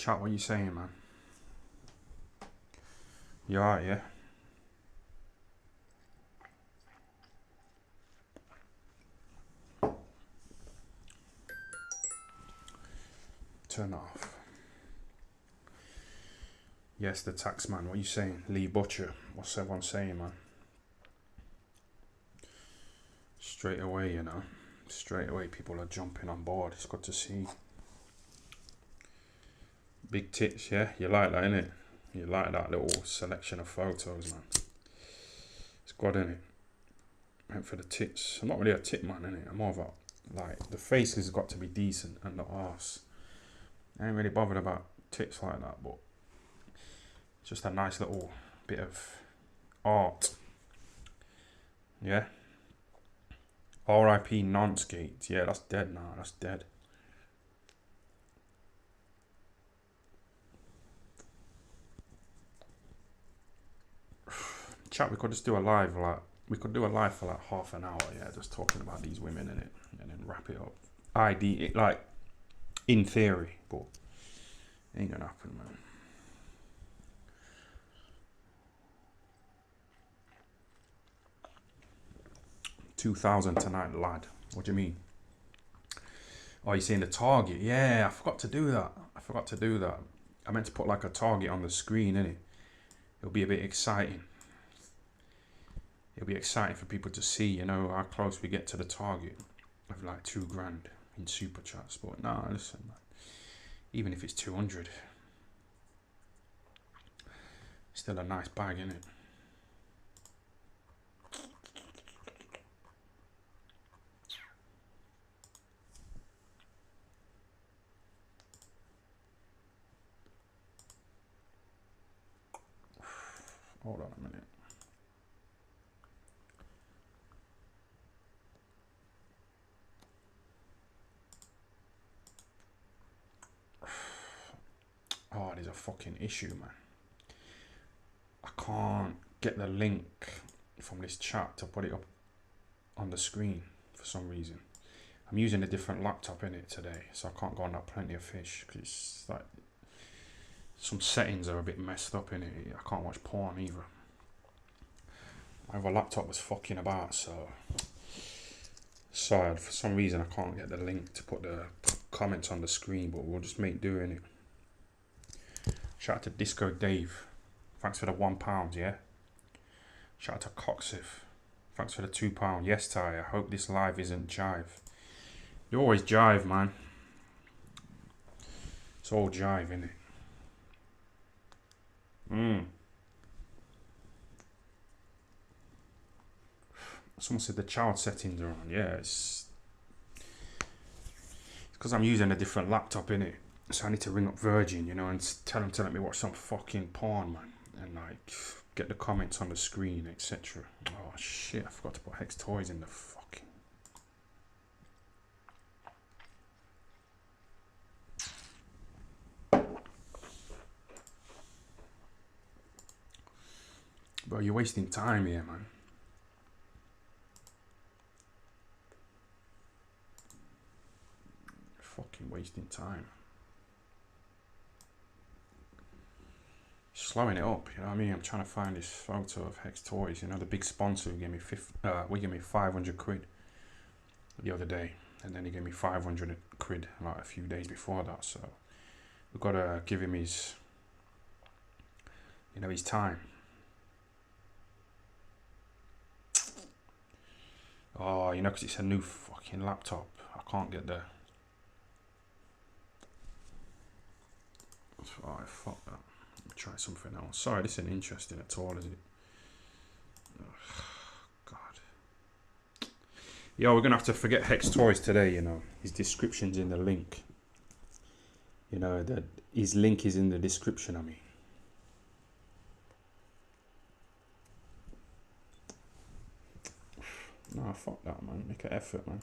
Chat, what you saying, man? You alright, yeah? Turn it off. Yes, the tax man. What you saying? Lee Butcher. What's everyone saying, man? Straight away, you know. Straight away, people are jumping on board. It's good to see. Big tits, yeah? You like that, innit? You like that little selection of photos, man. It's good, innit? Went for the tits. I'm not really a tit man, innit? I'm more of a, like, the face has got to be decent and the arse. I ain't really bothered about tits like that, but it's just a nice little bit of art. Yeah? R.I.P. Nonskate. Yeah, that's dead now. That's dead. Chat, we could just do a live, like, we could do a live for like half an hour, yeah, just talking about these women in it, and then wrap it up. It, like, in theory, but ain't gonna happen, man. $2,000 tonight, lad. What do you mean? Oh, you're saying the target? Yeah, I forgot to do that. I meant to put like a target on the screen, innit? It'll be a bit exciting. It'll be exciting for people to see, you know, how close we get to the target of like $2,000 in super chats. But nah, listen, man. Even if it's 200, still a nice bag, innit? Hold on a minute. Oh, there's a fucking issue, man. I can't get the link from this chat to put it up on the screen for some reason. I'm using a different laptop in it today, so I can't go on that Plenty of Fish because it's like some settings are a bit messed up in it. I can't watch porn either. My other laptop was fucking about, so sorry, for some reason I can't get the link to put the comments on the screen, but we'll just make do in it. Shout out to Disco Dave. Thanks for the £1, yeah? Shout out to Coxif. Thanks for the £2. Yes, Ty, I hope this live isn't jive. You always jive, man. It's all jive, innit? Someone said the child settings are on. Yeah, it's because I'm using a different laptop, innit? So I need to ring up Virgin, you know, and tell them to let me watch some fucking porn, man. And like, get the comments on the screen, etc. Oh shit, I forgot to put Hex Toys in the fucking... Bro, you're wasting time here, man. Fucking wasting time. Slowing it up, you know what I mean? I'm trying to find this photo of Hex Toys, you know, the big sponsor who gave me we gave me 500 quid the other day, and then he gave me 500 quid like a few days before that. So we've got to give him his, you know, his time. Oh, you know, because it's a new fucking laptop, I can't get the... Oh, fuck that. Try something else. Sorry, this isn't interesting at all, is it? Ugh, God. Yo, we're gonna have to forget Hex Toys today, you know. His description's in the link. You know, his link is in the description, I mean. Nah, fuck that, man. Make an effort, man.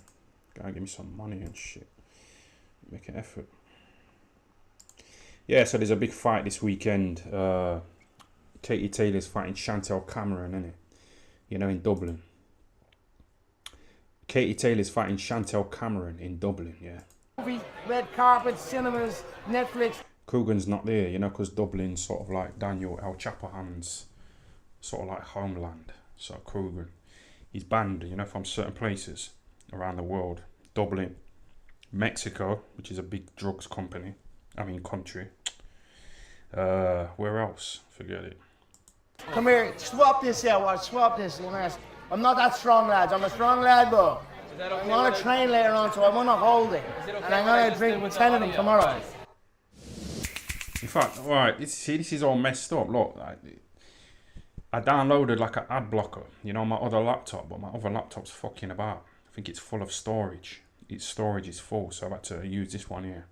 Gotta give me some money and shit. Make an effort. Yeah, so there's a big fight this weekend. Katie Taylor's fighting Chantelle Cameron, innit? You know, in Dublin. Katie Taylor's fighting Chantelle Cameron in Dublin, yeah. Movie, red carpet, cinemas, Netflix. Coogan's not there, you know, because Dublin's sort of like Daniel El Chapahan's sort of like homeland. So Coogan, he's banned, you know, from certain places around the world. Dublin, Mexico, which is a big drugs country. Where else? Forget it. Come here, swap this here, watch, swap this. I'm not that strong, lads. I'm a strong lad, but I'm going to train later on, so I want to hold it. And I'm going to drink with 10 of them tomorrow. In fact, alright, this is all messed up. Look, I downloaded like an ad blocker, you know, on my other laptop, but my other laptop's fucking about. I think it's full of storage. Its storage is full, so I've had to use this one here.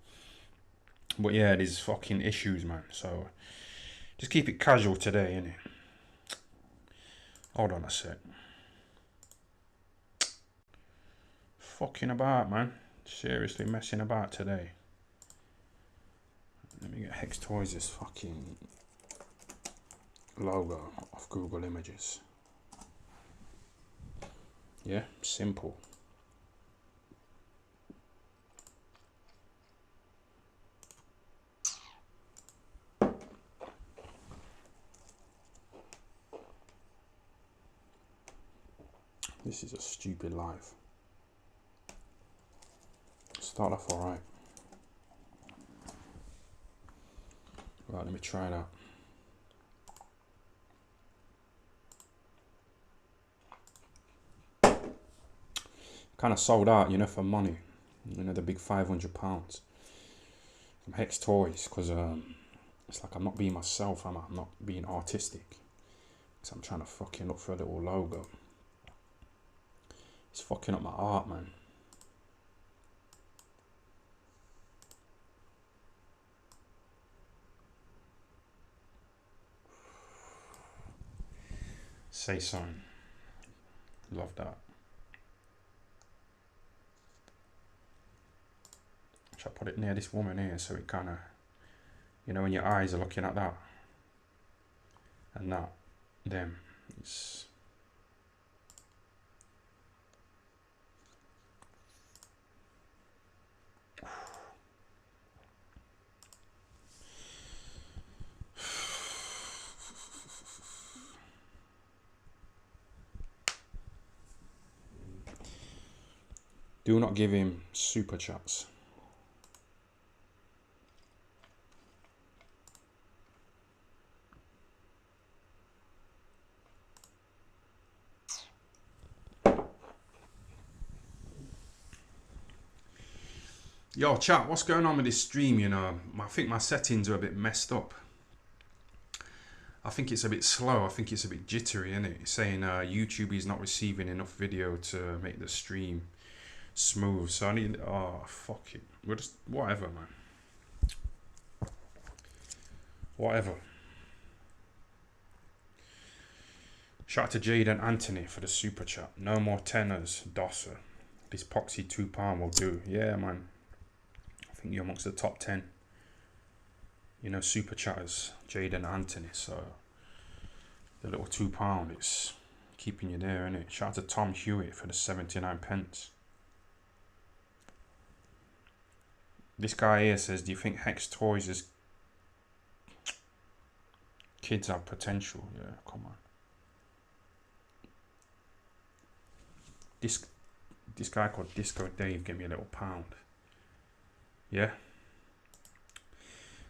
But yeah, there's fucking issues, man. So just keep it casual today, innit? Hold on a sec. Fucking about, man. Seriously messing about today. Let me get Hex Toys' fucking logo off Google Images. Yeah, simple. This is a stupid life. Start off alright. Right, let me try that. Kind of sold out, you know, for money. You know, the big £500 from Hex Toys, because it's like I'm not being myself, I'm not being artistic. So I'm trying to fucking look for a little logo. It's fucking up my art, man. Say something. Love that. Should I put it near this woman here so it kind of, you know, when your eyes are looking at that and that, them, it's. Do not give him super chats. Yo, chat, what's going on with this stream? You know, I think my settings are a bit messed up. I think it's a bit slow. I think it's a bit jittery, isn't it? It's saying YouTube is not receiving enough video to make the stream smooth. So I need. Oh, fuck it. We'll just. Whatever, man. Whatever. Shout out to Jade and Anthony for the super chat. No more tenors, Dosser. This Poxy £2 will do. Yeah, man. I think you're amongst the top 10. You know, super chatters, Jade and Anthony. So the little £2, it's keeping you there, innit? Shout out to Tom Hewitt for the 79 pence. This guy here says, do you think Hex Toys is kids have potential? Yeah, come on. This guy called Disco Dave gave me a little £1. Yeah.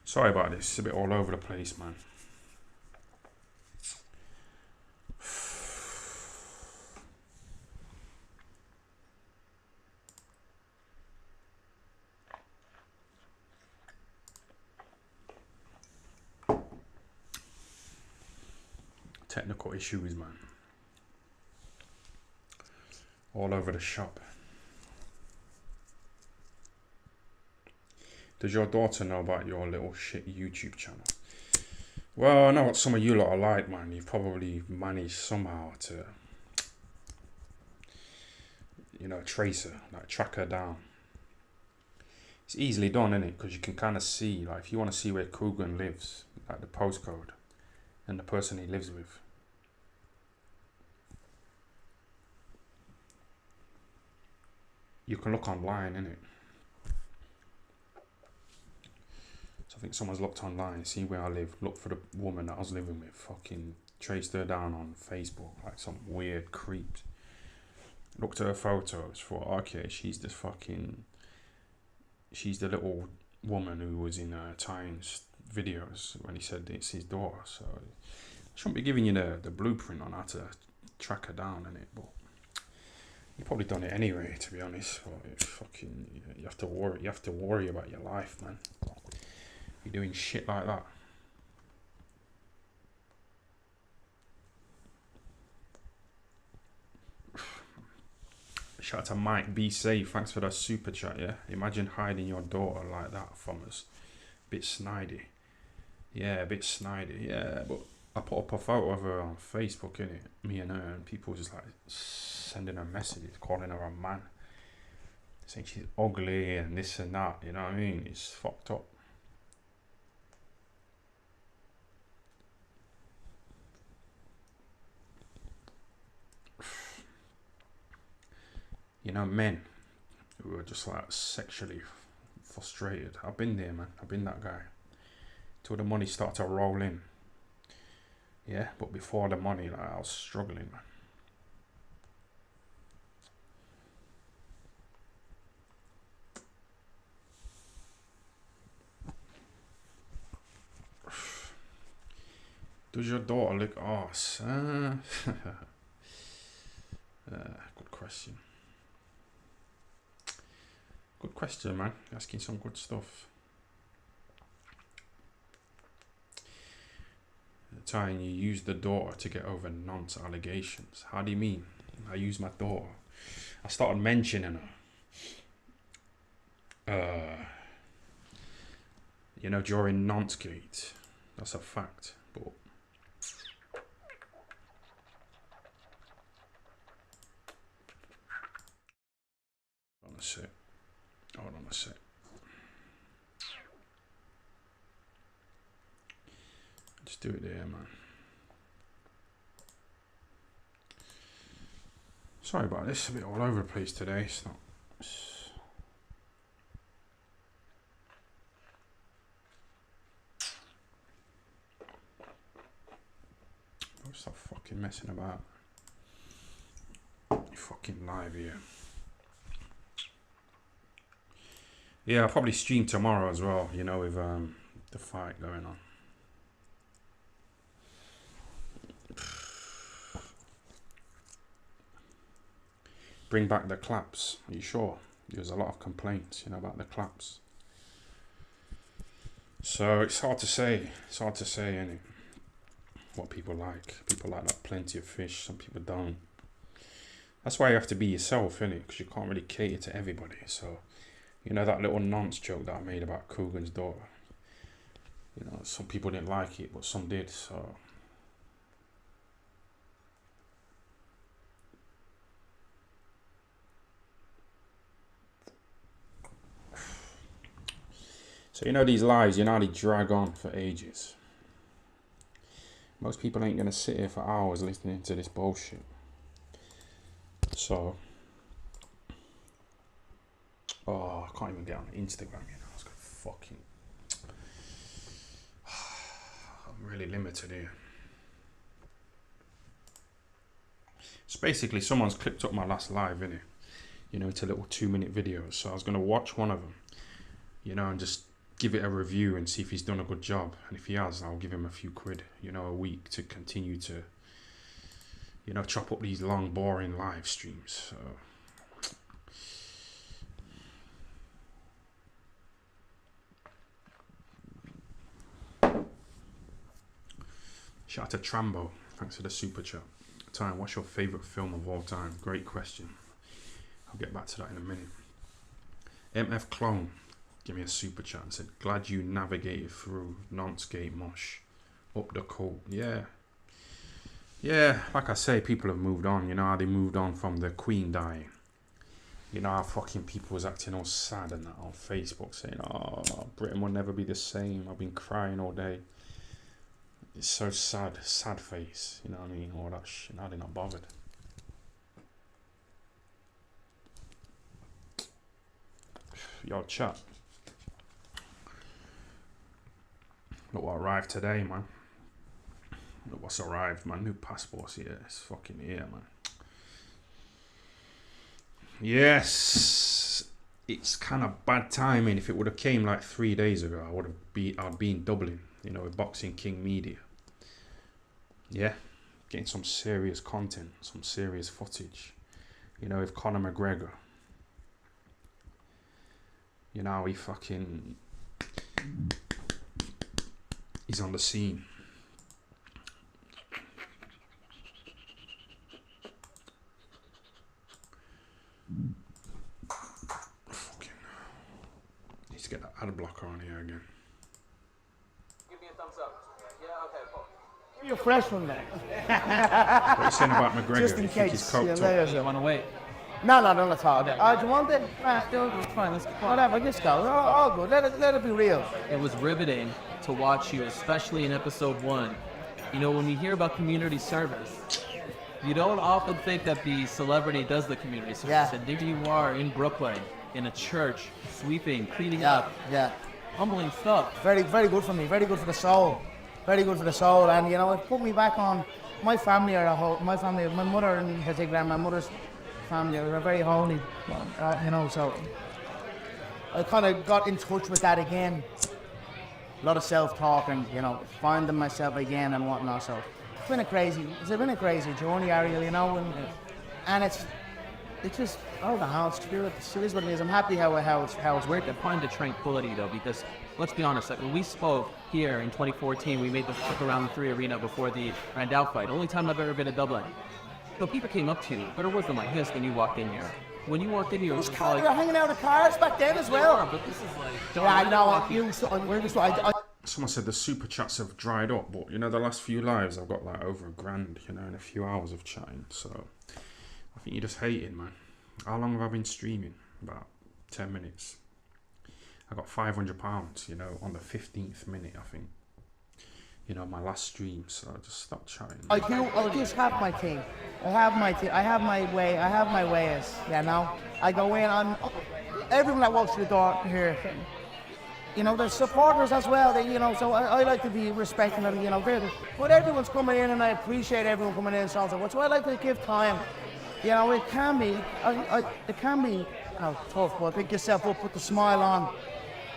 Sorry about this. It's a bit all over the place, man. Technical issues, man. All over the shop. Does your daughter know about your little shit YouTube channel? Well, I know what some of you lot are like, man. You've probably managed somehow to, you know, trace her, like track her down. It's easily done, isn't it? Because you can kind of see, like, if you want to see where Coogan lives, like the postcode and the person he lives with. You can look online, innit? So So I think someone's looked online, seen where I live, looked for the woman that I was living with, fucking traced her down on Facebook like some weird creep. Looked at her photos, thought, okay, she's the little woman who was in Tyne's videos when he said it's his daughter. So I shouldn't be giving you the blueprint on how to track her down, innit? But you probably done it anyway, to be honest. But it's fucking, you have to worry. You have to worry about your life, man. You're doing shit like that. Shout out to Mike. Be safe. Thanks for that super chat. Yeah. Imagine hiding your daughter like that from us. Bit snidey. Yeah, a bit snidey. Yeah, but I put up a photo of her on Facebook, innit? Me and her, and people just like sending her messages, calling her a man, saying she's ugly and this and that. You know what I mean? It's fucked up. You know, men who are just like sexually frustrated. I've been there, man. I've been that guy. Till the money started to roll in. Yeah, but before the money, like, I was struggling, man. Does your daughter look arse? Good question. Good question, man. Asking some good stuff. The time you use the daughter to get over nonce allegations. How do you mean? I use my daughter. I started mentioning her. You know, during Nonce-gate. That's a fact. But hold on a sec. Hold on a sec. Just do it there, man. Sorry about this. It's a bit all over the place today. It's not. Stop fucking messing about. You're fucking live here. Yeah, I'll probably stream tomorrow as well, you know, with the fight going on. Bring back the claps. Are you sure? There's a lot of complaints, you know, about the claps. So it's hard to say. It's hard to say, innit? What people like. People like plenty of fish. Some people don't. That's why you have to be yourself, innit? Because you can't really cater to everybody. So, you know, that little nonce joke that I made about Coogan's daughter. You know, some people didn't like it, but some did. So you know, these lives, you know, they drag on for ages. Most people ain't going to sit here for hours listening to this bullshit. So, I can't even get on Instagram, you know. I was going to fucking... I'm really limited here. So basically, someone's clipped up my last live, innit? You know, into little 2-minute videos. So I was going to watch one of them, you know, and just give it a review and see if he's done a good job. And if he has, I'll give him a few quid, you know, a week to continue to, you know, chop up these long, boring live streams. So shout out to Trambo. Thanks for the super chat. Time, what's your favourite film of all time? Great question. I'll get back to that in a minute. MF Clone, give me a super chat and said, glad you navigated through Nonce-gate mosh. Up the coat. Yeah. Yeah, like I say, people have moved on. You know how they moved on from the Queen dying. You know how fucking people was acting all sad and that on Facebook saying, oh, Britain will never be the same. I've been crying all day. It's so sad. Sad face. You know what I mean? All that shit. Now they're not bothered. Yo, chat. Look what arrived today, man. Look what's arrived, man. New passports here. It's fucking here, man. Yes. It's kind of bad timing. If it would have came like 3 days ago, I'd be in Dublin, you know, with Boxing King Media. Yeah. Getting some serious content, some serious footage. You know, with Conor McGregor. You know, he's on the scene. Fucking. Need to get that ad blocker on here again. Give me a thumbs up. Yeah, okay, cool. You're fresh from that. What are you saying about McGregor? Just in You think case. he's coked up? You want to wait? No, don't at all. Do you want it? It's fine. Let's go. Whatever, just go. All good. Let it be real. It was riveting to watch you, especially in episode 1. You know, when we hear about community service, you don't often think that the celebrity does the community service. Yeah. And there you are in Brooklyn, in a church, sweeping, cleaning Yeah, up, yeah. humbling stuff. Very, very good for me. Very good for the soul. Very good for the soul. And you know, it put me back on. My family are my mother in particular, my mother's family are very holy. You know, so I kind of got in touch with that again. A lot of self-talk and, you know, finding myself again and whatnot. So it's been a crazy journey, Ariel, you know, and it's just, I don't know how it's true. It is what it is. I'm happy how it's Where to find the tranquility though, because let's be honest, like when we spoke here in 2014, we made the trip around the 3 Arena before the Randall fight. Only time I've ever been to Dublin. So people came up to you, but it wasn't like this when you walked in here. When you walked in here, it was like... We were hanging out at cars back then as well. But this is like... Yeah, I know. Someone said the super chats have dried up, but you know, the last few lives I've got like over 1,000, you know, in a few hours of chatting. So I think you're just hating, man. How long have I been streaming? About 10 minutes. I got £500, you know, on the 15th minute, I think. You know, my last stream, so I just stopped chatting. I just have my thing. I have my way. I have my ways. You know, I go in. Everyone that walks through the door here. You know, there's supporters as well. They, you know, so I like to be respecting them. You know, but everyone's coming in, and I appreciate everyone coming in. So I like to give time. You know, it can be, you know, tough, but pick yourself up, put the smile on,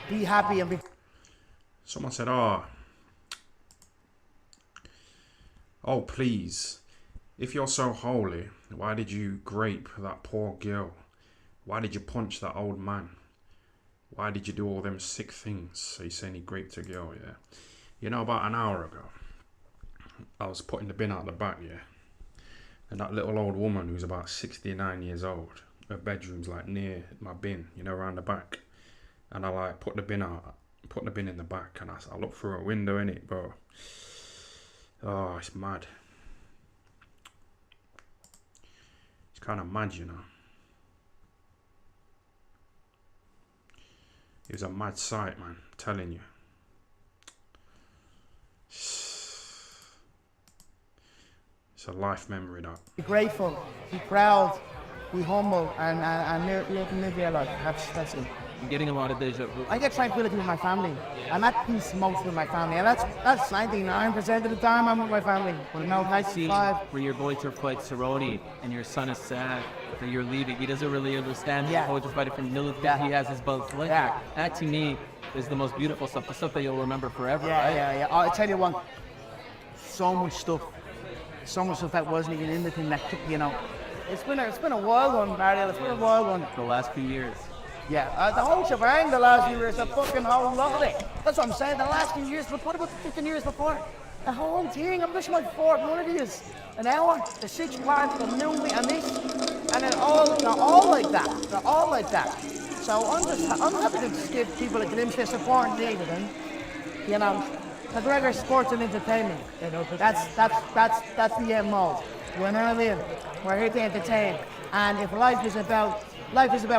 be happy, and be. Someone said, oh, please, if you're so holy, why did you grape that poor girl? Why did you punch that old man? Why did you do all them sick things? So he's saying he raped a girl, yeah. You know, about an hour ago, I was putting the bin out the back, yeah. And that little old woman who's about 69 years old, her bedroom's like near my bin, you know, around the back. And I like put the bin in the back, and I look through a window in it, bro. Oh, it's mad. It's kind of mad, you know. It was a mad sight, man. I'm telling you. It's a life memory, that. Be grateful, be proud, be humble, and live your life. That's it. I'm getting a lot of deja vu. I get tranquility with my family. I'm at peace most with my family, and that's 99% of the time I'm with my family. But no, I see 95. where your boys are quite Cerrone, and your son is sad that you're leaving. He doesn't really understand Yeah. how to fight from military. Yeah. He has his both legs. Yeah. That to me is the most beautiful stuff, the stuff that you'll remember forever. Yeah. I tell you what, so much stuff that wasn't even in the thing that, you know, it's been a wild one, Mariel. It's been a wild one. The last few years. Yeah, the whole shebang the last few years, the fucking whole lot of it. That's what I'm saying, the last few years, but what about the 15 years before? The whole thing, I'm just my fourth one of these. An hour, the 6 part, the movie, and this, and they're all like that. They're all like that. So I'm happy to just give people a glimpse of support and needed, and, you know, McGregor Sports and Entertainment. You know, that's the end mode. You know what I mean? We're here to entertain, and if life is about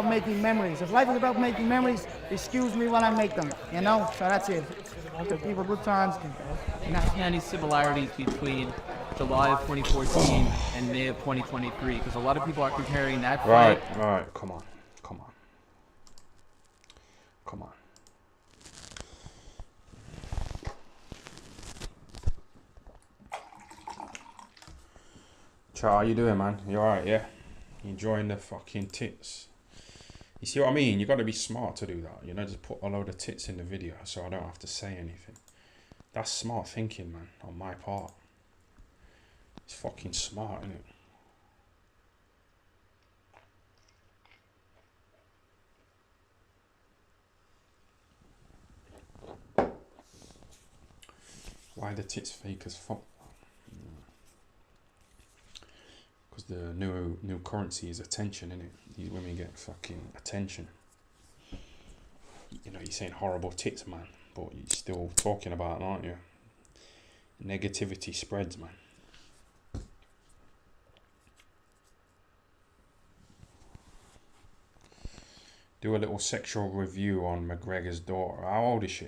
making memories. If life is about making memories, excuse me when I make them, you know? So that's it. Give people good times. You know, any similarities between July of 2014 and May of 2023? Because a lot of people are comparing that fight. Right, come on. Chat, how you doing, man? You alright, yeah? You enjoying the fucking tits? You see what I mean? You got to be smart to do that. You know, just put a load of tits in the video so I don't have to say anything. That's smart thinking, man, on my part. It's fucking smart, isn't it? Why the tits fake as fuck? Because the new currency is attention, innit? These women get fucking attention. You know, you're saying horrible tits, man, but you're still talking about it, aren't you? Negativity spreads, man. Do a little sexual review on McGregor's daughter. How old is she?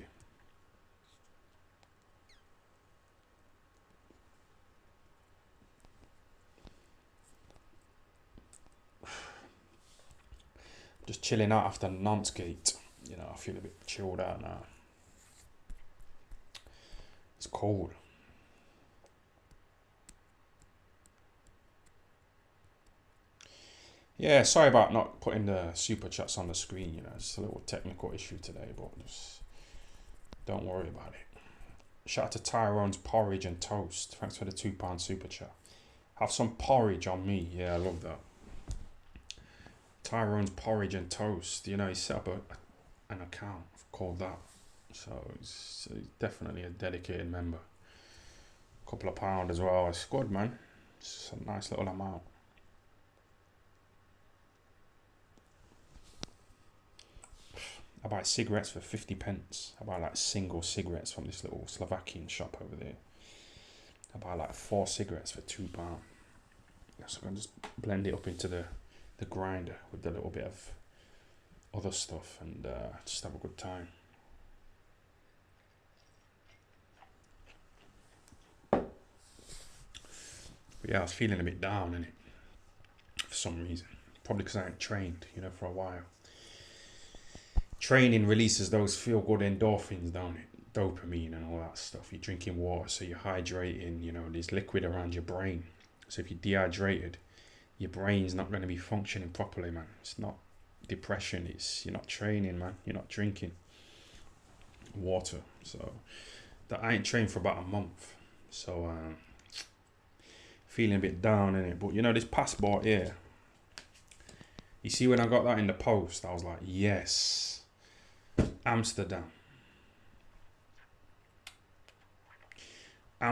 Just chilling out after Nonce. You know, I feel a bit chilled out now. It's cold. Yeah, sorry about not putting the super chats on the screen. You know, it's a little technical issue today, but just don't worry about it. Shout out to Tyrone's porridge and toast. Thanks for the £2 super chat. Have some porridge on me. Yeah, I love that. Tyrone's porridge and toast. You know, he set up an account called that. So he's definitely a dedicated member. Couple of pound as well. It's good, man. It's a nice little amount. I buy cigarettes for 50p. I buy like single cigarettes from this little Slovakian shop over there. I buy like 4 cigarettes for £2. So I can just blend it up into the grinder with a little bit of other stuff and just have a good time. But yeah, I was feeling a bit down, innit? For some reason. Probably because I ain't trained, you know, for a while. Training releases those feel-good endorphins, don't it? Dopamine and all that stuff. You're drinking water, so you're hydrating, you know, there's liquid around your brain. So if you're dehydrated, your brain's not going to be functioning properly, man. It's not depression, it's you're not training, man. You're not drinking water. So that I ain't trained for about a month. So feeling a bit down in it. But you know, this passport here, you see when I got that in the post, I was like, yes, Amsterdam. I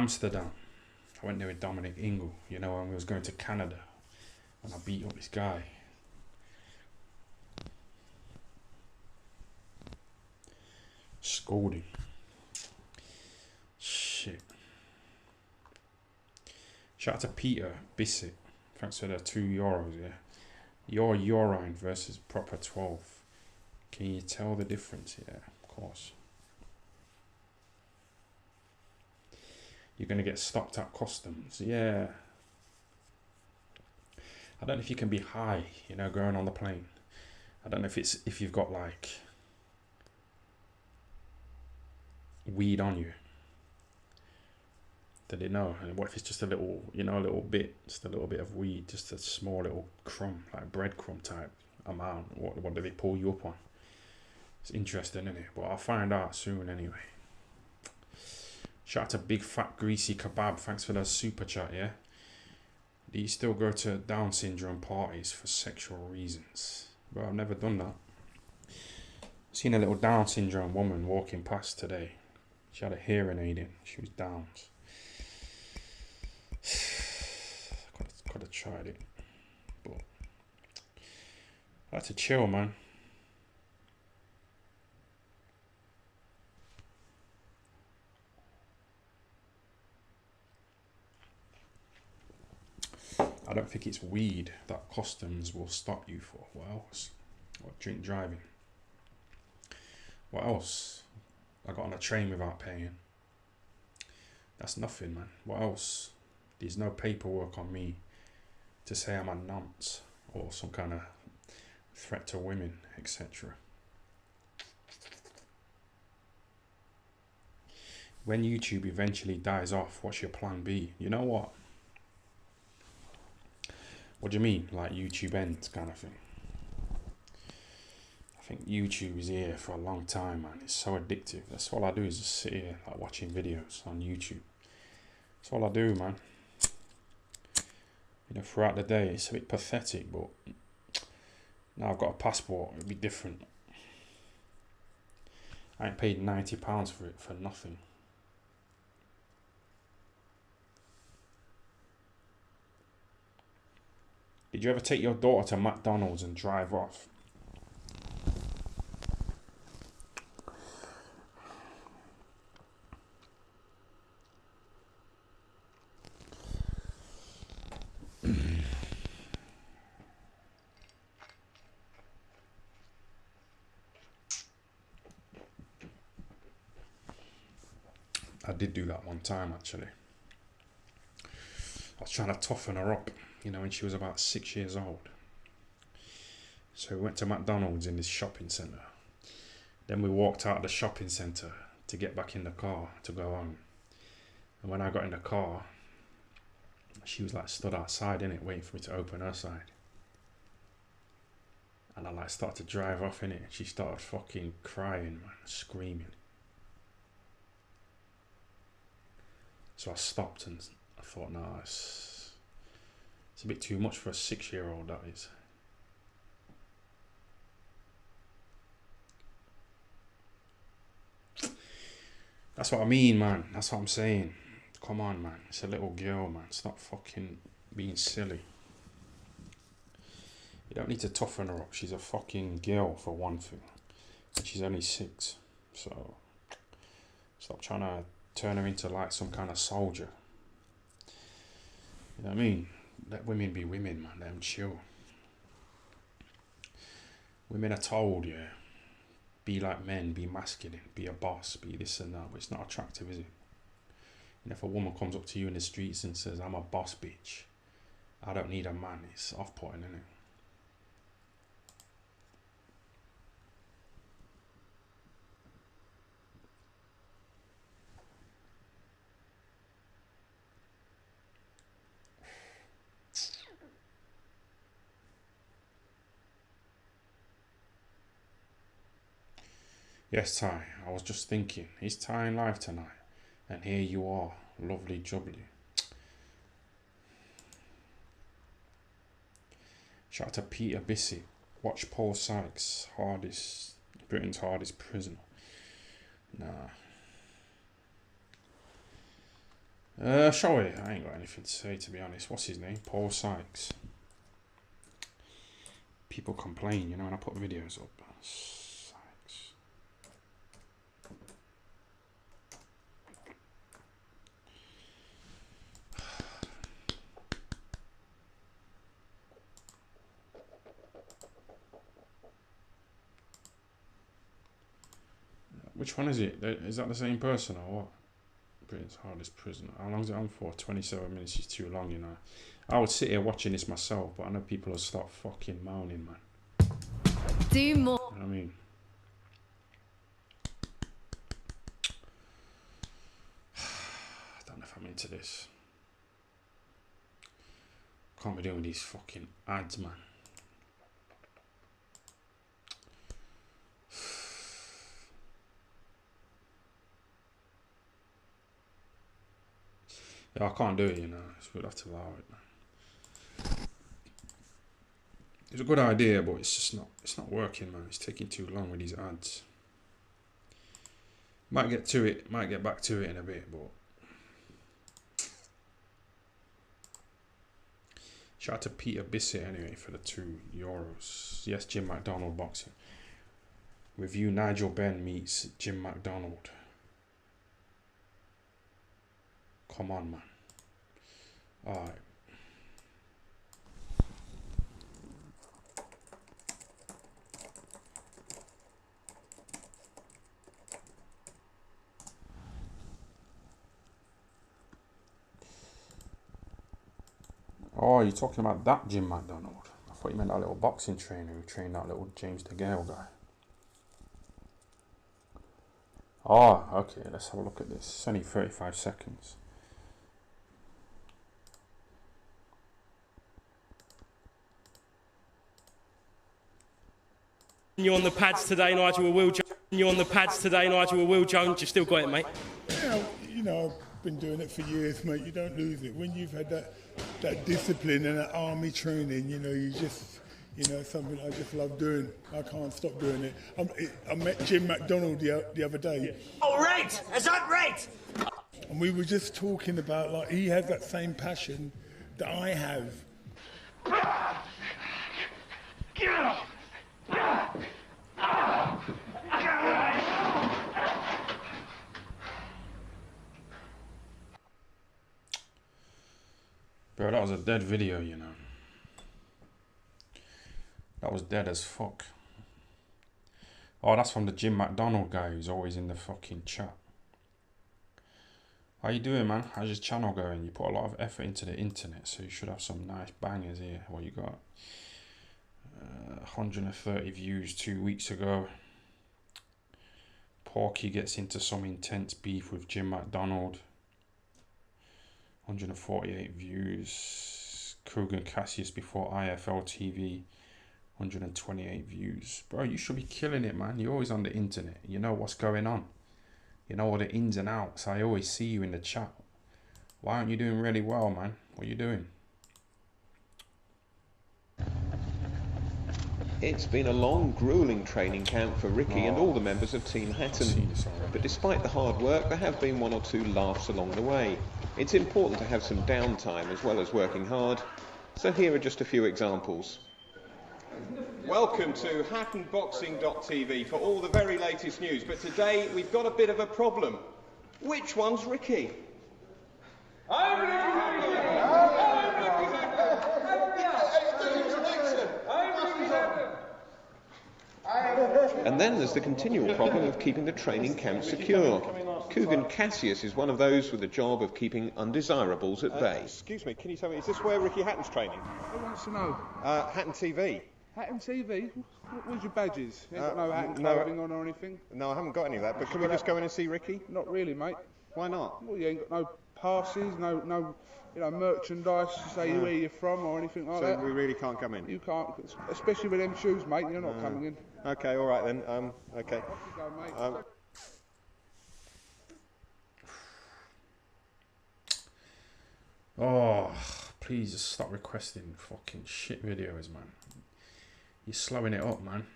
went there with Dominic Ingle, you know, when we was going to Canada. And I beat up this guy. Scolding. Shit. Shout out to Peter Bissett. Thanks for the €2, yeah. Your urine versus proper 12. Can you tell the difference? Yeah, of course. You're going to get stopped at customs. Yeah. I don't know if you can be high, you know, going on the plane. I don't know if you've got like weed on you. Do they know? And what if it's just a little, you know, a little bit, just a little bit of weed, just a small little crumb, like breadcrumb type amount. What do they pull you up on? It's interesting, isn't it? But I'll find out soon anyway. Shout out to Big Fat Greasy Kebab. Thanks for the super chat, yeah? Do you still go to Down syndrome parties for sexual reasons? Well, I've never done that. Seen a little Down syndrome woman walking past today. She had a hearing aid in. She was Downs. Could have tried it. But I had to chill, man. I don't think it's weed that customs will stop you for. What else? What, drink driving? What else? I got on a train without paying. That's nothing, man. What else? There's no paperwork on me to say I'm a nonce or some kind of threat to women, etc. When YouTube eventually dies off, what's your plan B? You know what? What do you mean? Like YouTube ends kind of thing? I think YouTube is here for a long time, man. It's so addictive. That's all I do is just sit here like watching videos on YouTube. That's all I do, man. You know, throughout the day, it's a bit pathetic, but now I've got a passport, it'll be different. I ain't paid £90 for it for nothing. Did you ever take your daughter to McDonald's and drive off? I did do that one time, actually. I was trying to toughen her up, you know, when she was about 6 years old. So we went to McDonald's in this shopping centre. Then we walked out of the shopping centre to get back in the car to go home. And when I got in the car, she was like stood outside, innit, waiting for me to open her side. And I like started to drive off, innit. She started fucking crying, man, screaming. So I stopped and I thought, nah, it's a bit too much for a 6-year-old, that is. That's what I mean, man. That's what I'm saying. Come on, man. It's a little girl, man. Stop fucking being silly. You don't need to toughen her up. She's a fucking girl, for one thing. And she's only 6. So stop trying to turn her into like some kind of soldier. You know what I mean? Let women be women, man. Let them chill. Women are told, yeah, be like men, be masculine, be a boss, be this and that. But it's not attractive, is it? And if a woman comes up to you in the streets and says, I'm a boss bitch, I don't need a man, it's off-putting, isn't it? Yes, Ty, I was just thinking, is Ty in live tonight? And here you are, lovely jubbly. Shout out to Peter Bissett. Watch Paul Sykes, Britain's hardest prisoner. Nah. Show it. I ain't got anything to say, to be honest. What's his name? Paul Sykes. People complain, you know, when I put videos up. Sykes. Which one is it? Is that the same person or what? Britain's hardest prisoner. How long is it on for? 27 minutes is too long, you know. I would sit here watching this myself, but I know people will start fucking moaning, man. Do more. You know what I mean? I don't know if I'm into this. Can't be doing these fucking ads, man. Yeah, I can't do it, you know. We'll have to allow it, man. It's a good idea, but it's not working, man. It's taking too long with these ads. Might get back to it in a bit, but shout out to Peter Bissett anyway for the €2. Yes, Jim McDonald boxing. Review Nigel Benn meets Jim McDonald. Come on, man. Alright. Oh, you're talking about that Jim McDonald. I thought you meant that little boxing trainer who trained that little James DeGale guy. Oh, okay, let's have a look at this. It's only 35 seconds. You on the pads today, Nigel with Will Jones. You on the pads today, Nigel with Will Jones. You've still got it, mate. You know, I've been doing it for years, mate. You don't lose it. When you've had that discipline and that army training, you know, you just, you know, something I just love doing. I can't stop doing it. I met Jim McDonald the other day. Oh, right! Is that right? And we were just talking about, like, he has that same passion that I have. Bro, that was a dead video, you know. That was dead as fuck. Oh, that's from the Jim McDonald guy who's always in the fucking chat. How you doing, man? How's your channel going? You put a lot of effort into the internet, so you should have some nice bangers here. What you got? 130 views 2 weeks ago. Porky gets into some intense beef with Jim McDonald. 148 views. Kugan Cassius before IFL TV. 128 views. Bro, you should be killing it, man. You're always on the internet. You know what's going on. You know all the ins and outs. I always see you in the chat. Why aren't you doing really well, man? What are you doing? It's been a long, gruelling training camp for Ricky and all the members of Team Hatton. But despite the hard work, there have been 1 or 2 laughs along the way. It's important to have some downtime as well as working hard. So here are just a few examples. Welcome to HattonBoxing.tv for all the very latest news. But today we've got a bit of a problem. Which one's Ricky? And then there's the continual problem of keeping the training camp secure. Kugan Cassius is one of those with the job of keeping undesirables at bay. Excuse me, can you tell me, is this where Ricky Hatton's training? Who wants to know? Hatton TV. Hatton TV? Where's your badges? You ain't got no Hatton clothing on or anything? No, I haven't got any of that, but can we just go in and see Ricky? Not really, mate. Why not? Well, you ain't got no passes, no merchandise to say where you're from or anything like that. So we really can't come in? You can't, especially with them shoes, mate, you're not coming in. Okay, all right then, okay. Off you go, mate. Oh, please just stop requesting fucking shit videos, man. You're slowing it up, man.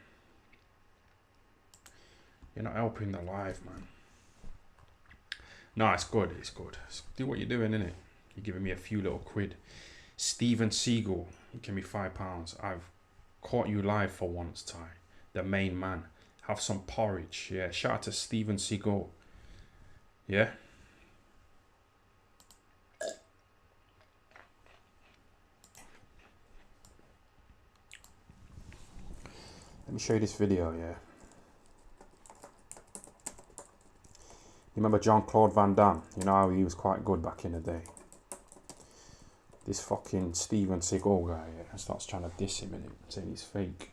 You're not helping the live, man. No, it's good, it's good. Do what you're doing, innit? You're giving me a few little quid. Steven Seagull, give me £5. I've caught you live for once, Ty. The main man. Have some porridge. Yeah, shout out to Steven Seagull. Yeah? Let me show you this video, yeah? You remember Jean-Claude Van Damme? You know how he was quite good back in the day. This fucking Steven Seagal guy, yeah, starts trying to diss him in it, saying he's fake.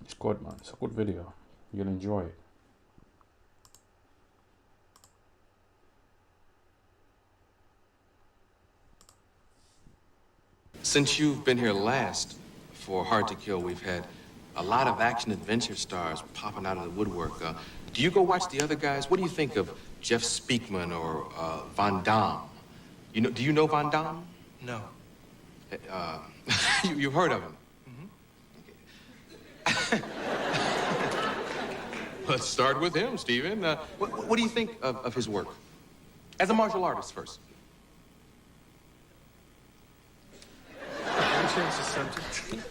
It's good, man. It's a good video. You'll enjoy it. Since you've been here last for Hard to Kill, we've had a lot of action-adventure stars popping out of the woodwork. Do you go watch the other guys? What do you think of Jeff Speakman or Van Damme? Do you know Van Damme? No. You've heard of him? Okay. Let's start with him, Steven. What do you think of his work? As a martial artist first.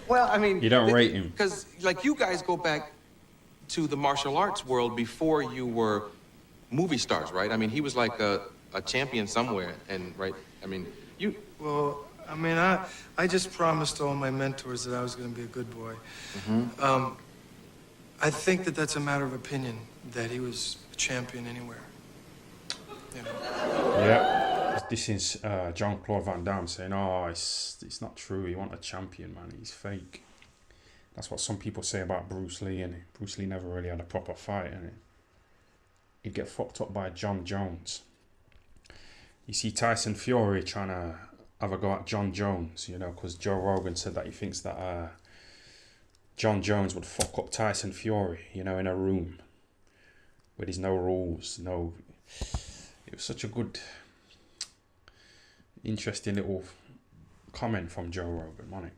Well, I mean... You don't rate him. Because, like, you guys go back to the martial arts world before you were movie stars, right? I mean, he was like a champion somewhere, and, right? I mean, you... Well, I mean, I just promised all my mentors that I was going to be a good boy. I think that that's a matter of opinion, that he was a champion anywhere. You know? Yeah. This is Jean-Claude Van Damme saying, oh, it's not true. He wasn't a champion, man. He's fake. That's what some people say about Bruce Lee, innit? Bruce Lee never really had a proper fight, innit? He'd get fucked up by John Jones. You see Tyson Fury trying to have a go at John Jones, you know, because Joe Rogan said that he thinks that John Jones would fuck up Tyson Fury, you know, in a room where there's no rules, no. It was such a good, interesting little comment from Joe Rogan, wasn't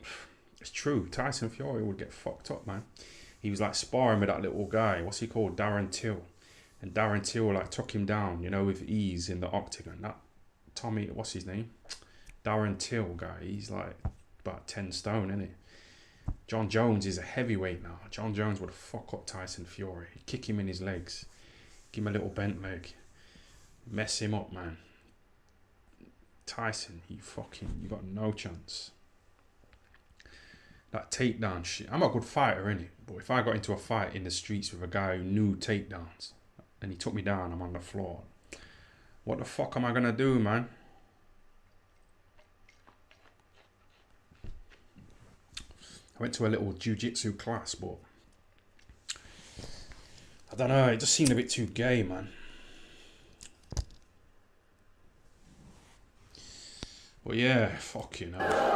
it? It's true. Tyson Fury would get fucked up, man. He was like sparring with that little guy. What's he called? Darren Till. And Darren Till like took him down, you know, with ease in the octagon. That Tommy, what's his name? Darren Till guy. He's like about 10 stone, isn't he? John Jones is a heavyweight now. John Jones would fuck up Tyson Fury. He'd kick him in his legs. Give him a little bent leg. Mess him up, man. Tyson, you got no chance. That takedown shit. I'm a good fighter, innit? But if I got into a fight in the streets with a guy who knew takedowns and he took me down, I'm on the floor. What the fuck am I gonna do, man? I went to a little jiu-jitsu class, but I don't know, it just seemed a bit too gay, man. But yeah, fucking hell.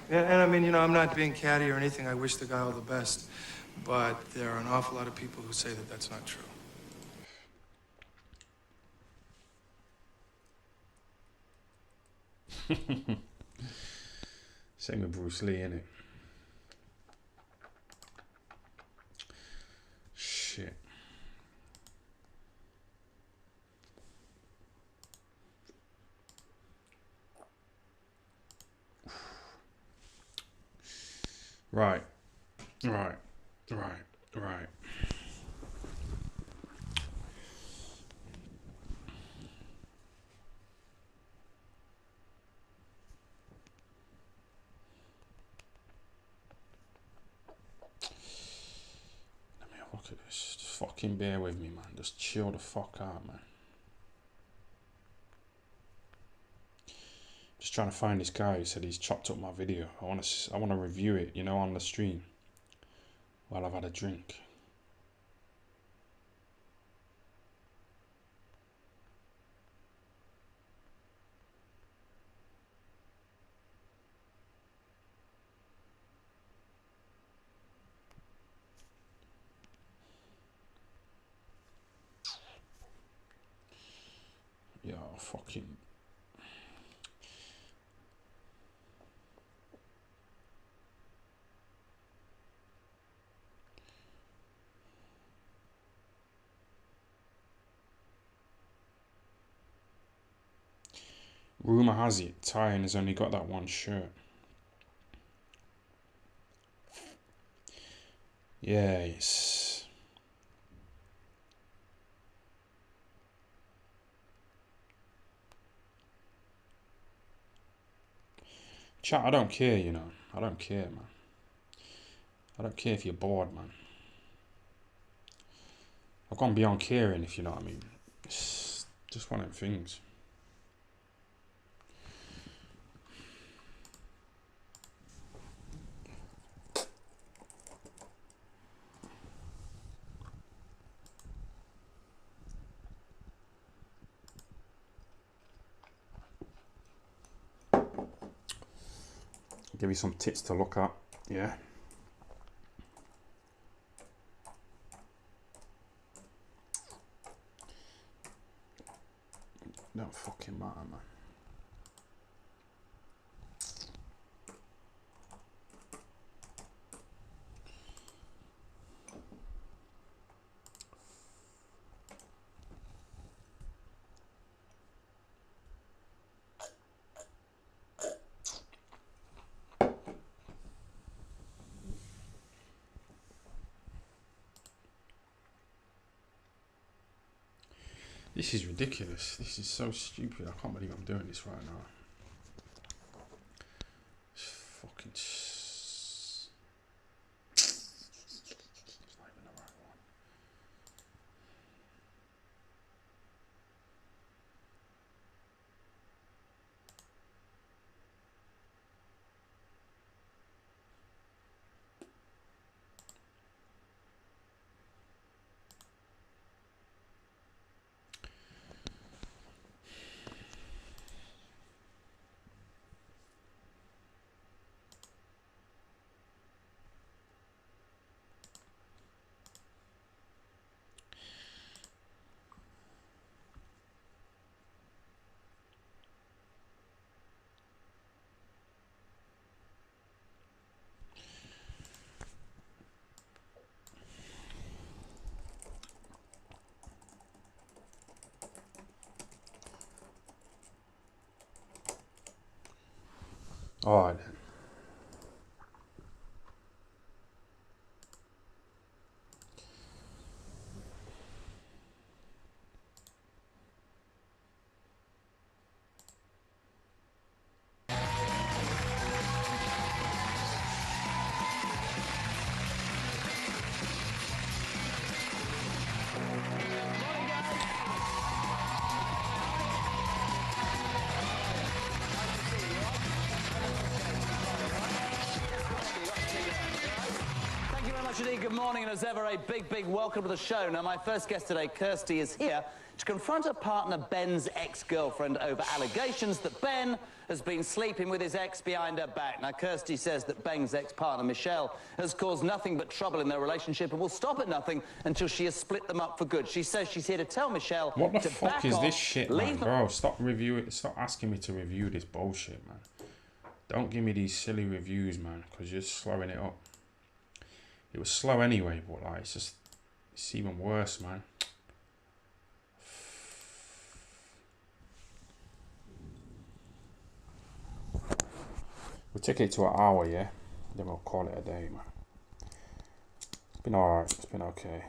And I mean, you know, I'm not being catty or anything. I wish the guy all the best. But there are an awful lot of people who say that that's not true. Same with Bruce Lee, innit? Shit. Right. Let me have a look at this. Just fucking bear with me, man. Just chill the fuck out, man. Just trying to find this guy who said he's chopped up my video. I want to review it, you know, on the stream while I've had a drink. Yeah, fucking. Rumour has it, Tyan has only got that one shirt. Yeah, it's... Chat, I don't care, you know. I don't care, man. I don't care if you're bored, man. I've gone beyond caring, if you know what I mean. It's just one of them things. Give you some tits to look at, yeah. Don't fucking matter, man. This is ridiculous. This is so stupid. I can't believe I'm doing this right now. It's fucking... It's not even the right one. Alright. Good morning, and as ever, a big welcome to the show. Now, my first guest today, Kirsty, is here to confront her partner Ben's ex-girlfriend over allegations that Ben has been sleeping with his ex behind her back. Now, Kirsty says that Ben's ex-partner, Michelle, has caused nothing but trouble in their relationship and will stop at nothing until she has split them up for good. She says she's here to tell Michelle What the to fuck back is off, this shit, man? Bro, stop asking me to review this bullshit, man. Don't give me these silly reviews, man, because you're slowing it up. It was slow anyway, but like, it's even worse, man. We'll take it to an hour, yeah? Then we'll call it a day, man. It's been alright, it's been okay.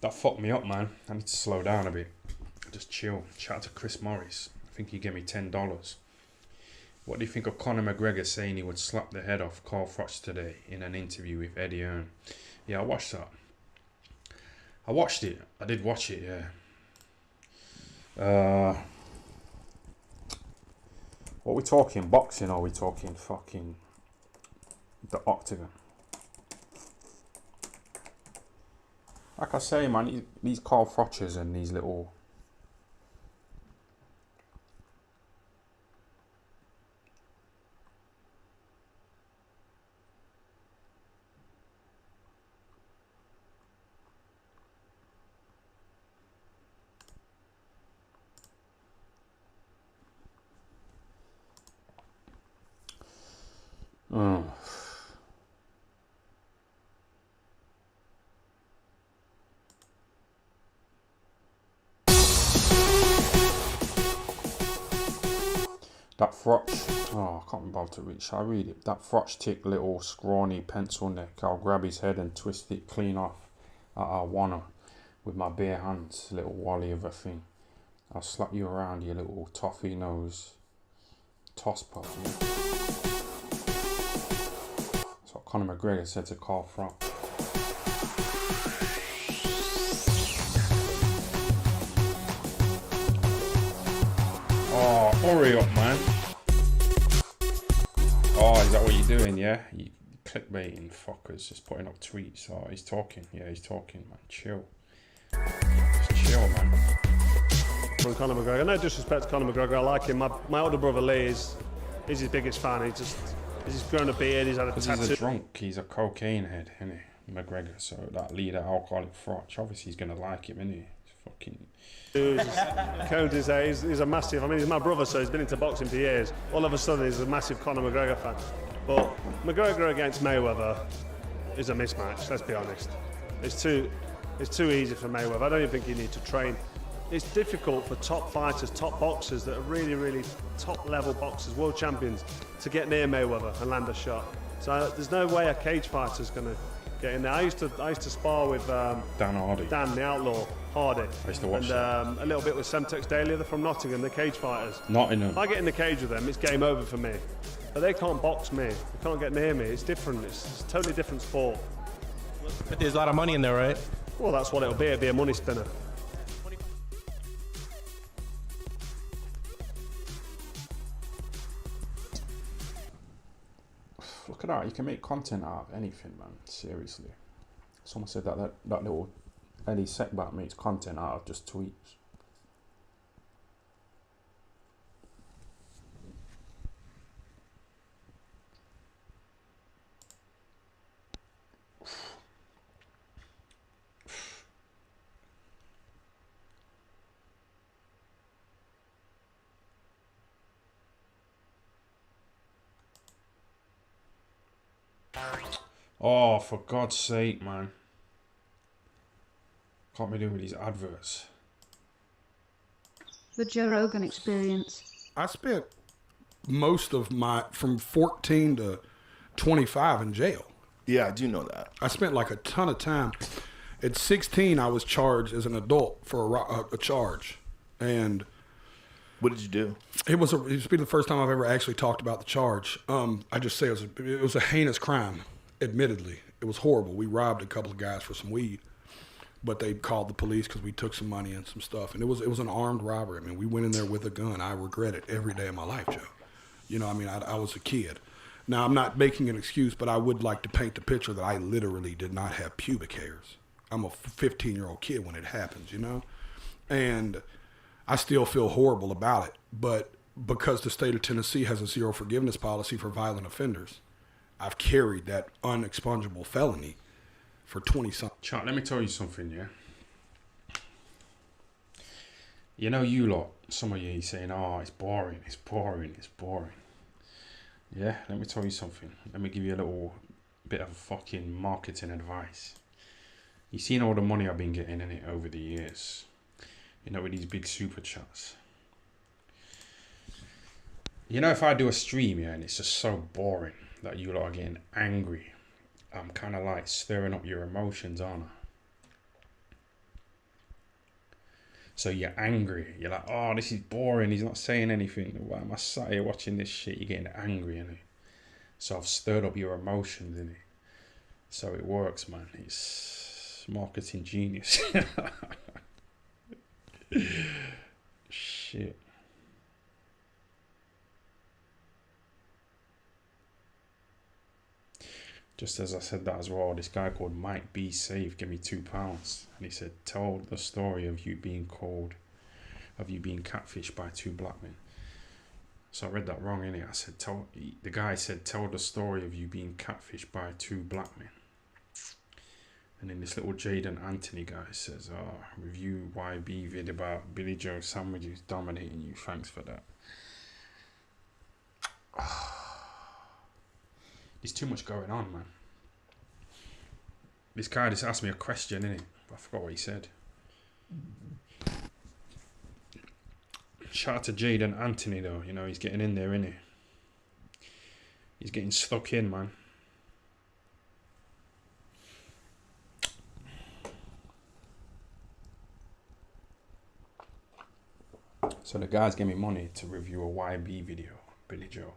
That fucked me up, man. I need to slow down a bit. Just chill. Shout out to Chris Morris. I think he gave me $10. What do you think of Conor McGregor saying he would slap the head off Carl Froch today in an interview with Eddie Hearn? Yeah, I watched that. I watched it. I did watch it, yeah. What are we talking? Boxing or are we talking fucking the octagon? Like I say, man, these Carl Frochers and these little... That Froch, oh, I can't be bothered to read. Shall I read it? That Froch tick little scrawny pencil neck. I'll grab his head and twist it clean off at I wanna with my bare hands, little wally of a thing. I'll slap you around, you little toffee nose. Toss puff, yeah. That's what Conor McGregor said to Carl Froch. Oh, hurry up, man. Oh, is that what you're doing, yeah? You clickbaiting fuckers, just putting up tweets. Oh, he's talking. Yeah, he's talking, man. Chill. Just chill, man. From Conor McGregor. No disrespect to Conor McGregor, I like him. My older brother Lee is his biggest fan. He's grown a beard, he's had a tattoo. He's a drunk, he's a cocaine head, isn't he? McGregor, so that leader, alcoholic Froch, obviously he's going to like him, isn't he? Fucking... He's a massive, I mean, he's my brother, so he's been into boxing for years. All of a sudden, he's a massive Conor McGregor fan. But McGregor against Mayweather is a mismatch, let's be honest. It's too easy for Mayweather. I don't even think you need to train. It's difficult for top fighters, top boxers that are really, really top-level boxers, world champions, to get near Mayweather and land a shot. So there's no way a cage fighter's going to get in there. I used to spar with Dan Hardy. Dan, the Outlaw, Hardy. I used to watch and a little bit with Semtex Daly. They're from Nottingham, the cage fighters. Nottingham. If I get in the cage with them, it's game over for me. But they can't box me. They can't get near me. It's different. It's a totally different sport. But there's a lot of money in there, right? Well, that's what it'll be. It'll be a money spinner. Look at that. You can make content out of anything, man. Seriously. Someone said that little Eddie Sekbat makes content out of just tweets. Oh, for God's sake, man. Can't be doing with these adverts. The Joe Rogan Experience. I spent most of my, from 14 to 25 in jail. Yeah, I do know that. I spent like a ton of time. At 16, I was charged as an adult for a charge. And what did you do? It was the first time I've ever actually talked about the charge. I just say it was a heinous crime. Admittedly, it was horrible. We robbed a couple of guys for some weed, but they called the police because we took some money and some stuff. And it was an armed robbery. I mean, we went in there with a gun. I regret it every day of my life, Joe. You know, I mean, I was a kid. Now, I'm not making an excuse, but I would like to paint the picture that I literally did not have pubic hairs. I'm a 15-year-old kid when it happens, you know? And I still feel horrible about it. But because the state of Tennessee has a zero forgiveness policy for violent offenders, I've carried that unexpungible felony for 20-something. Chat, let me tell you something, yeah? You know you lot, some of you saying, oh, it's boring, it's boring, it's boring. Yeah, let me tell you something. Let me give you a little bit of fucking marketing advice. You've seen all the money I've been getting in it over the years. You know, with these big super chats. You know, if I do a stream, yeah, and it's just so boring that you lot are getting angry, I'm kind of like stirring up your emotions, aren't I? So you're angry. You're like, oh, this is boring. He's not saying anything. Why am I sat here watching this shit? You're getting angry, innit? So I've stirred up your emotions, innit? So it works, man. It's marketing genius. Shit. Just as I said that as well, this guy called Mike B. Save gave me £2. And he said, tell the story of you being catfished by 2 black men. So I read that wrong, innit? I said, the guy said, tell the story of you being catfished by 2 black men. And then this little Jaden Anthony guy says, review YB vid about Billy Joe sandwiches dominating you. Thanks for that. There's too much going on, man. This guy just asked me a question, innit? I forgot what he said. Shout out to Jaden Anthony, though. You know, he's getting in there, innit? He's getting stuck in, man. So the guy's giving me money to review a YB video, Billy Joe.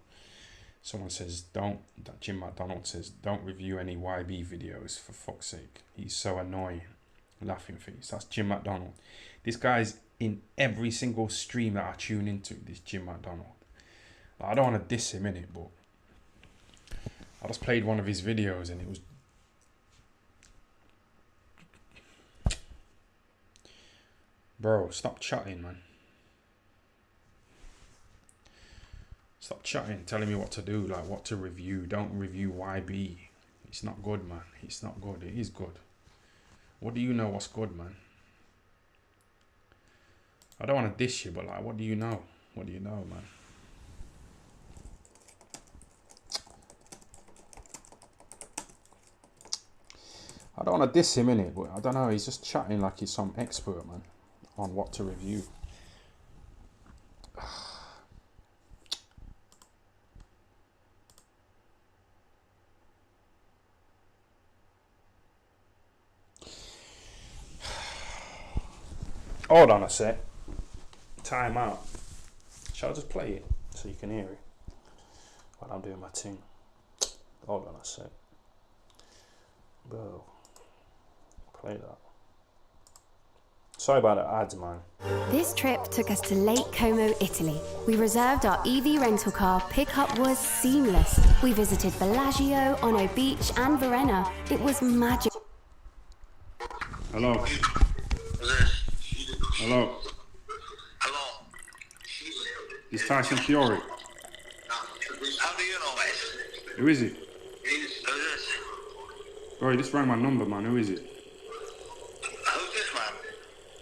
Someone says, that Jim McDonald says, don't review any YB videos, for fuck's sake. He's so annoying. Laughing face. That's Jim McDonald. This guy's in every single stream that I tune into, this Jim McDonald. Like, I don't want to diss him, innit, but I just played one of his videos and it was... Bro, stop chatting, man. Stop chatting, telling me what to do, like what to review. Don't review YB. It's not good, man. It's not good. It is good. What do you know what's good, man? I don't want to dish you, but like, what do you know? What do you know, man? I don't want to diss him, innit, but I don't know. He's just chatting like he's some expert, man, on what to review. Hold on a sec. Time out. Shall I just play it so you can hear it while I'm doing my thing? Hold on a sec. Bro. Play that. Sorry about the ads, man. This trip took us to Lake Como, Italy. We reserved our EV rental car. Pickup was seamless. We visited Bellagio, Ono Beach, and Varenna. It was magic. Hello. Hello. It's Tyson Fury. How do you know, mate? Who is it? Who's this? Bro, you just rang my number, man. Who is it? Who's this, man?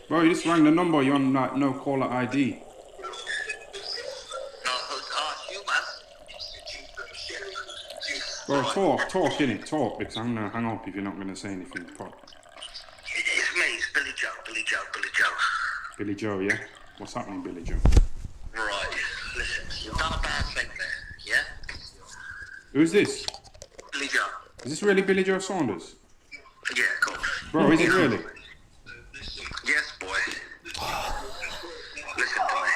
Bro, you just rang the number. You're on like no caller ID. No, who's you, man? Bro, talk innit? Talk, because I'm gonna hang up if you're not gonna say anything proper. It's me, it's Billy Joe. Billy Joe, yeah? What's happening, Billy Joe? Right, listen, you've done a bad thing there, yeah? Who's this? Billy Joe. Is this really Billy Joe Saunders? Yeah, of course. Bro, is it really? Yes, boy. Listen to me.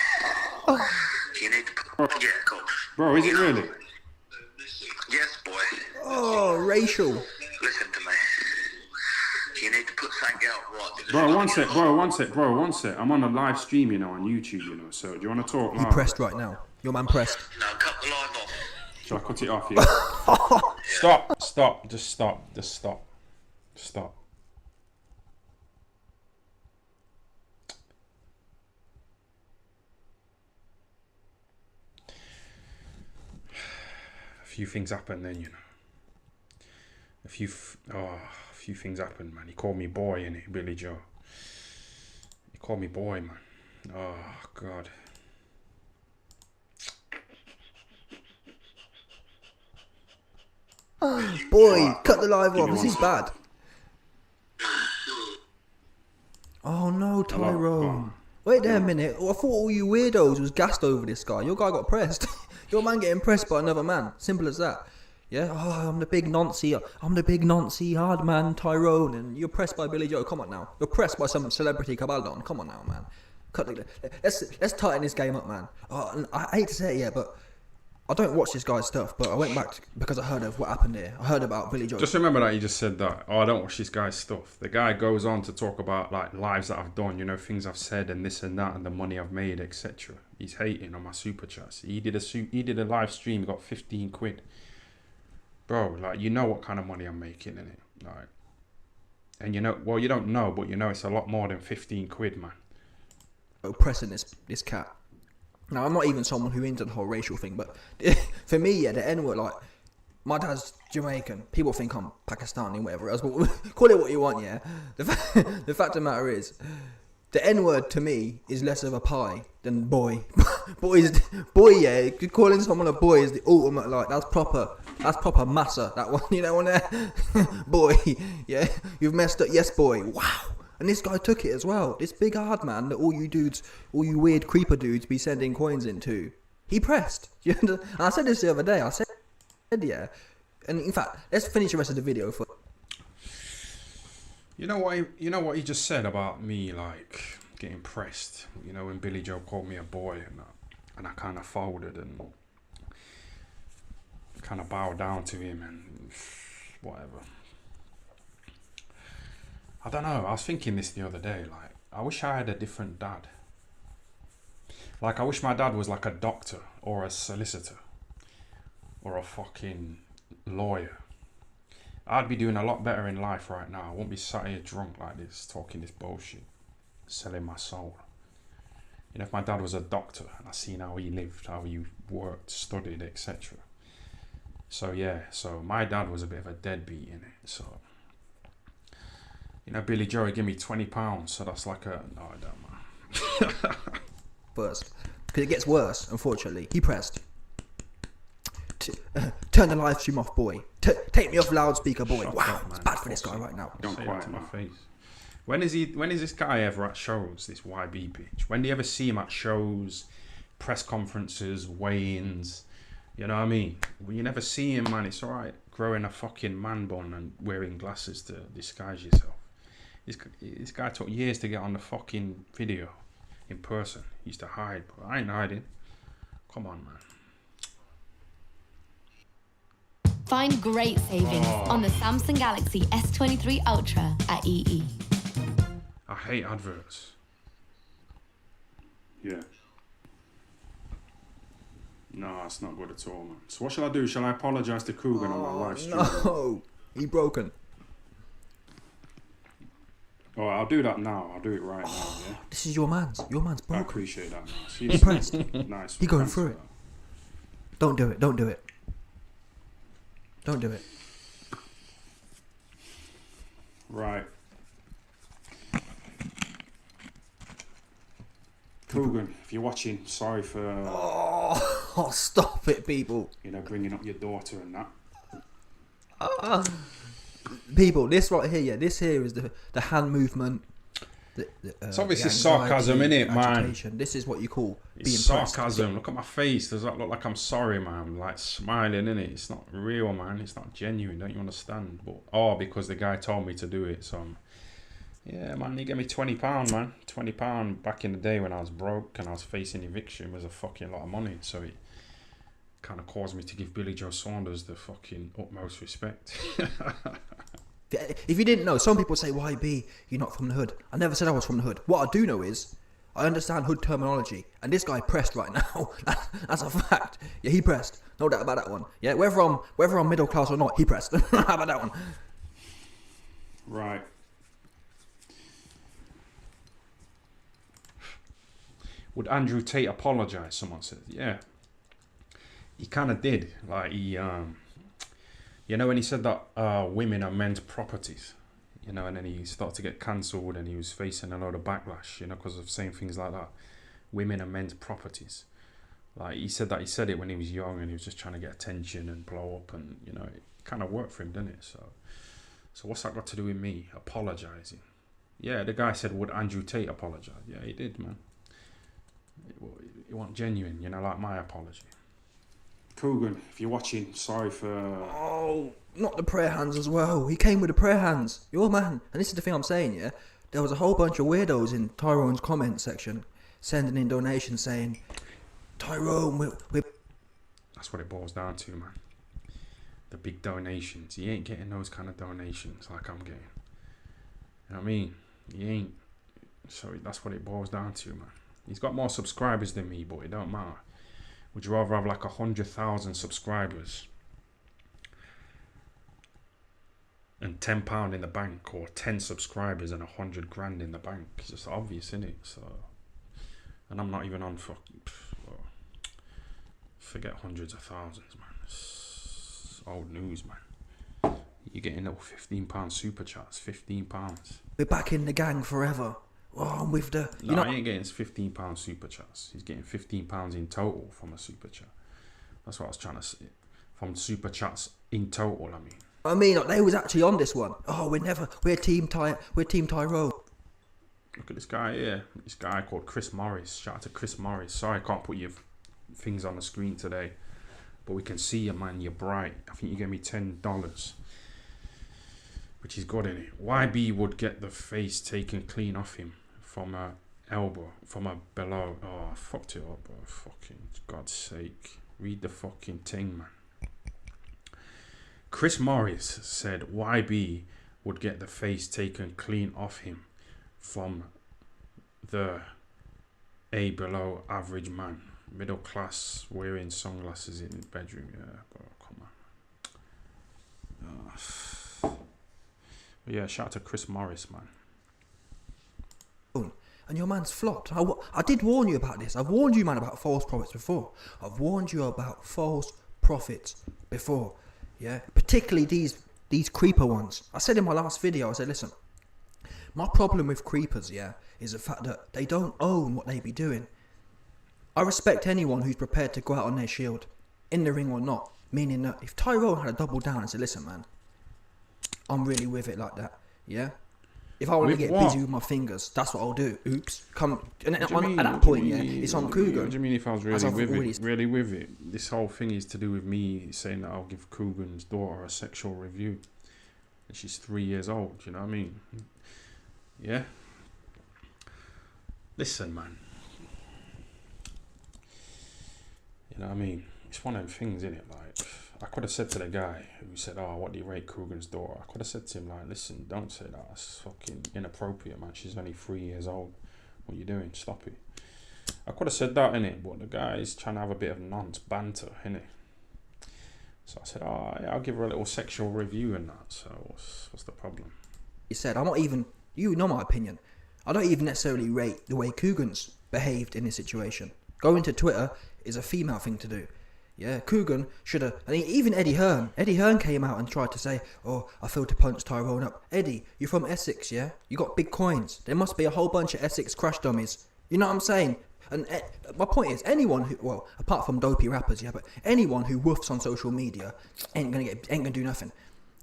You need to... Yeah, of course. Bro, is it really? Yes, boy. Oh, racial. Listen to me. You need to put something out right. Bro, one sec. I'm on a live stream, you know, on YouTube, you know, so do you want to talk You live? pressed right now. Your man pressed. No, cut the live off. Shall I cut it off, yeah? Stop. Just stop. A few things happened then, you know. A few things happened, man. He called me boy, innit, Billy Joe. He called me boy, man. Oh, God. Boy, cut the live off. This is bad. Oh no, Tyrone. Wait there a minute. I thought all you weirdos was gassed over this guy. Your guy got pressed. Your man getting pressed by another man. Simple as that. Yeah? Oh, I'm the big Nancy hard man, Tyrone. And you're pressed by Billy Joe. Come on now. You're pressed by some celebrity cabaldon. Come on now, man. Let's tighten this game up, man. Oh, and I hate to say it, yeah, but I don't watch this guy's stuff, but I went back because I heard of what happened here. I heard about Billy Joe. Just remember that you just said that. Oh, I don't watch this guy's stuff. The guy goes on to talk about like lives that I've done, you know, things I've said and this and that and the money I've made, etc. He's hating on my super chats. He did a live stream, he got 15 quid. Bro, like, you know what kind of money I'm making, innit? Like, and you know, well, you don't know, but you know it's a lot more than 15 quid, man. Pressing this cat. Now, I'm not even someone who into the whole racial thing, but for me, yeah, the N-word, like, my dad's Jamaican. People think I'm Pakistani, whatever else, but call it what you want, yeah? The fact of the matter is, the N-word to me is less of a pie than boy. boy, yeah, calling someone a boy is the ultimate, like, that's proper massa, that one, you know, on there? Boy, yeah, you've messed up, yes, boy, wow. And this guy took it as well. This big hard man that all you weird creeper dudes be sending coins into. He pressed. And I said this the other day. I said, yeah. And in fact, let's finish the rest of the video for. You know what he just said about me, like, getting pressed. You know, when Billy Joe called me a boy and I kind of folded and kind of bowed down to him and whatever. I don't know, I was thinking this the other day, like, I wish I had a different dad. Like, I wish my dad was like a doctor or a solicitor or a fucking lawyer. I'd be doing a lot better in life right now. I won't be sat here drunk like this, talking this bullshit, selling my soul. You know, if my dad was a doctor and I seen how he lived, how he worked, studied, etc. So yeah, so my dad was a bit of a deadbeat, innit? So, you know, Billy Joe, he gave me £20, so that's like a... No, I don't know. First. Because it gets worse, unfortunately. He pressed. Turn the live stream off, boy. Take me off loudspeaker, boy. Wow, it's bad for this guy right now. Don't say it to my face. When is this guy ever at shows, this YB bitch? When do you ever see him at shows, press conferences, weigh-ins? You know what I mean? When you never see him, man, it's alright growing a fucking man bun and wearing glasses to disguise yourself. This guy took years to get on the fucking video in person. He used to hide, but I ain't hiding. Come on, man. Find great savings on the Samsung Galaxy S23 Ultra at EE. I hate adverts. Yeah. No, it's not good at all, man. So what shall I do? Shall I apologise to Coogan on my live stream? No, he broken. Oh, I'll do that now. I'll do it right now, yeah? This is your man's. Your man's I broken. appreciate that, man. See you He soon. pressed. Nice. He going Thanks through for it. that. Don't do it. Don't do it. Don't do it. Right. Coogan, if you're watching, sorry for Oh, stop it, people. bringing up your daughter and that. People, this right here, yeah, this here is the hand movement. It's obviously the sarcasm, anxiety, innit, man? agitation. This is what you call It's being sarcasm. pressed. Look at my face. Does that look like I'm sorry, man? I'm like smiling, innit? It's not real, man. It's not genuine. Don't you understand? But because the guy told me to do it, so yeah, man. He gave me £20, man. £20 back in the day when I was broke and I was facing eviction was a fucking lot of money. So it kind of caused me to give Billy Joe Saunders the fucking utmost respect. If you didn't know, some people say, YB, you're not from the hood. I never said I was from the hood. What I do know is, I understand hood terminology. And this guy pressed right now. That's a fact. Yeah, he pressed. No doubt about that one. Yeah, whether I'm middle class or not, he pressed. How about that one? Right. Would Andrew Tate apologise? Someone said, yeah. He kind of did. Like, he, when he said that women are men's properties, and then he started to get cancelled and he was facing a lot of backlash, because of saying things like that. Women are men's properties. Like, he said it when he was young and he was just trying to get attention and blow up, and, it kind of worked for him, didn't it? So what's that got to do with me apologising? Yeah, the guy said, would Andrew Tate apologise? Yeah, he did, man. It wasn't genuine, like my apology. Coogan, if you're watching, sorry for... Oh, not the prayer hands as well. He came with the prayer hands. Your man. And this is the thing I'm saying, yeah? There was a whole bunch of weirdos in Tyrone's comment section sending in donations saying, Tyrone, we're... That's what it boils down to, man. The big donations. He ain't getting those kind of donations like I'm getting. You know what I mean? He ain't. So that's what it boils down to, man. He's got more subscribers than me, but it don't matter. Would you rather have like 100,000 subscribers and £10 in the bank, or 10 subscribers and 100 grand in the bank? It's just obvious, isn't it? So, and I'm not even on forget hundreds of thousands, man. It's old news, man. You're getting little £15 super chats, £15. We're back in the gang forever. Oh, I'm with the... No, he ain't getting £15 super chats. He's getting £15 in total from a super chat. That's what I was trying to say. From super chats in total, I mean, like, they was actually on this one. Oh, we're Team Tyrone. Look at this guy here. This guy called Chris Morris. Shout out to Chris Morris. Sorry I can't put your things on the screen today, but we can see you, man. You're bright. I think you gave me $10, which is good, innit? YB would get the face taken clean off him from a elbow, from a below. Oh, I fucked it up, bro. Fucking God's sake. Read the fucking thing, man. Chris Morris said YB would get the face taken clean off him from the a below average man. Middle class, wearing sunglasses in his bedroom. Yeah, bro, come on. But yeah, shout out to Chris Morris, man. And your man's flopped. I did warn you about this. I've warned you, man, about false prophets before. I've warned you about false prophets before. Yeah, particularly these creeper ones. I said in my last video, I said, listen, my problem with creepers, yeah, is the fact that they don't own what they be doing. I respect anyone who's prepared to go out on their shield, in the ring or not. Meaning that if Tyrone had a double down and said, listen, man, I'm really with it like that, yeah? If I want to get busy with my fingers, that's what I'll do. Oops. Come. And at that point, yeah, it's on Coogan. What do you mean if I was really with it? This whole thing is to do with me saying that I'll give Coogan's daughter a sexual review. And she's 3 years old, you know what I mean? Yeah? Listen, man. You know what I mean? It's one of them things, isn't it? Like, I could have said to the guy who said, "Oh, what do you rate Coogan's daughter?" I could have said to him like, "Listen, don't say that. That's fucking inappropriate, man. She's only 3 years old. What are you doing? Stop it." I could have said that, innit? But the guy's trying to have a bit of nonce banter, innit? So I said, "Oh, yeah, I'll give her a little sexual review and that." So what's the problem? He said, I'm not even, you know my opinion, I don't even necessarily rate the way Coogan's behaved in this situation. Going to Twitter is a female thing to do. Yeah, Coogan should have, and even Eddie Hearn came out and tried to say, "Oh, I feel to punch Tyrone up." Eddie, you're from Essex, yeah? You got big coins. There must be a whole bunch of Essex crash dummies. You know what I'm saying? And my point is, anyone who, well, apart from dopey rappers, yeah, but anyone who woofs on social media ain't gonna do nothing.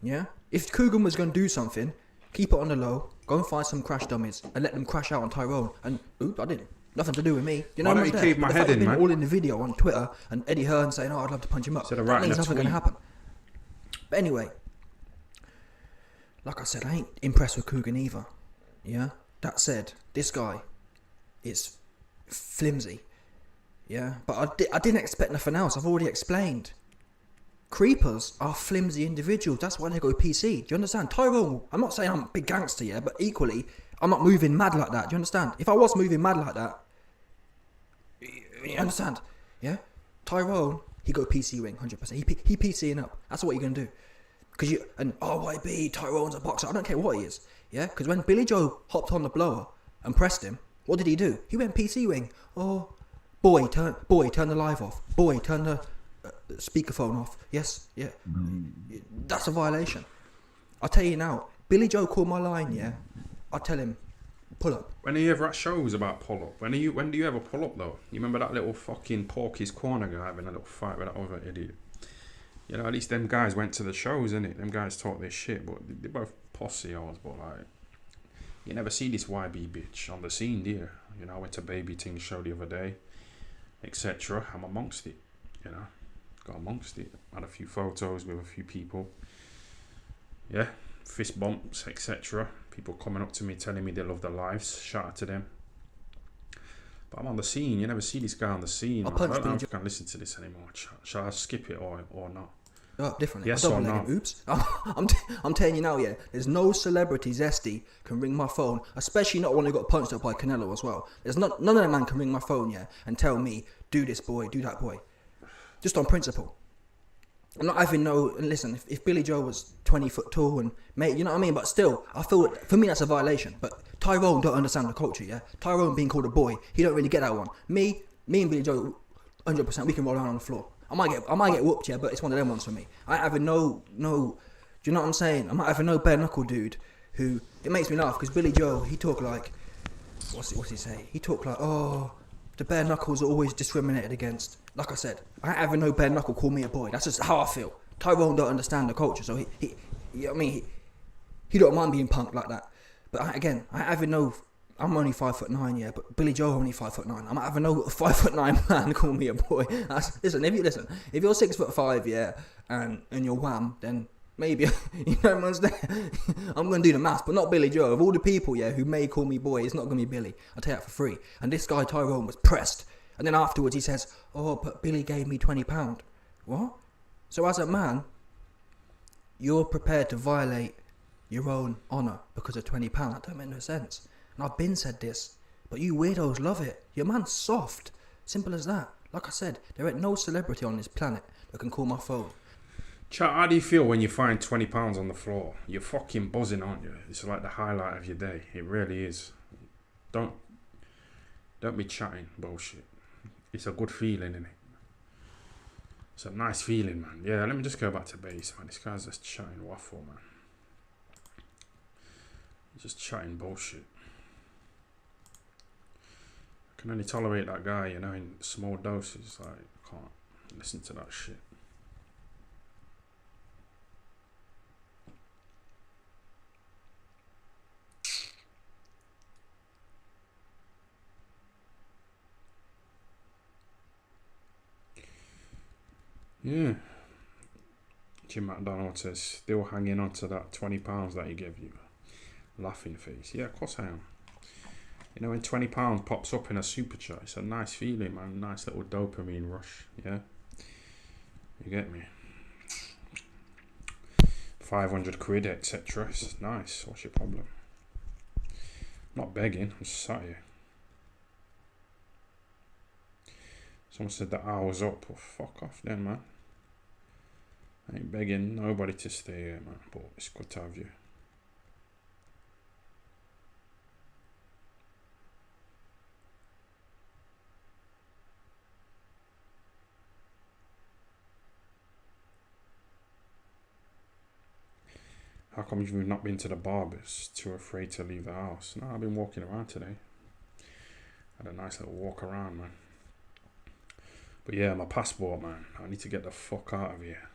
Yeah? If Coogan was gonna do something, keep it on the low, go and find some crash dummies and let them crash out on Tyrone. And oops, I didn't. Nothing to do with me. You know Why what I'm don't saying? you keep my head in, man? All in the video on Twitter and Eddie Hearn saying, "Oh, I'd love to punch him up." That means nothing going to happen. But anyway, like I said, I ain't impressed with Coogan either. Yeah. That said, this guy is flimsy. Yeah. But I didn't expect nothing else. I've already explained. Creepers are flimsy individuals. That's why they go PC. Do you understand? Tyrone, I'm not saying I'm a big gangster, yeah, but equally, I'm not moving mad like that. Do you understand? If I was moving mad like that, you understand? Yeah? Tyrone, he go PC ring, 100%. He PCing up. That's what you're going to do. Because you, and RYB, Tyrone's a boxer. I don't care what he is. Yeah? Because when Billy Joe hopped on the blower and pressed him, what did he do? He went PC ring. Oh, boy, turn the live off. Boy, turn the speakerphone off. Yes, yeah. That's a violation. I'll tell you now, Billy Joe called my line, yeah? I'll tell him, pull up. When are you ever at shows about pull up? When do you ever pull up though? You remember that little fucking Porky's Corner guy having a little fight with that other idiot? You know, at least them guys went to the shows, innit? Them guys talk their shit, but they're both pussy hoes, but like, you never see this YB bitch on the scene, do you? You know, I went to Baby Ting's show the other day, etc. I'm amongst it, you know. Got amongst it. Had a few photos with a few people. Yeah, fist bumps, etc. People coming up to me telling me they love their lives. Shout out to them. But I'm on the scene. You never see this guy on the scene. I don't know if I can listen to this anymore. Shall I skip it or not? Oh, differently. Yes or no? Oops. I'm telling you now, yeah. There's no celebrity zesty can ring my phone, especially not one who got punched up by Canelo as well. There's none of them man can ring my phone, yeah, and tell me, do this boy, do that boy. Just on principle. I'm not having no, and listen, if Billy Joe was 20 foot tall and, mate, you know what I mean? But still, I feel, for me, that's a violation. But Tyrone don't understand the culture, yeah? Tyrone being called a boy, he don't really get that one. Me and Billy Joe, 100%, we can roll around on the floor. I might get whooped, yeah, but it's one of them ones for me. I ain't having no, do you know what I'm saying? I'm not having no bare knuckle dude who, it makes me laugh, because Billy Joe, he talk like, what's he say? He talk like, oh, the bare knuckles are always discriminated against. Like I said, I ain't having no bare knuckle call me a boy. That's just how I feel. Tyrone don't understand the culture, so he you know what I mean, he don't mind being punked like that. But I ain't having no, I'm only 5'9", yeah, but Billy Joe only 5'9". I'm not having no 5'9" man call me a boy. Listen, if you're 6'5", yeah, and you're wham, then maybe, you know what I'm saying? I'm going to do the maths, but not Billy Joe. Of all the people, yeah, who may call me boy, it's not going to be Billy. I'll tell you that for free. And this guy, Tyrone, was pressed. And then afterwards he says, oh, but Billy gave me £20. What? So as a man, you're prepared to violate your own honour because of £20? That don't make no sense. And I've been said this, but you weirdos love it. Your man's soft. Simple as that. Like I said, there ain't no celebrity on this planet that can call my phone. Chat, how do you feel when you find £20 on the floor? You're fucking buzzing, aren't you? It's like the highlight of your day. It really is. Don't be chatting bullshit. It's a good feeling, innit? It's a nice feeling, man. Yeah, let me just go back to base, man. This guy's just chatting waffle, man. He's just chatting bullshit. I can only tolerate that guy, you know, in small doses. Like, I can't listen to that shit. Yeah. Jim McDonald says, still hanging on to that £20 that he gave you. Laughing face. Yeah, of course I am. You know, when £20 pops up in a super chat, it's a nice feeling, man. Nice little dopamine rush. Yeah. You get me? 500 quid, etc. It's nice. What's your problem? I'm not begging. I'm just sat here. Someone said the hour's up. Well, fuck off then, man. I ain't begging nobody to stay here, man. But it's good to have you. How come you've not been to the barbers? Too afraid to leave the house? No, I've been walking around today. Had a nice little walk around, man. But yeah, my passport, man. I need to get the fuck out of here.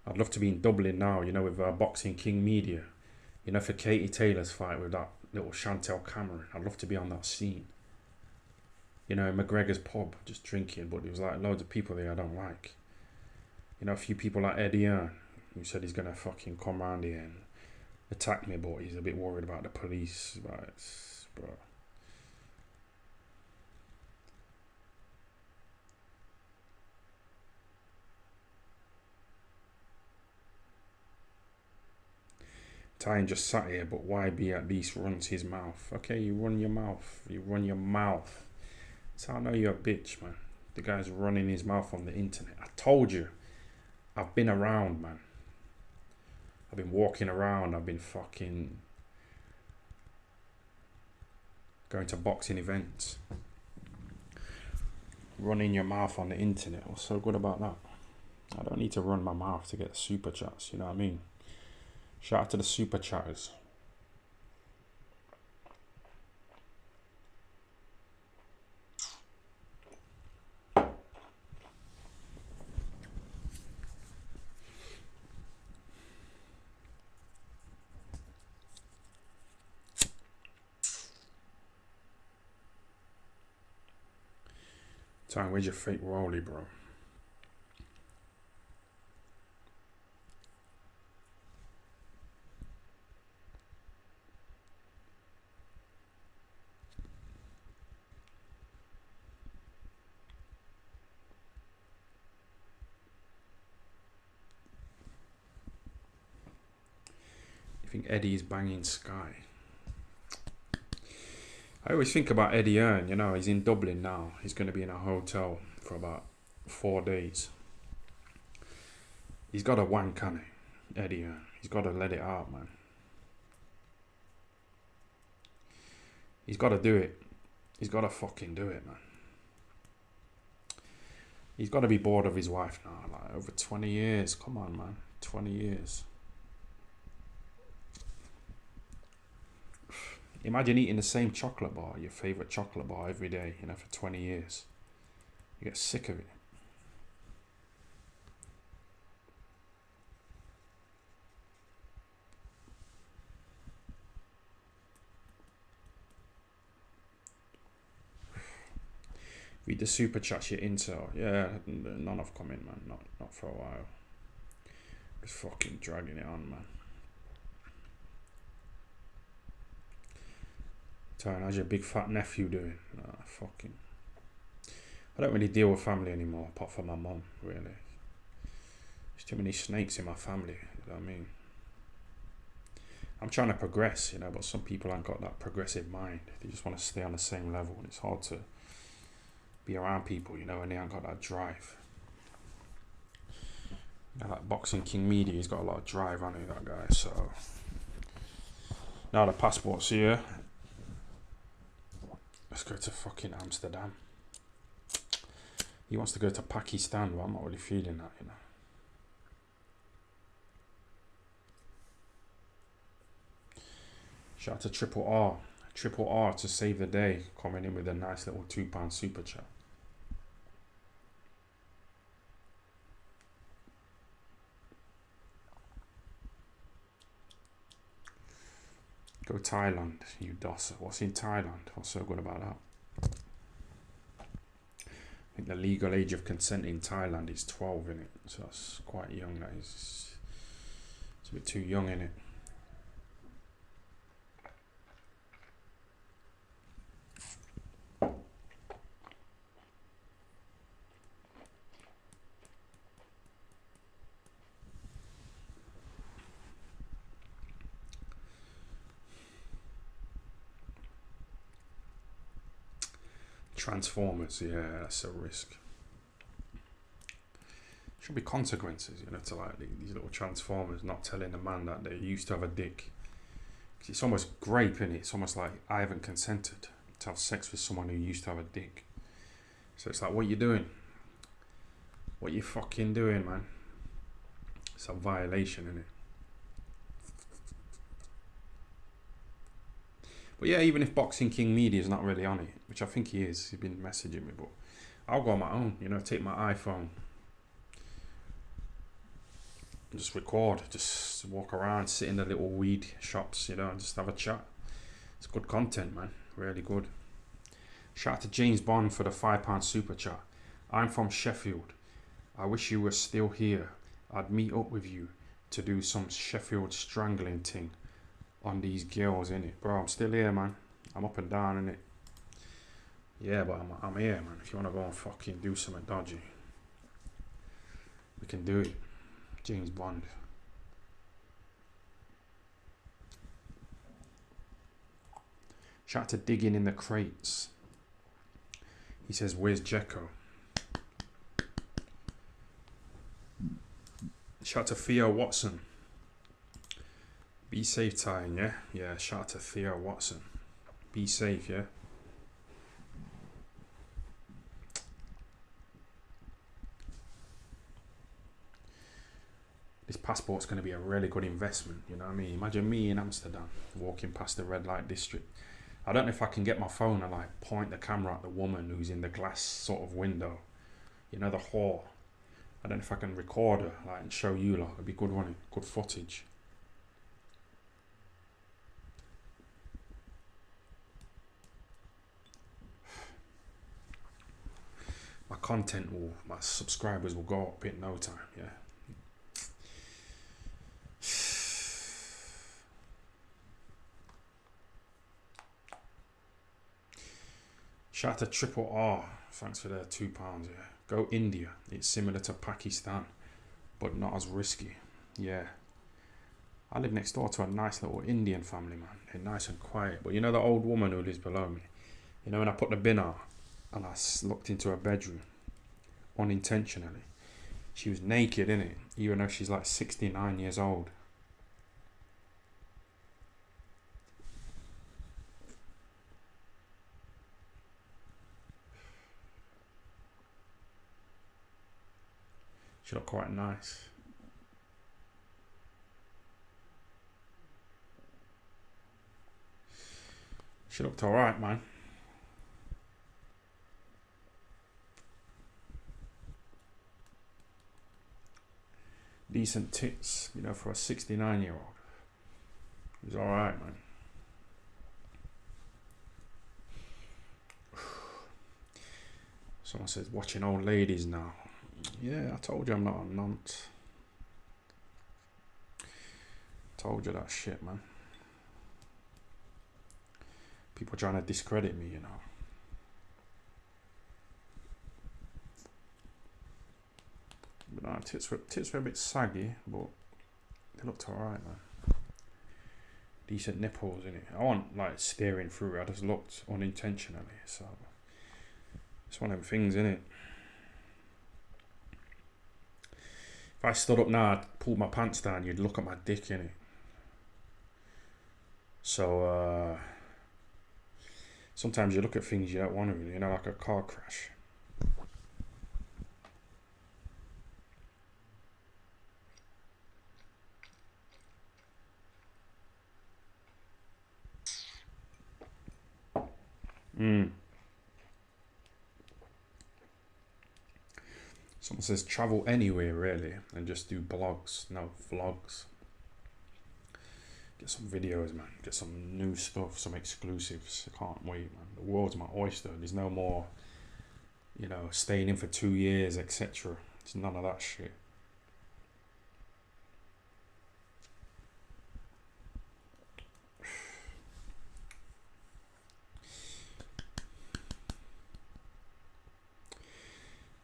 I'd love to be in Dublin now, you know, with Boxing King Media. You know, for Katie Taylor's fight with that little Chantelle Cameron. I'd love to be on that scene. You know, McGregor's pub, just drinking, but there was like loads of people there I don't like. You know, a few people like Eddie Earn, who said he's gonna fucking come round here and attack me, but he's a bit worried about the police. But bro. Tyne just sat here, but YB at least runs his mouth. Okay, you run your mouth. You run your mouth. That's how I know you're a bitch, man. The guy's running his mouth on the internet. I told you. I've been around, man. I've been walking around. I've been fucking going to boxing events. Running your mouth on the internet. What's so good about that? I don't need to run my mouth to get super chats, you know what I mean? Shout out to the super chatters. Time, where's your fake rollie, bro? You think Eddie's banging Sky? I always think about Eddie Earn, you know, he's in Dublin now. He's going to be in a hotel for about 4 days. He's got a wank, can he? Eddie Earn. He's got to let it out, man. He's got to do it. He's got to fucking do it, man. He's got to be bored of his wife now. Like, over 20 years. Come on, man. 20 years. Imagine eating the same chocolate bar, your favourite chocolate bar every day, you know, for 20 years. You get sick of it. Read the super chats, your intel. Yeah, none have come in, man. Not for a while. Just fucking dragging it on, man. Tyne, how's your big fat nephew doing? Fucking. I don't really deal with family anymore, apart from my mum, really. There's too many snakes in my family, you know what I mean? I'm trying to progress, you know, but some people ain't got that progressive mind. They just want to stay on the same level, and it's hard to be around people, you know, and they ain't got that drive. You know, like Boxing King Media, he's got a lot of drive on it, that guy, so. Now the passport's here. Let's go to fucking Amsterdam. He wants to go to Pakistan, but I'm not really feeling that, you know. Shout out to Triple R. Triple R to save the day, coming in with a nice little £2 super chat. Go Thailand, you dosser. What's in Thailand? What's so good about that? I think the legal age of consent in Thailand is 12, innit? So that's quite young, that is. It's a bit too young, innit? Transformers, yeah, that's a risk. Should be consequences, you know, to like these little Transformers not telling the man that they used to have a dick. 'Cause it's almost rape, innit? It's almost like I haven't consented to have sex with someone who used to have a dick. So it's like, what you doing? What you fucking doing, man? It's a violation, innit? But yeah, even if Boxing King Media is not really on it, which I think he is, he's been messaging me, but I'll go on my own, you know, take my iPhone, just record, just walk around, sit in the little weed shops, you know, and just have a chat. It's good content, man, really good. Shout out to James Bond for the £5 super chat. I'm from Sheffield. I wish you were still here. I'd meet up with you to do some Sheffield strangling thing on these girls, innit? Bro, I'm still here, man. I'm up and down, innit? Yeah, but I'm here, man. If you want to go and fucking do something dodgy, we can do it. James Bond. Shout out to Digging in the Crates. He says, where's Jekko? Shout out to Theo Watson. Be safe, Ty, yeah? Yeah, shout out to Theo Watson. Be safe, yeah? This passport's going to be a really good investment, you know what I mean? Imagine me in Amsterdam, walking past the red light district. I don't know if I can get my phone and like point the camera at the woman who's in the glass sort of window. You know, the whore. I don't know if I can record her like and show you like. It'd be good, wouldn't it? Good footage. My content will, my subscribers will go up in no time, yeah. Shout out to Triple R, thanks for their £2, yeah. Go India, it's similar to Pakistan, but not as risky, yeah. I live next door to a nice little Indian family, man. They're nice and quiet, but you know the old woman who lives below me? You know when I put the bin out and I looked into her bedroom, unintentionally, she was naked, innit? Even though she's like 69 years old. She looked quite nice. She looked alright, man. Decent tits, you know, for a 69-year-old. It was alright, man. Someone says, watching old ladies now. Yeah, I told you I'm not a nonce. Told you that shit, man. People trying to discredit me, you know. But no, tits were a bit saggy, but they looked alright, man. Decent nipples, innit? I wasn't like staring through it, I just looked unintentionally, so it's one of them things, innit? If I stood up now, I'd pull my pants down, you'd look at my dick, innit? So, sometimes you look at things you don't want to, you know, like a car crash. Someone says travel anywhere really and just do blogs, no vlogs. Get some videos, man. Get some new stuff, some exclusives. I can't wait, man. The world's my oyster. There's no more, you know, staying in for 2 years, etc. It's none of that shit.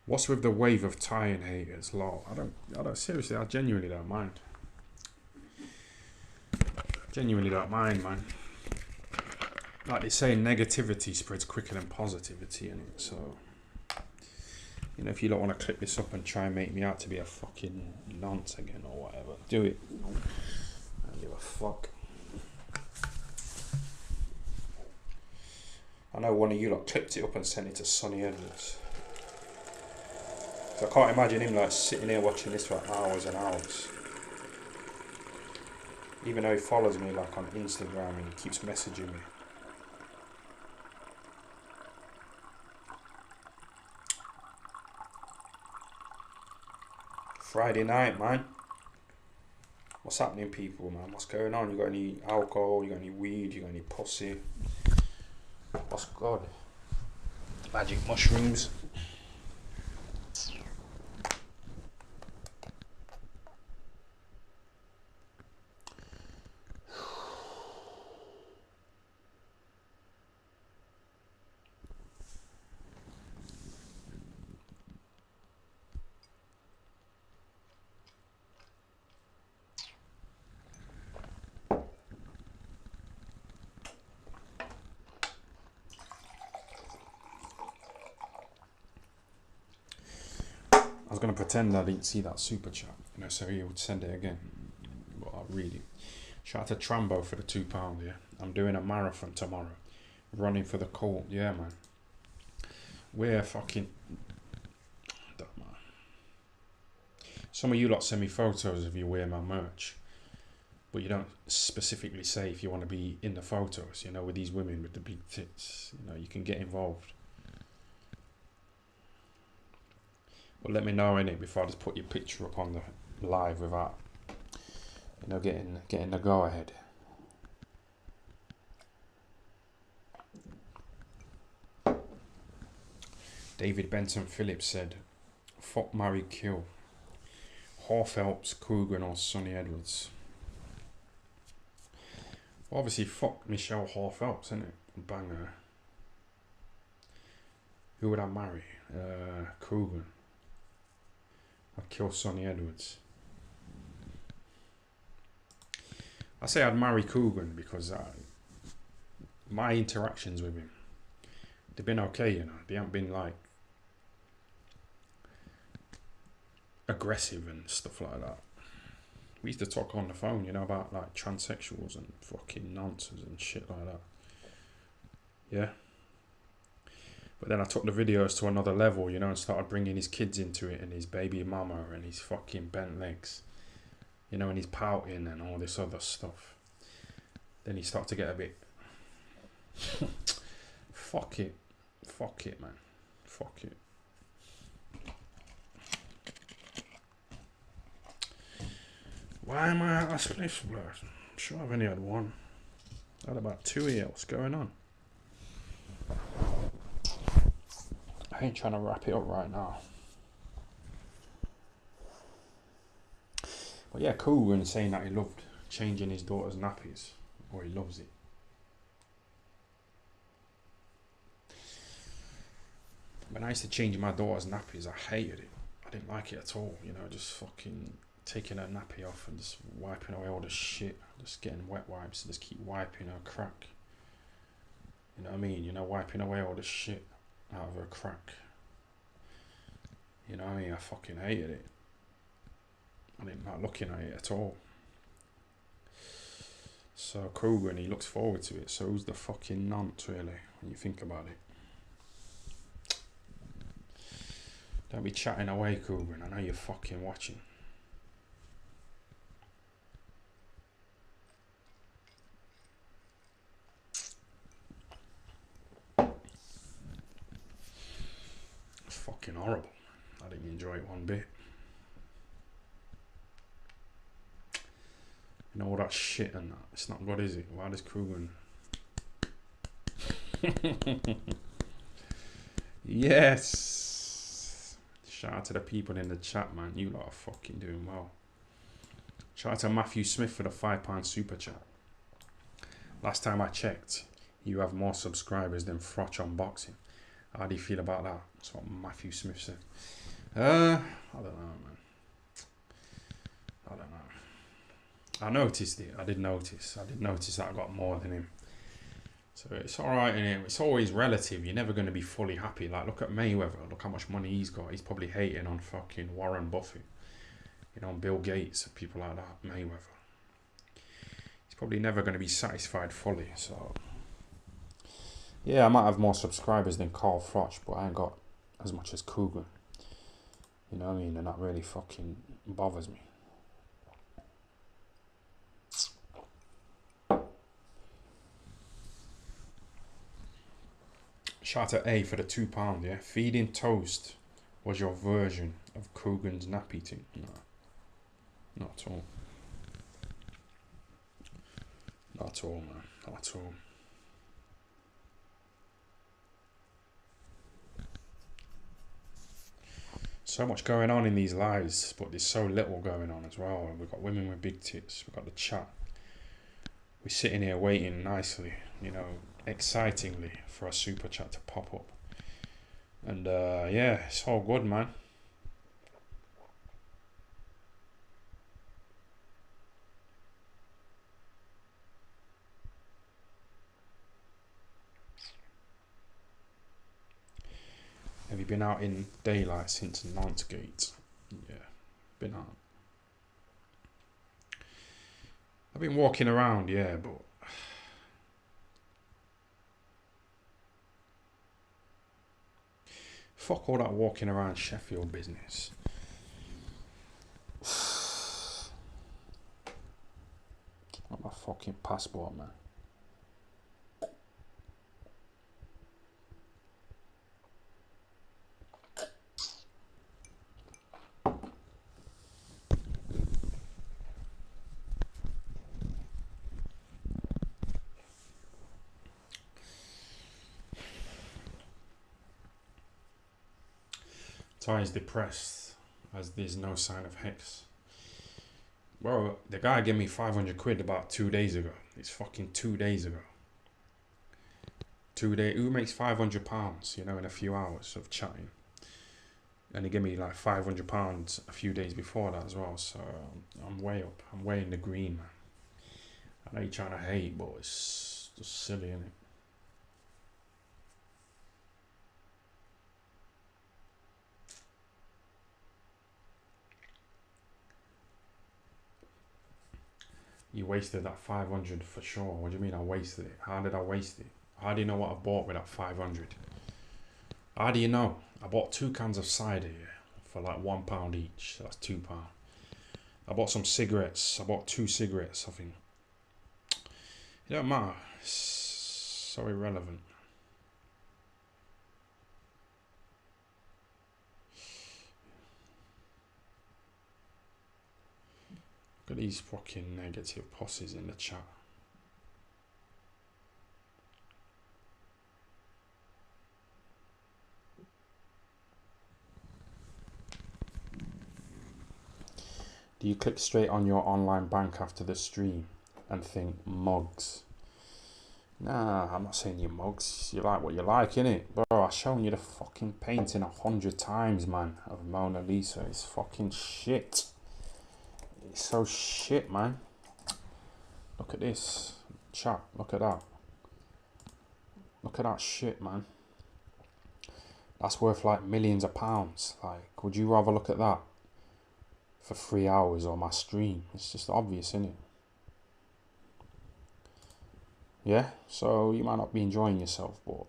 What's with the wave of tie-in haters? Lol. I don't seriously, I genuinely don't mind. Genuinely don't mind, man. Like they say, negativity spreads quicker than positivity, innit? So, you know, if you don't want to clip this up and try and make me out to be a fucking nonce again or whatever, do it. I don't give a fuck. I know one of you lot clipped it up and sent it to Sonny Edwards. So I can't imagine him like sitting here watching this for hours and hours. Even though he follows me like on Instagram and he keeps messaging me. Friday night, man. What's happening, people, man? What's going on? You got any alcohol? You got any weed? You got any pussy? What's good? Magic mushrooms. I was going to pretend I didn't see that super chat, you know, so he would send it again. But I'll read it. Shout out to Trambo for the £2, yeah. I'm doing a marathon tomorrow. Running for the court, yeah, man. We're fucking... Don't man. Some of you lot send me photos of you wear my merch. But you don't specifically say if you want to be in the photos, you know, with these women with the big tits. You know, you can get involved. But let me know, innit, before I just put your picture up on the live without, you know, getting the go ahead. David Benson Phillips said, fuck, marry, kill. Hall Phelps, Coogan or Sonny Edwards. Well, obviously, fuck Michelle Hall Phelps, innit? Banger. Who would I marry? Coogan. I'd kill Sonny Edwards. I say I'd marry Coogan because my interactions with him, they've been okay, you know. They haven't been like aggressive and stuff like that. We used to talk on the phone, you know, about like transsexuals and fucking nonsense and shit like that. Yeah. But then I took the videos to another level, you know, and started bringing his kids into it and his baby mama and his fucking bent legs. You know, and he's pouting and all this other stuff. Then he started to get a bit... Fuck it. Fuck it, man. Fuck it. Why am I at a spliff blast? I'm sure I've only had one. I had about 2 here. What's going on? I ain't trying to wrap it up right now. But yeah, Coogan saying that he loved changing his daughter's nappies. Or he loves it. When I used to change my daughter's nappies, I hated it. I didn't like it at all. You know, just fucking taking her nappy off and just wiping away all the shit. Just getting wet wipes and just keep wiping her crack. You know what I mean? You know, wiping away all the shit out of her crack. You know what I mean? I fucking hated it. I didn't like looking at it at all. So Coogan, he looks forward to it. So who's the fucking nonce, really, when you think about it? Don't be chatting away, Coogan. I know you're fucking watching. It's fucking horrible. I didn't enjoy it one bit. You know all that shit and that. It's not good, is it? Why does Coogan? Yes. Shout out to the people in the chat, man. You lot are fucking doing well. Shout out to Matthew Smith for the £5 super chat. Last time I checked, you have more subscribers than Frotch Unboxing. How do you feel about that? That's what Matthew Smith said. I don't know, man. I don't know. I noticed it. I did notice that I got more than him. So it's alright, and it's always relative. You're never going to be fully happy. Like, look at Mayweather. Look how much money he's got. He's probably hating on fucking Warren Buffett. You know, on Bill Gates and people like that. Mayweather. He's probably never going to be satisfied fully. So, yeah, I might have more subscribers than Carl Froch, but I ain't got as much as Cougar. You know what I mean? And that really fucking bothers me. Shout out to A for the £2, yeah? Feeding toast was your version of Coogan's nappy thing. No. Not at all. Not at all, man. Not at all. So much going on in these lives, but there's so little going on as well. We've got women with big tits. We've got the chat. We're sitting here waiting nicely, you know, excitingly for a super chat to pop up. And yeah, it's all good, man. Have you been out in daylight since Nantegate? Yeah, been out. I've been walking around, yeah, but fuck all that walking around Sheffield business. Not my fucking passport, man. Ty is depressed as there's no sign of Hex. Bro, the guy gave me 500 quid about 2 days ago. It's fucking 2 days ago. 2 days. Who makes £500, you know, in a few hours of chatting? And he gave me like £500 a few days before that as well. So I'm way up. I'm way in the green, man. I know you're trying to hate, but it's just silly, innit? You wasted that 500 for sure. What do you mean I wasted it? How did I waste it? How do you know what I bought with that 500? How do you know? I bought 2 cans of cider here for like £1 each. So that's £2. I bought some cigarettes. I bought 2 cigarettes, I think. It don't matter. It's so irrelevant. Look at these fucking negative posses in the chat. Do you click straight on your online bank after the stream and think mugs? Nah, I'm not saying you mugs. You like what you like, innit? Bro, I've shown you the fucking painting 100 times, man, of Mona Lisa. It's fucking shit. It's so shit, man. Look at this. Chat, look at that. Look at that shit, man. That's worth like millions of pounds. Like, would you rather look at that for 3 hours on my stream? It's just obvious, isn't it? Yeah, so you might not be enjoying yourself, but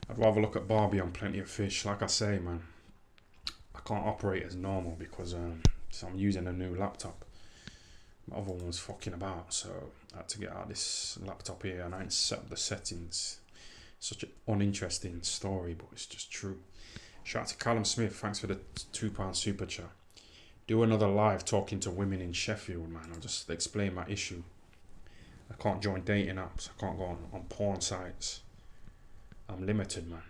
I'd rather look at Barbie on Plenty of Fish. Like I say, man, I can't operate as normal because so I'm using a new laptop. My other one was fucking about, so I had to get out this laptop here and I ain't set up the settings. Such an uninteresting story, but it's just true. Shout out to Callum Smith, thanks for the £2 super chat. Do another live talking to women in Sheffield, man. I'll just explain my issue. I can't join dating apps. I can't go on porn sites. I'm limited, man.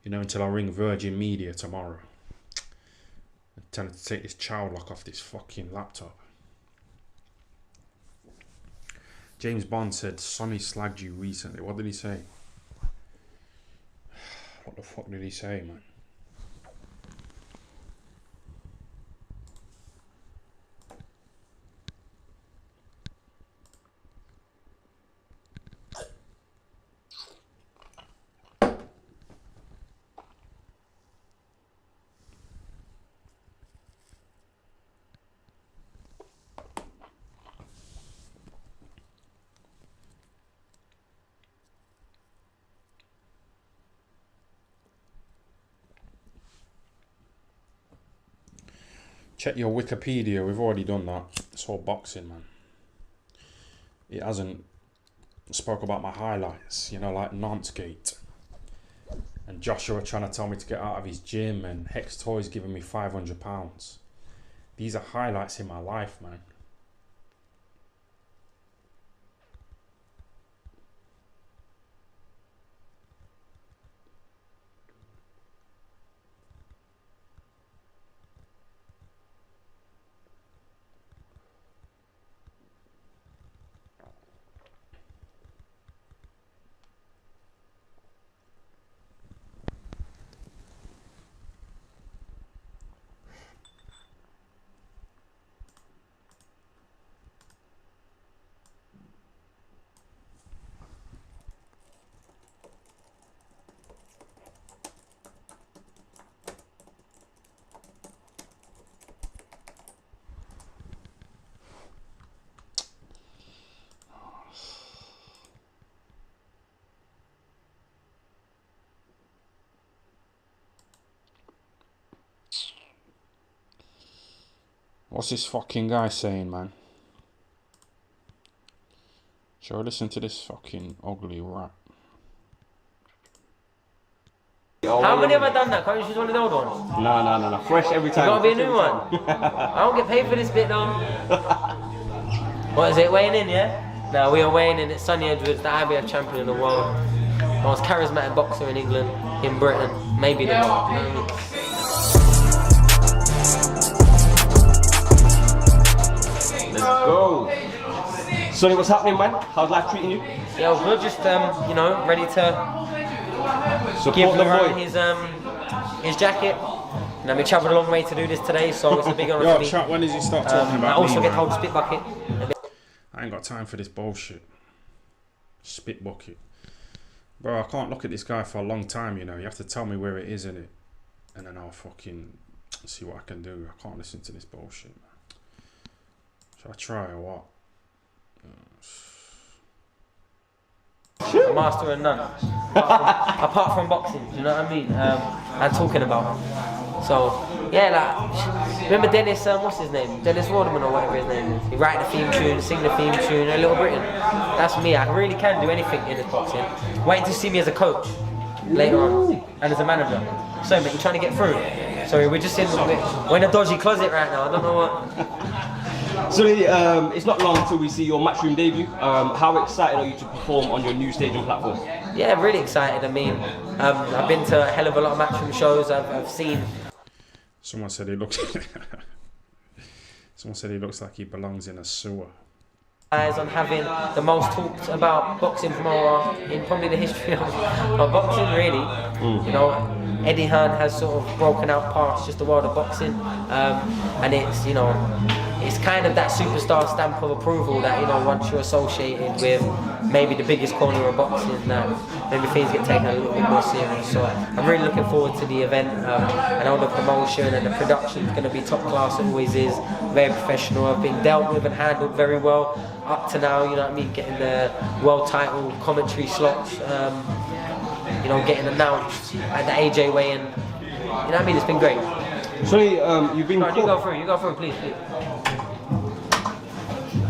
You know, until I ring Virgin Media tomorrow. Tell him to take this child lock off this fucking laptop. James Bond said Sonny slagged you recently. What did he say? What the fuck did he say, man? Check your Wikipedia. We've already done that. It's all boxing, man. It hasn't spoke about my highlights, you know, like Nantegate. And Joshua trying to tell me to get out of his gym, and Hex Toys giving me £500. These are highlights in my life, man. What's this fucking guy saying, man? Shall I listen to this fucking ugly rat? How many have I done that? Can't you choose one of the old ones? No. Fresh every time. You gotta be a new one. I don't get paid for this bit though. What is it, weighing in, yeah? No, we are weighing in at Sonny Edwards, the IBF champion of the world. Most charismatic boxer in England, in Britain, maybe the world. You know what I mean? Let's go. Sonny, what's happening, man? How's life treating you? Yeah, well, good. Just you know, ready to support give the Laurent boy. his jacket. And we travelled a long way to do this today, so it's a big honour for me. Yo, chat, when does he start talking about I also me, get man? told spit bucket. I ain't got time for this bullshit. Spit bucket. Bro, I can't look at this guy for a long time, you know. You have to tell me where it is, innit? And then I'll fucking see what I can do. I can't listen to this bullshit, man. Shall I try or what? A master and none. Apart from boxing, do you know what I mean? And talking about it. So, yeah, like, remember Dennis, what's his name? Dennis Rodman or whatever his name is. He write the theme tune, sing the theme tune, a Little Britain. That's me. I really can do anything in this boxing. Waiting to see me as a coach later on and as a manager. So, mate, you're trying to get through. Sorry, we're just we're in a dodgy closet right now. I don't know what. So it's not long until we see your Matchroom debut. How excited are you to perform on your new staging platform? Yeah, really excited. I mean, I've been to a hell of a lot of Matchroom shows. I've seen. Someone said he looks. Someone said he looks like he belongs in a sewer. On having the most talked about boxing promoter in probably the history of boxing, really. You know, Eddie Hearn has sort of broken out past just the world of boxing, and it's, you know, it's kind of that superstar stamp of approval that, you know, once you're associated with maybe the biggest corner of boxing, that maybe things get taken a little bit more serious. So I'm really looking forward to the event. I know the promotion and the production is going to be top class. It always is, very professional. I've been dealt with and handled very well up to now. You know what I mean? Getting the world title commentary slots. You know, getting announced at the AJ weigh-in. You know what I mean? It's been great. So you've been. Right, you go through, please.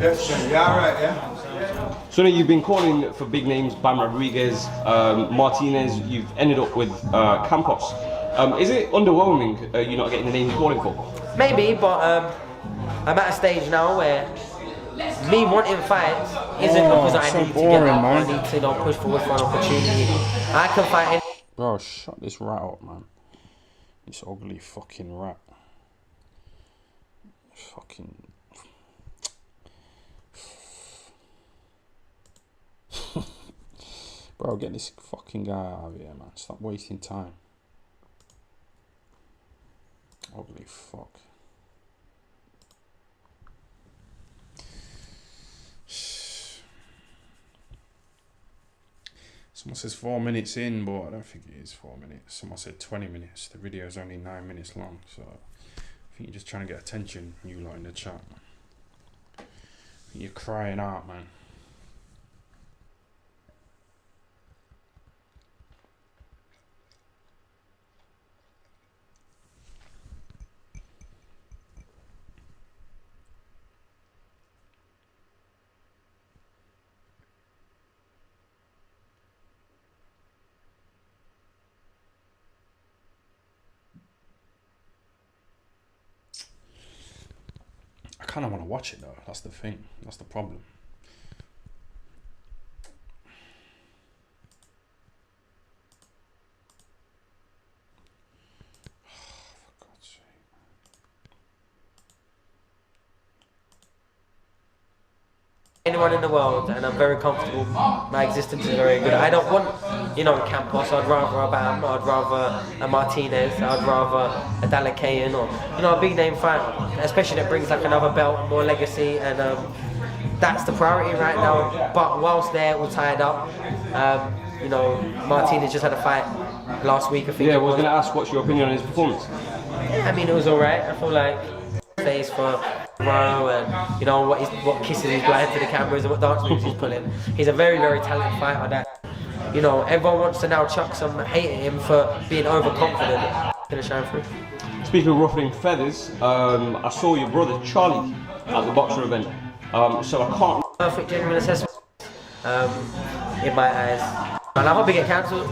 Yes, yeah, alright, yeah. So you've been calling for big names, Bam Rodriguez, Martinez. You've ended up with Campos. Is it underwhelming you not getting the name you're calling for? Maybe, but I'm at a stage now where me wanting fights isn't because I need to get up. I need to, you know, push forward for an opportunity. I can fight. Bro, shut this rat up, man. This ugly fucking rat. Fucking. Bro, get this fucking guy out of here, man. Stop wasting time. Holy fuck. Someone says 4 minutes in, but I don't think it is 4 minutes. Someone said 20 minutes. The video is only 9 minutes long, so I think you're just trying to get attention, you lot in the chat. I think you're crying out, man. I kind of want to watch it though. That's the thing. That's the problem. For God's sake. Anyone in the world, and I'm very comfortable. My existence is very good. I don't want, you know, Campos. I'd rather a Bam. I'd rather a Martinez. I'd rather a Dalakayan, or, you know, a big name fighter, especially that brings like another belt, more legacy, and that's the priority right now. But whilst they're all tied up, you know, Martinez just had a fight last week. I think. Yeah, I was going to ask, what's your opinion on his performance? Yeah, I mean, it was alright. I feel like face for Rowe, and you know what kisses he's blind to the cameras and what dance moves he's pulling. He's a very, very talented fighter that, you know, everyone wants to now chuck some hate at him for being overconfident. Gonna shine through. Speaking of ruffling feathers, I saw your brother Charlie at the boxer event. So I can't. Perfect genuine assessment in my eyes. And I hope he get cancelled.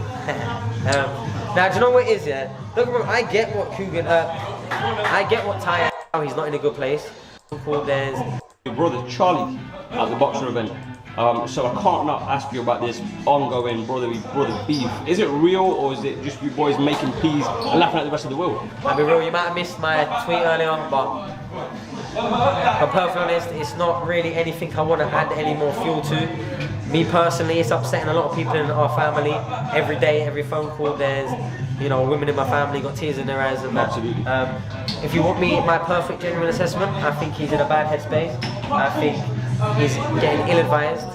Now, do you know what it is? Yeah, don't get me wrong, I get what Kugan. I get what Ty. He's not in a good place. There's your brother Charlie at the boxer event. So I can't not ask you about this ongoing brother beef. Is it real, or is it just you boys making peas and laughing at the rest of the world? I'll be real, you might have missed my tweet earlier, but I'm perfectly honest, it's not really anything I want to add any more fuel to. Me personally, it's upsetting a lot of people in our family. Every day, every phone call, there's, you know, women in my family got tears in their eyes and that. Absolutely. If you want me, my perfect genuine assessment, I think he's in a bad headspace. I think he's getting ill-advised.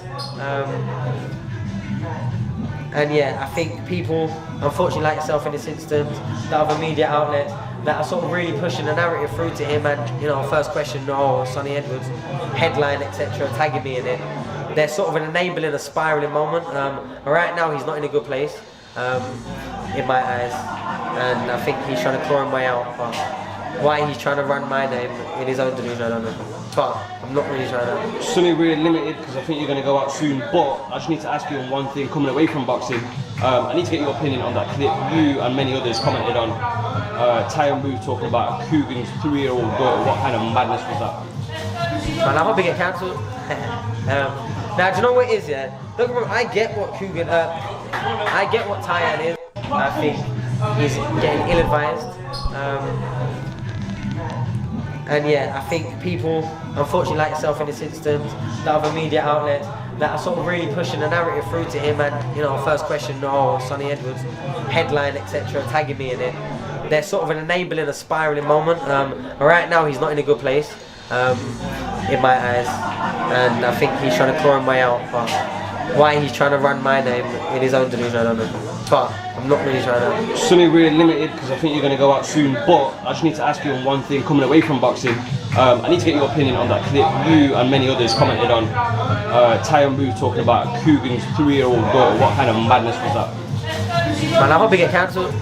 And yeah, I think people, unfortunately like yourself in this instance, the other media outlets, that are sort of really pushing the narrative through to him, and, you know, first question, oh, Sonny Edwards, headline, etc., tagging me in it. They're sort of enabling a spiralling moment. Right now, he's not in a good place, in my eyes, and I think he's trying to claw his way out. But why he's trying to run my name in his own delusion, I don't know. But I'm not really trying to. Sonny, we're limited because I think you're going to go out soon. But I just need to ask you on one thing. Coming away from boxing, I need to get your opinion on that clip you and many others commented on. Tyron Booth talking about Coogan's 3-year-old daughter. What kind of madness was that? Man, I hope he get cancelled. Now, do you know what it is? Yeah, don't get me wrong, I get what Coogan. I get what Tyan is. I think he's getting ill-advised. And yeah, I think people, unfortunately like yourself in this instance, the other media outlets, that are sort of really pushing the narrative through to him, and, you know, first question, oh, Sonny Edwards, headline, etc., tagging me in it. They're sort of enabling a spiralling moment. Right now, he's not in a good place, in my eyes, and I think he's trying to claw his way out. But why he's trying to run my name in his own delusion, I don't know. But I'm not really trying to. Sonny, we're limited because I think you're going to go out soon. But I just need to ask you on one thing. Coming away from boxing, I need to get your opinion on that clip you and many others commented on. Tyron Booth talking about Coogan's 3-year-old daughter. What kind of madness was that? Man, I hope he get cancelled.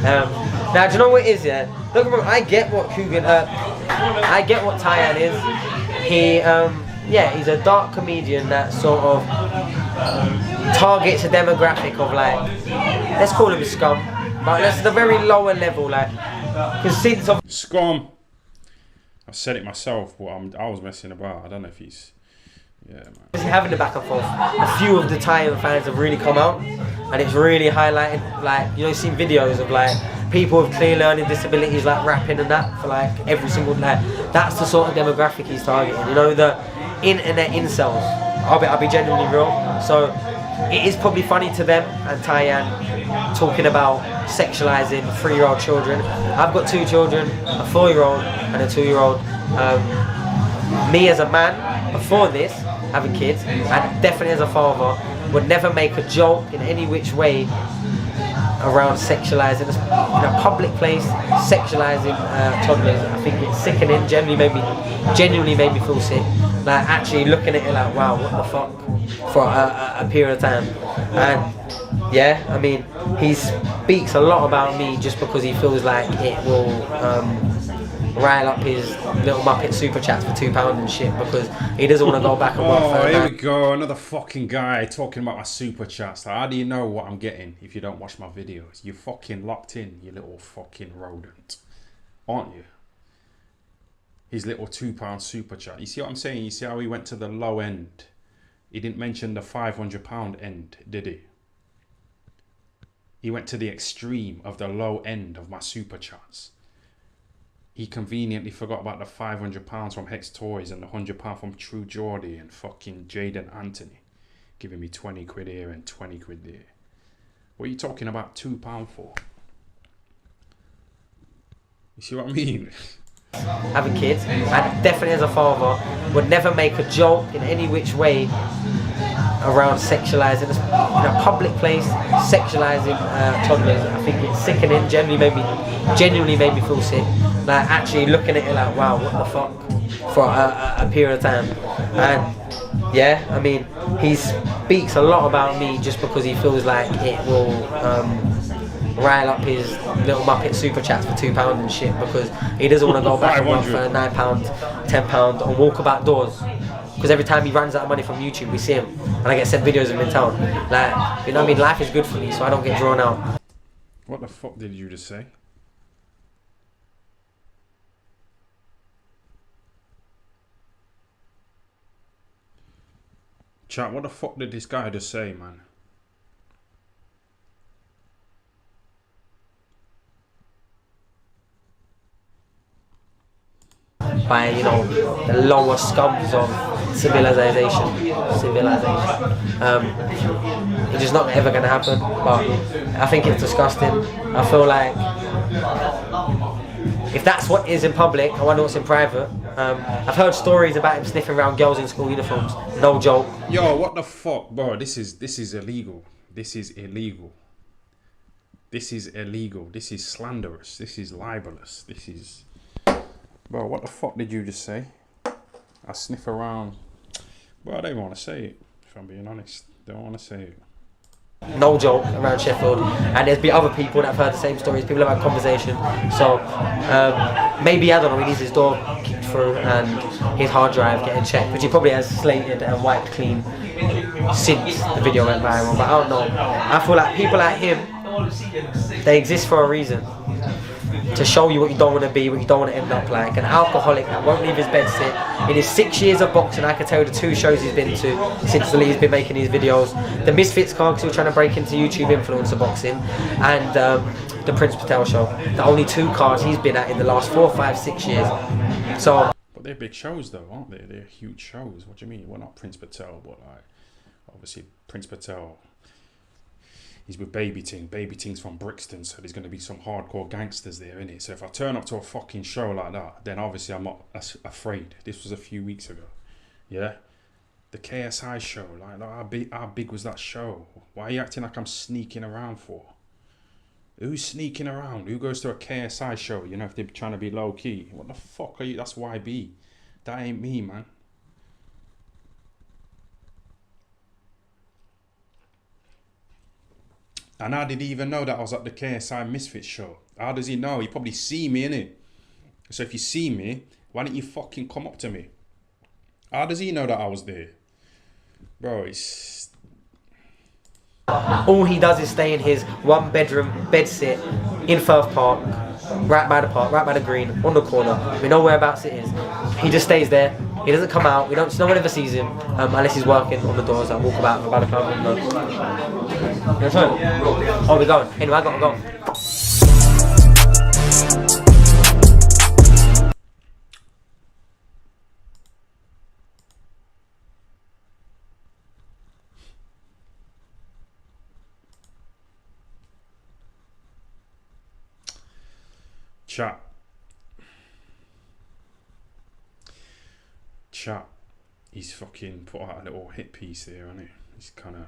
Now, do you know what it is? Yeah, don't get me wrong, I get what Coogan. I get what Tyan is. He, yeah, he's a dark comedian that sort of targets a demographic of, like, let's call him scum, but that's the very lower level, like, because since of scum. I said it myself, but I was messing about. I don't know if he's Yeah, man. Having the back and forth, a few of the Thai fans have really come out, and it's really highlighted, like, you know, you've seen videos of like people with clear learning disabilities like rapping and that for like every single night. That's the sort of demographic he's targeting, you know, the internet incels. I'll be genuinely real. So it is probably funny to them and Tyann talking about sexualizing 3-year-old children. I've got 2 children, a 4-year-old and a 2-year-old. Me as a man, before this, having kids, and definitely as a father, would never make a joke in any which way around sexualizing in a public place, sexualizing toddlers. I think it's sickening. Genuinely made me feel sick. Like actually looking at it like, wow, what the fuck, for a period of time. And yeah, I mean, he speaks a lot about me just because he feels like it will rile up his little Muppet super chats for £2 and shit, because he doesn't want to go back and work for here we go, another fucking guy talking about my super chats. How do you know what I'm getting if you don't watch my videos? You're fucking locked in, you little fucking rodent, aren't you? His little £2 super chat. You see what I'm saying? You see how he went to the low end? He didn't mention the £500 end, did he? He went to the extreme of the low end of my super chats. He conveniently forgot about the £500 from Hex Toys and the £100 from True Geordie and fucking Jaden Anthony, giving me 20 quid here and 20 quid there. What are you talking about £2 for? You see what I mean? Having kids, and definitely as a father, would never make a joke in any which way around sexualizing in a public place, sexualizing toddlers. I think it's sickening. Genuinely made me feel sick. Like actually looking at it like, wow, what the fuck, for a period of time. And yeah, I mean, he speaks a lot about me just because he feels like it will rile up his little Muppet super chats for £2 and shit, because he doesn't want to go back and work for £9, £10 or walk about doors. Because every time he runs out of money from YouTube, we see him, and I get sent videos of him in town. Like, you know what I mean? Life is good for me, so I don't get drawn out. What the fuck did you just say? Chat, what the fuck did this guy just say, man? By, you know, the lower scums of civilization. It's just not ever gonna happen, but I think it's disgusting. I feel like if that's what is in public, I wonder what's in private. I've heard stories about him sniffing around girls in school uniforms. No joke. Yo, what the fuck, bro? This is illegal. This is illegal. This is illegal. This is slanderous. This is libelous. This is... Bro, what the fuck did you just say? I sniff around. Bro, I don't even want to say it, if I'm being honest. Don't want to say it. No joke, around Sheffield. And there's been other people that have heard the same stories. People have had conversation. So, maybe, I don't know, he needs his door kicked through and his hard drive getting checked, which he probably has slated and wiped clean since the video went viral. But I don't know. I feel like people like him, they exist for a reason. To show you what you don't want to be, what you don't want to end up like. An alcoholic that won't leave his bed sit. In his 6 years of boxing, I can tell you the 2 shows he's been to since he's been making these videos. The Misfits card, because he was trying to break into YouTube influencer boxing, and the Prince Patel show. The only 2 cards he's been at in the last 4, 5, 6 years. So, but they're big shows though, aren't they? They're huge shows. What do you mean? Well, not Prince Patel, but like, obviously Prince Patel, he's with Baby Ting. Baby Ting's from Brixton, so there's going to be some hardcore gangsters there, innit? So if I turn up to a fucking show like that, then obviously I'm not afraid. This was a few weeks ago, yeah? The KSI show, like how big was that show? Why are you acting like I'm sneaking around for? Who's sneaking around? Who goes to a KSI show, you know, if they're trying to be low-key? What the fuck are you? That's YB. That ain't me, man. And how did he even know that I was at the KSI Misfits show? How does he know? He probably see me, innit? So if you see me, why don't you fucking come up to me? How does he know that I was there? Bro, it's... all he does is stay in his 1-bedroom bedsit in Firth Park, right by the green, on the corner. We know whereabouts it is. He just stays there. He doesn't come out. No one ever sees him unless he's working on the doors. I walk about the family. No. You know what I'm saying? Oh, we're going. Anyway, I gotta go. Chat. He's fucking put out a little hit piece there, hasn't he? He's kind of.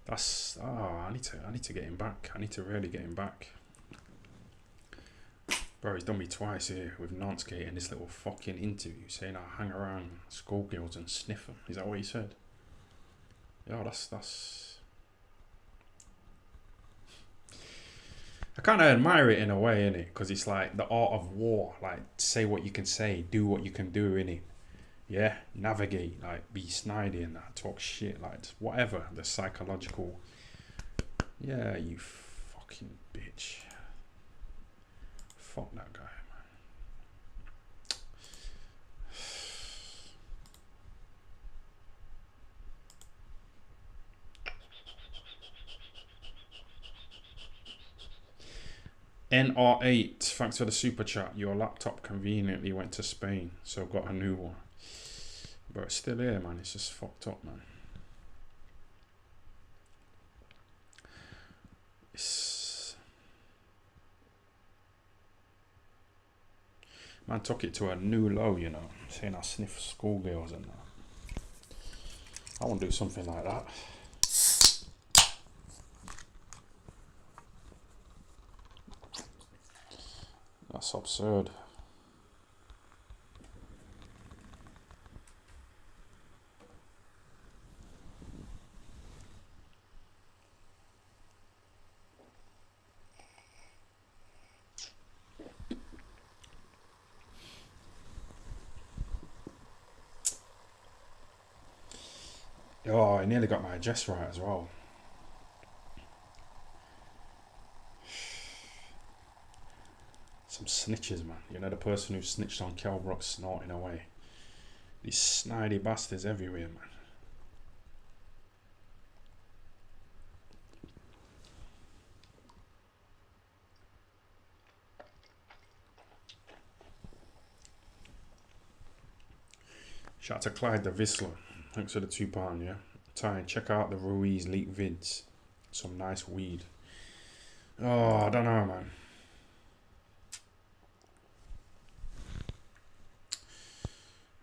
That's. Oh, I need to get him back. I need to really get him back. Bro, he's done me twice here with Nonsgate and this little fucking interview saying I hang around schoolgirls and sniff them. Is that what he said? Yeah, that's. I kind of admire it in a way, innit? Because it's like the art of war. Like, say what you can say, do what you can do, innit? Yeah, navigate, like, be snidey and that, talk shit, like, whatever. The psychological. Yeah, you fucking bitch. Fuck that guy, man. NR8, thanks for the super chat. Your laptop conveniently went to Spain, so got a new one. But it's still here, man. It's just fucked up, man. Man took it to a new low, you know, saying I sniff schoolgirls and that. I want to do something like that. That's absurd. Oh, I nearly got my address right as well. Some snitches, man. You know, the person who snitched on Kell Brook snorting away. These snidey bastards everywhere, man. Shout out to Clyde the Vissler. Thanks for the £2, yeah. Ty, check out the Ruiz leak vids. Some nice weed. Oh, I don't know, man.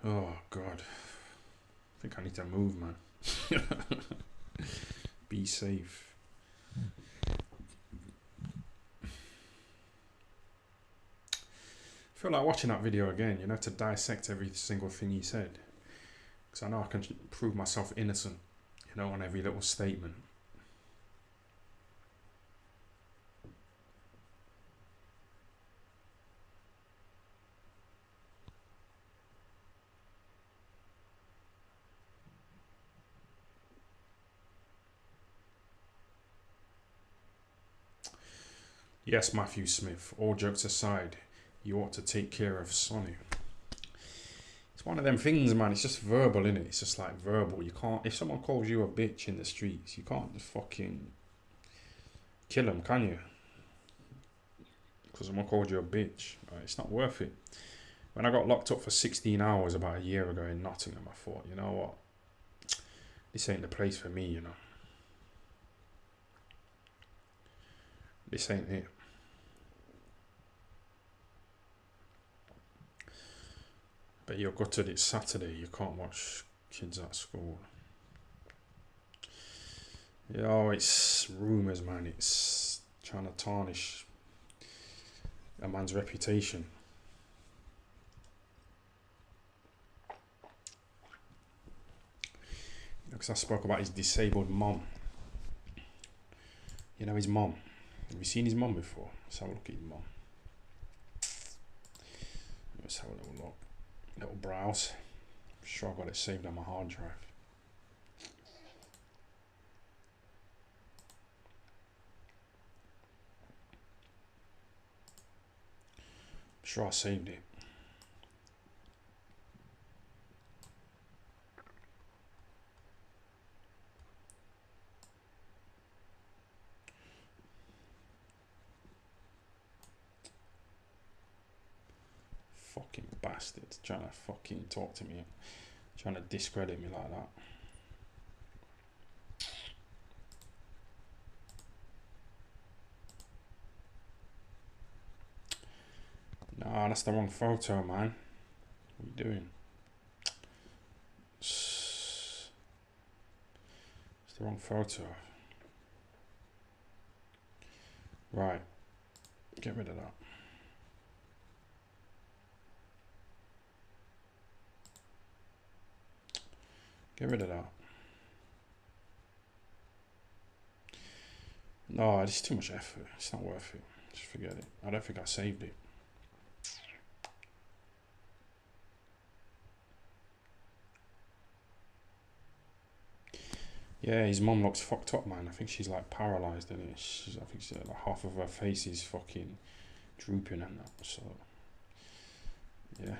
Oh, God. I think I need to move, man. Be safe. I feel like watching that video again, you know, to dissect every single thing he said. Because I know I can prove myself innocent, you know, on every little statement. Yes, Matthew Smith, all jokes aside, you ought to take care of Sonny. It's one of them things, man. It's just verbal, innit? It's just like verbal. You can't, if someone calls you a bitch in the streets, you can't just fucking kill them, can you? Because someone called you a bitch. Right? It's not worth it. When I got locked up for 16 hours about a year ago in Nottingham, I thought, you know what? This ain't the place for me, you know. This ain't it. But you're gutted it's Saturday, you can't watch kids at school. Yo, it's rumours, man. It's trying to tarnish a man's reputation. Because I spoke about his disabled mum. You know his mum. Have you seen his mum before? Let's have a look at his mum. Let's have a little look. Little browse. I'm sure I've got it saved on my hard drive. I'm sure I saved it. fucking bastards trying to fucking talk to me, trying to discredit me like that. Nah, that's the wrong photo, man. What are you doing? It's the wrong photo. Right. Get rid of that. Get rid of that. No, it's too much effort. It's not worth it. Just forget it. I don't think I saved it. Yeah, his mum looks fucked up, man. I think she's like paralysed, isn't it? I think she's, like, half of her face is fucking drooping and that. So, yeah.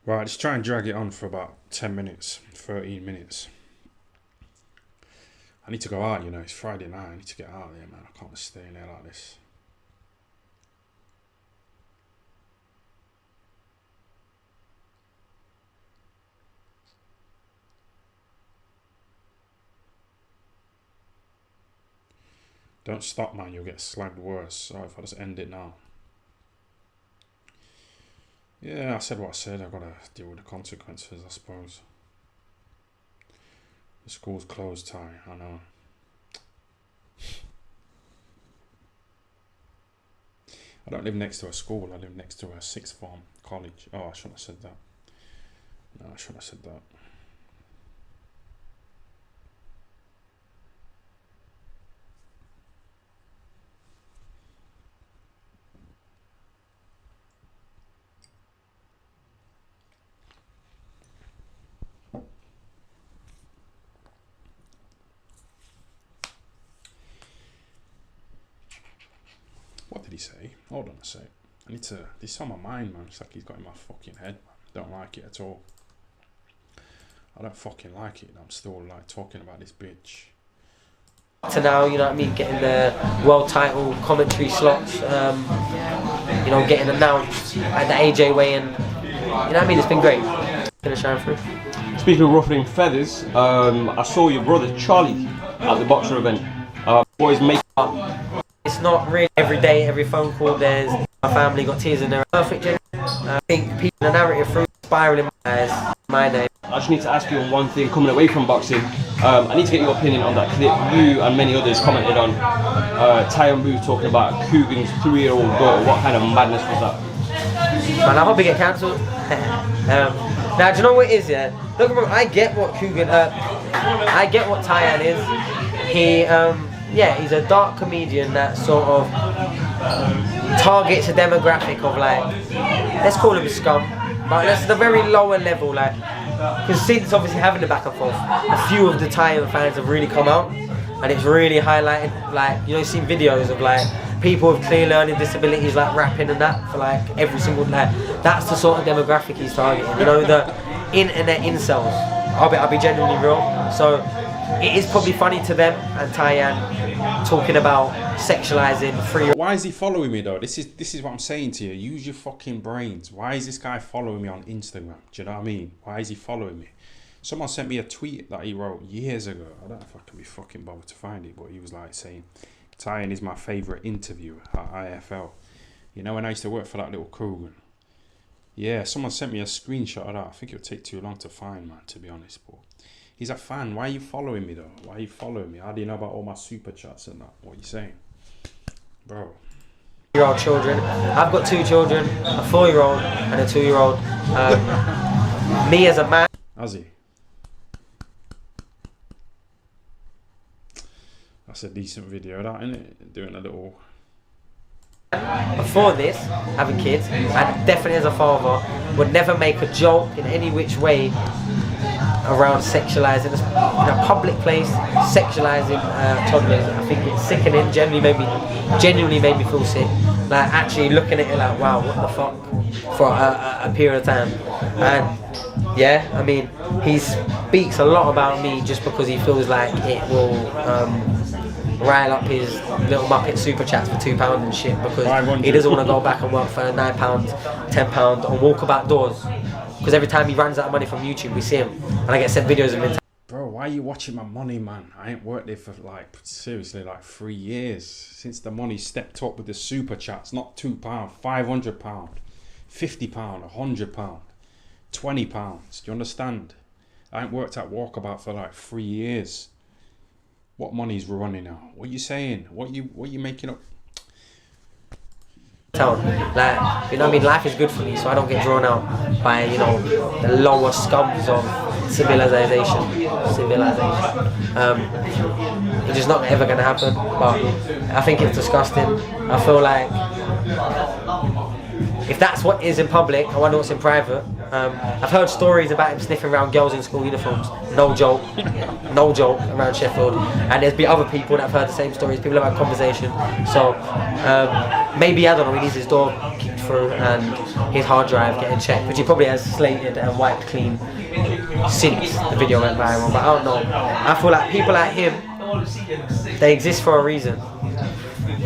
Right, let's try and drag it on for about 10 minutes, 13 minutes. I need to go out, you know, it's Friday night, I need to get out of there, man. I can't stay in there like this. Don't stop, man, you'll get slagged worse. So if I just end it now. Yeah, I said what I said. I've got to deal with the consequences, I suppose. The school's closed, Ty, I know. I don't live next to a school. I live next to a sixth form college. Oh, I shouldn't have said that. No, I shouldn't have said that. What did he say? Hold on a sec. I need to... This is on my mind, man. It's like he's got in my fucking head, man. Don't like it at all. I don't fucking like it. I'm still, like, talking about this bitch. To now, you know what I mean, getting the world title commentary slots, you know, getting announced at the AJ weigh-in. You know what I mean? It's been great. Gonna shine through. Speaking of ruffling feathers, I saw your brother Charlie at the boxer event. Boys make up. It's not really every day, every phone call. There's my family got tears in their perfect. I think people, the narrative through spiraling as my name. I just need to ask you on one thing coming away from boxing. I need to get your opinion on that clip you and many others commented on. Tyon Booth talking about Coogan's 3-year-old daughter. What kind of madness was that? Man, I hope he get cancelled. Now, do you know what it is, yeah? Look, remember, I get what Coogan, I get what Tyon is. He, yeah, he's a dark comedian that sort of targets a demographic of, like, let's call him scum, but that's the very lower level, like, because since obviously having the back and forth, a few of the Tyon fans have really come out, and it's really highlighted, like, you know, you've seen videos of, like, people with clear learning disabilities, like, rapping and that, for, like, every single, like, that's the sort of demographic he's targeting, you know, the internet incels. I'll be genuinely real, so it is probably funny to them, and Tyon talking about sexualizing free. Why is he following me though? This is what I'm saying to you. Use your fucking brains. Why is this guy following me on Instagram? Do you know what I mean? Why is he following me? Someone sent me a tweet that he wrote years ago. I don't know if I can be fucking bothered to find it, but he was like saying, Tyon is my favourite interviewer at IFL. You know, when I used to work for that little Coogan. Yeah, someone sent me a screenshot of that. I think it would take too long to find, man, to be honest, but he's a fan. Why are you following me though? Why are you following me? How do you know about all my super chats and that? What are you saying? Bro. 4-year-old children. I've got 2 children, a 4-year-old and a 2-year-old. Me as a man. Has he? That's a decent video, that, isn't it? Doing a little... Before this, having kids, and definitely as a father, would never make a joke in any which way around sexualising, in a public place, sexualising toddlers. I think it's sickening. Genuinely made me feel sick. Like actually looking at it like, wow, what the fuck, for a period of time. And yeah, I mean, he speaks a lot about me just because he feels like it will rile up his little Muppet super chats for £2 and shit, because he doesn't want to go back and work for £9, £10 on walkabout doors. Because every time he runs out of money from YouTube, we see him, and I get sent videos of him. Bro, why are you watching my money, man? I ain't worked there for like, seriously, like 3 years. Since the money stepped up with the super chats, not £2, £500, £50, £100, £20. Do you understand? I ain't worked at Walkabout for like 3 years. What money's running now? What are you saying? What are you making up? Town. Like, you know what I mean, life is good for me, so I don't get drawn out by, you know, the lower scums of civilization. It's just not ever gonna happen, but I think it's disgusting. I feel like if that's what is in public, I wonder what's in private. I've heard stories about him sniffing around girls in school uniforms. No joke, around Sheffield. And there's been other people that have heard the same stories. People have had conversation. So maybe, I don't know, he needs his door kicked through and his hard drive getting checked, which he probably has slated and wiped clean since the video went viral. But I don't know. I feel like people like him, they exist for a reason.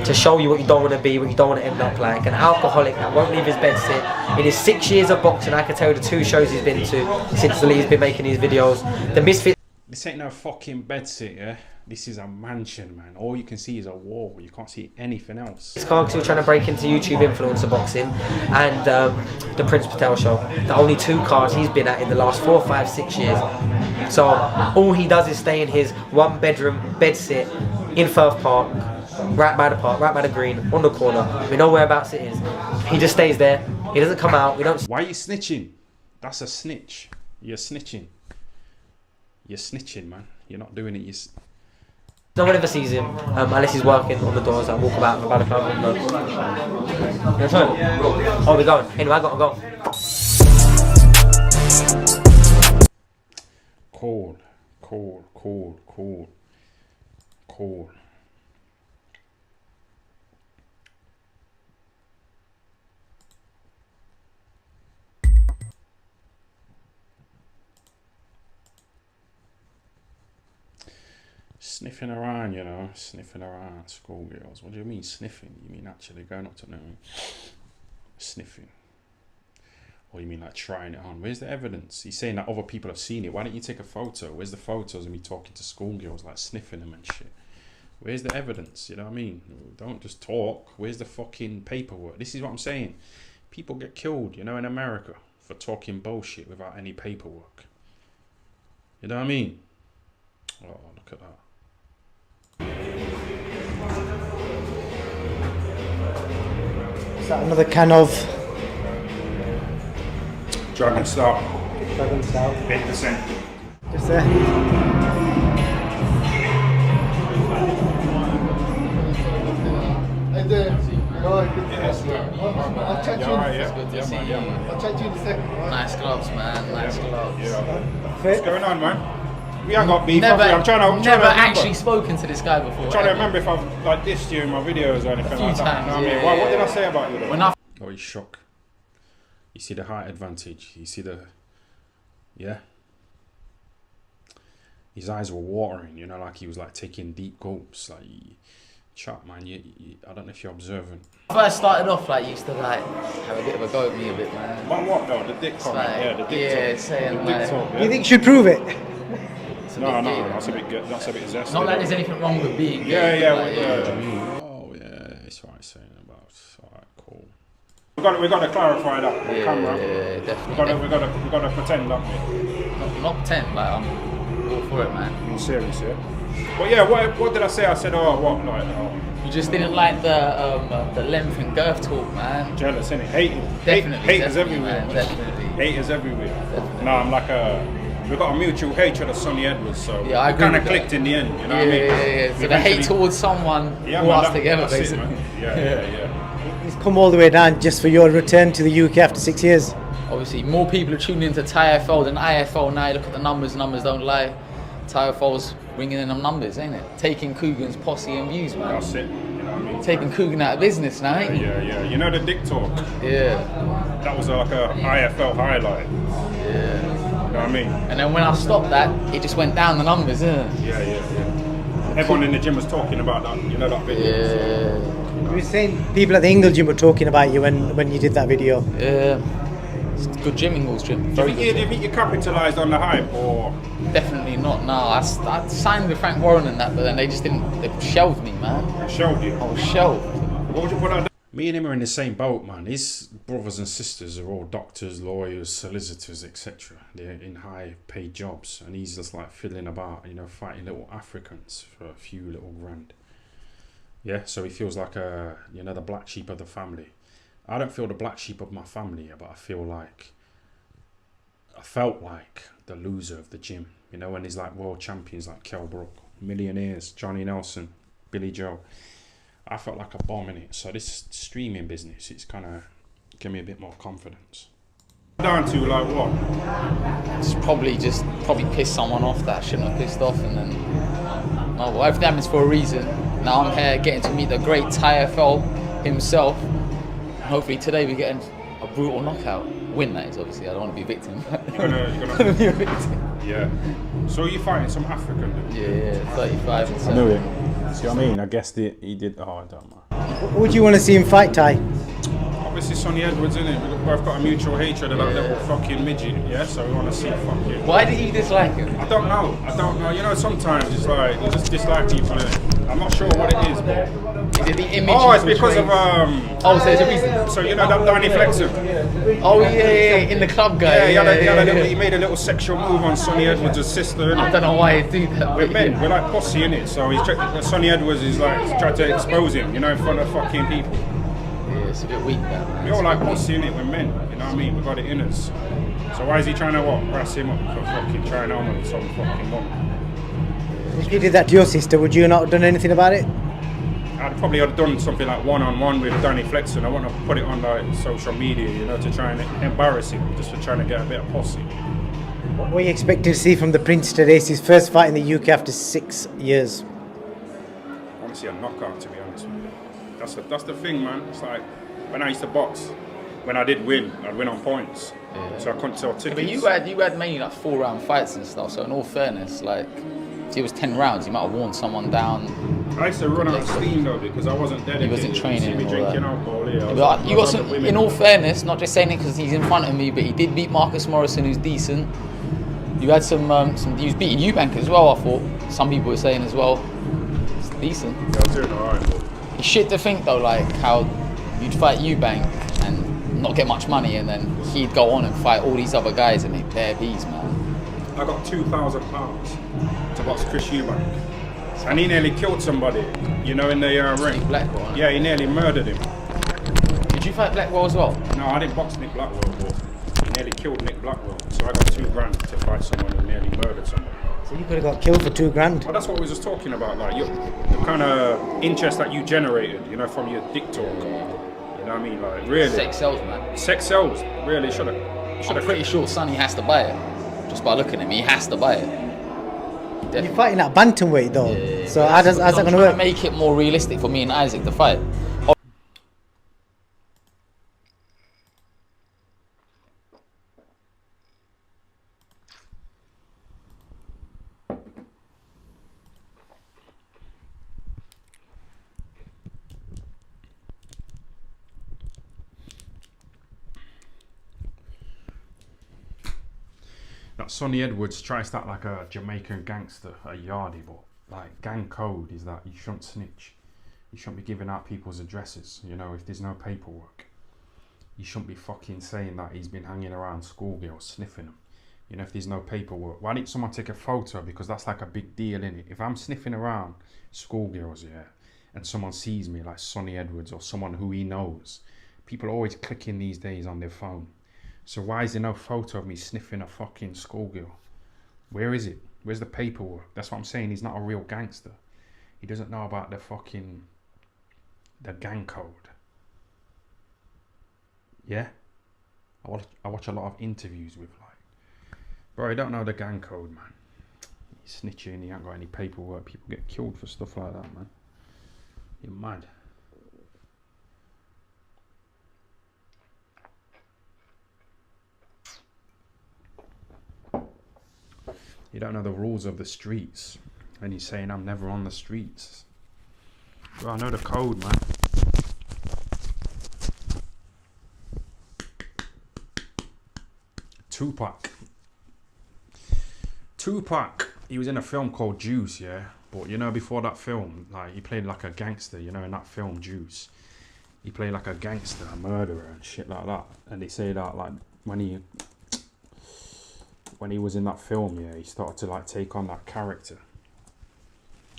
To show you what you don't want to be, what you don't want to end up like. An alcoholic that won't leave his bed sit. In his 6 years of boxing, I can tell you the 2 shows he's been to since he's been making these videos. The Misfit. This ain't no fucking bedsit, yeah? This is a mansion, man. All you can see is a wall. You can't see anything else. He's still trying to break into YouTube influencer boxing and the Prince Patel show. The only 2 cards he's been at in the last 4, 5, 6 years. So all he does is stay in his 1-bedroom bedsit in Firth Park. Right by the park, right by the green, on the corner. We know whereabouts it is. He just stays there. He doesn't come out. We don't. Why are you snitching? That's a snitch. You're snitching. You're snitching, man. You're not doing it. No one ever sees him unless he's working on the doors. I walk about the front window. Oh, we're going. Anyway, I gotta go. Cool. Sniffing around, you know, sniffing around schoolgirls. What do you mean sniffing? You mean actually going up to them, sniffing? Or you mean like trying it on? Where's the evidence? He's saying that other people have seen it. Why don't you take a photo? Where's the photos of me talking to schoolgirls, like sniffing them and shit? Where's the evidence? You know what I mean? Don't just talk. Where's the fucking paperwork? This is what I'm saying. People get killed, you know, in America for talking bullshit without any paperwork. You know what I mean? Oh, look at that. Is that another can of Dragon Stout? Dragon Stout. 8%. Just there. I'll chat to you. It's good to see you. I'll chat to you in a second. Nice gloves, man. Nice gloves. What's going on, man? We ain't got beef. Never, I'm trying to never actually spoken to this guy before. I'm trying to remember if I've like dissed you in my videos or anything like that. You know what I mean? What did I say about you though? Oh, he's shocked. You see the height advantage. You see the, yeah. His eyes were watering. You know, like he was like taking deep gulps. Like, chat, man. I don't know if you're observant. I first started off like used to like have a bit of a go at me a bit, man. What though? The dick comment. Like, Yeah, the dick talk. saying The like. dick talk, yeah. You think you should prove it? No, that's a bit good. That's a bit zesty. Not like there's anything wrong with being gay. Oh yeah, it's what I'm saying about. Alright, cool. We got to clarify that on camera. Yeah, definitely. We got to pretend, don't we? Not pretend, like I'm all for it, man. You're serious, yeah. But yeah, what did I say? I said, You just didn't like the length and girth talk, man. Jealous, innit? Hating. Definitely. Haters everywhere. Man, definitely. Haters everywhere. Definitely. No, I'm like we got a mutual hatred of Sonny Edwards, so yeah, I kind of clicked in the end. You know what I mean? Yeah. So the hate towards someone brought us together, basically. Yeah. He's come all the way down just for your return to the UK after 6 years. obviously more people are tuning into TIFL than IFL now. You look at the numbers don't lie. TIFL's bringing in them numbers, ain't it? Taking Coogan's posse and views, man. That's it. You know what I mean? Taking Coogan out of business now, ain't he? Yeah. You know the dick talk? Yeah. That was like a IFL highlight. Yeah. You know what I mean? And then when I stopped that, it just went down the numbers, isn't it? Yeah. Everyone in the gym was talking about that. You know that video? Yeah. You were saying people at the Ingle gym were talking about you when you did that video. Yeah. It's a good gym, Ingle's gym. Do you think you capitalised on the hype, or? Definitely not. No, I signed with Frank Warren and that, but then they just didn't. They shelved me, man. Shelved you? I was shelved. What would you put on? Me and him are in the same boat, man. His brothers and sisters are all doctors, lawyers, solicitors, etc. They're in high-paid jobs, and he's just like fiddling about, you know, fighting little Africans for a few little grand. Yeah, so he feels like the black sheep of the family. I don't feel the black sheep of my family, but I felt like the loser of the gym. You know, when there's like world champions like Kell Brook, millionaires, Johnny Nelson, Billy Joe. I felt like a bomb in it. So this streaming business, it's kind of give me a bit more confidence. Down to like what? It's probably pissed someone off that I shouldn't have pissed off, and then well, everything happens for a reason. Now I'm here getting to meet the great TIFL himself. Hopefully today we get a brutal knockout. Win, that is, obviously. I don't want to be a victim. You're gonna be a victim. Yeah. So you fighting some African dude? Yeah, 35. I knew it. See what I mean? I guessed it. He did. Oh, I don't know. Who would you want to see him fight, Ty? Obviously Sonny Edwards, innit? We've both got a mutual hatred of that little fucking midget, yeah? So we want to see fucking... Why did you dislike him? I don't know. You know, sometimes it's like, you just dislike people, innit? I'm not sure what it is, but... Is it the image? Oh, it's because of, Oh, so there's a reason? So, you know that Danny Flexen? Oh, yeah, in the club guy. He made a little sexual move on Sonny Edwards' sister, innit? I don't know why he do that. We're men, we're like pussy, innit? So Sonny Edwards is like, tried to expose him, you know, in front of fucking people. It's a bit weak, that. We all like pussy, innit? We're men, you know what I mean? We got it in us. So why is he trying to what? Brass him up for fucking trying on with some fucking woman? If you did that to your sister, would you not have done anything about it? I'd probably have done something like one-on-one with Danny Flexen. I wouldn't have put it on like social media, you know, to try and embarrass him, just for trying to get a bit of pussy. What were you expecting to see from the Prince today? It's his first fight in the UK after 6 years. I want to see a knockout, to be honest with you. That's the thing, man. It's like when I used to box, when I did win, I'd win on points. Yeah. So I couldn't sell tickets. But you had mainly like 4-round fights and stuff. So in all fairness, like if it was 10 rounds, you might have worn someone down. I used to run out of steam though because I wasn't dedicated. He wasn't training. You see me drinking alcohol. Yeah, but you got some. In all fairness, not just saying it because he's in front of me, but he did beat Marcus Morrison, who's decent. You had some. He was beating Eubank as well. I thought some people were saying as well. It's decent. Yeah, I was doing alright. It's shit to think though, like how you'd fight Eubank and not get much money, and then he'd go on and fight all these other guys and make bare bees, man. I got £2,000 to box Chris Eubank, and he nearly killed somebody, you know, in the ring. Blackwell. Yeah, he nearly murdered him. Did you fight Blackwell as well? No, I didn't box Nick Blackwell, but he nearly killed Nick Blackwell. So I got £2,000 to fight someone who nearly murdered somebody. So you could have got killed for $2,000. Well, that's what we were just talking about, like the kind of interest that you generated, you know, from your dick talk. You know what I mean? Like, really. Sex sells, man. Sex sells. Really, should have. I'm pretty sure Sonny has to buy it. Just by looking at him, he has to buy it. Definitely. You're fighting at bantamweight though, yeah, so how's that going to work? Make it more realistic for me and Isaac to fight. That Sonny Edwards tries that like a Jamaican gangster, a yardie, but like gang code is that you shouldn't snitch. You shouldn't be giving out people's addresses, you know, if there's no paperwork. You shouldn't be fucking saying that he's been hanging around schoolgirls, sniffing them. You know, if there's no paperwork. Why didn't someone take a photo? Because that's like a big deal, innit? If I'm sniffing around schoolgirls, yeah, and someone sees me like Sonny Edwards or someone who he knows, people are always clicking these days on their phone. So why is there no photo of me sniffing a fucking schoolgirl? Where is it? Where's the paperwork? That's what I'm saying. He's not a real gangster. He doesn't know about the gang code. Yeah? I watch a lot of interviews with like, bro, you don't know the gang code, man. He's snitching, he ain't got any paperwork. People get killed for stuff like that, man. You're mad. You don't know the rules of the streets. And he's saying I'm never on the streets. Bro, I know the code, man. Tupac, he was in a film called Juice, yeah? But you know, before that film, like, he played like a gangster, you know, in that film Juice. He played like a gangster, a murderer and shit like that. And they say that, like, when he was in that film, yeah, he started to like take on that character,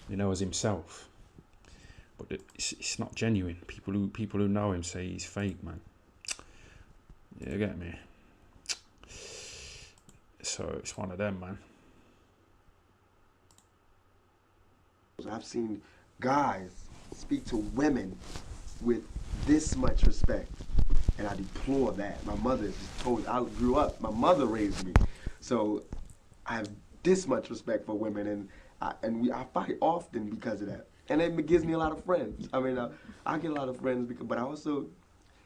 you know, as himself. But it's not genuine. People who know him say he's fake, man. You get me? So it's one of them, man. I've seen guys speak to women with this much respect, and I deplore that. My mother just told, I grew up, my mother raised me, so I have this much respect for women, and I fight often because of that, and it gives me a lot of friends. I mean, I get a lot of friends because, but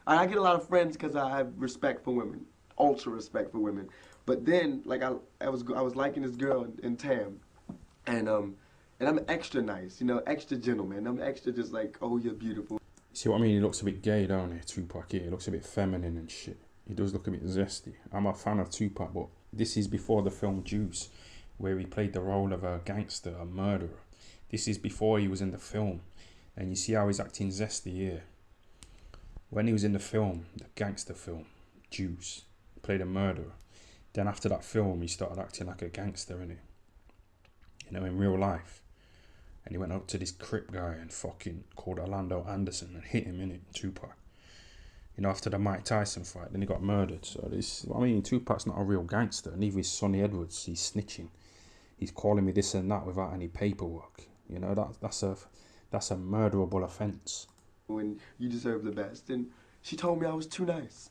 I get a lot of friends because I have respect for women, ultra respect for women. But then, like I was liking this girl in Tam, and I'm extra nice, you know, extra gentleman. I'm extra just like, oh, you're beautiful. See what I mean? He looks a bit gay, don't he, Tupac? He looks a bit feminine and shit. He does look a bit zesty. I'm a fan of Tupac, but this is before the film Juice, where he played the role of a gangster, a murderer. This is before he was in the film. And you see how he's acting zesty here. When he was in the film, the gangster film, Juice, he played a murderer. Then after that film, he started acting like a gangster, innit? You know, in real life. And he went up to this Crip guy and fucking called Orlando Anderson and hit him, innit, Tupac. You know, after the Mike Tyson fight, then he got murdered. So this, I mean, Tupac's not a real gangster. Neither is Sonny Edwards. He's snitching. He's calling me this and that without any paperwork. You know, that's a murderable offence. When you deserve the best, and she told me I was too nice.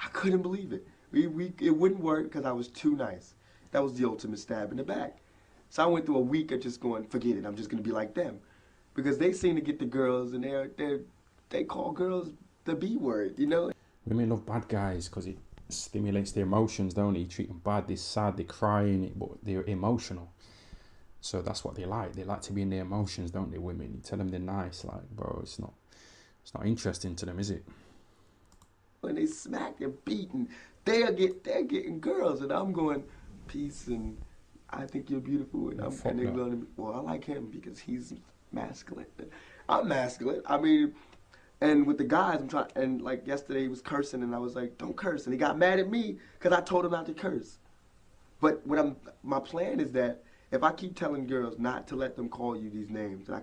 I couldn't believe it. It wouldn't work because I was too nice. That was the ultimate stab in the back. So I went through a week of just going, forget it, I'm just gonna be like them, because they seem to get the girls, and they call girls the B word, you know. Women love bad guys because it stimulates their emotions, don't it? You treat them bad, they're sad, they're crying, but they're emotional. So that's what they like. They like to be in their emotions, don't they, women? You tell them they're nice, like, bro, it's not interesting to them, is it? When they smack and beat, and they're getting girls, and I'm going, peace, and I think you're beautiful, and they're going, well, I like him because he's masculine. I'm masculine. I mean, and with the guys, I'm trying, and like yesterday he was cursing, and I was like, don't curse, and he got mad at me because I told him not to curse. But my plan is that if I keep telling girls not to let them call you these names, and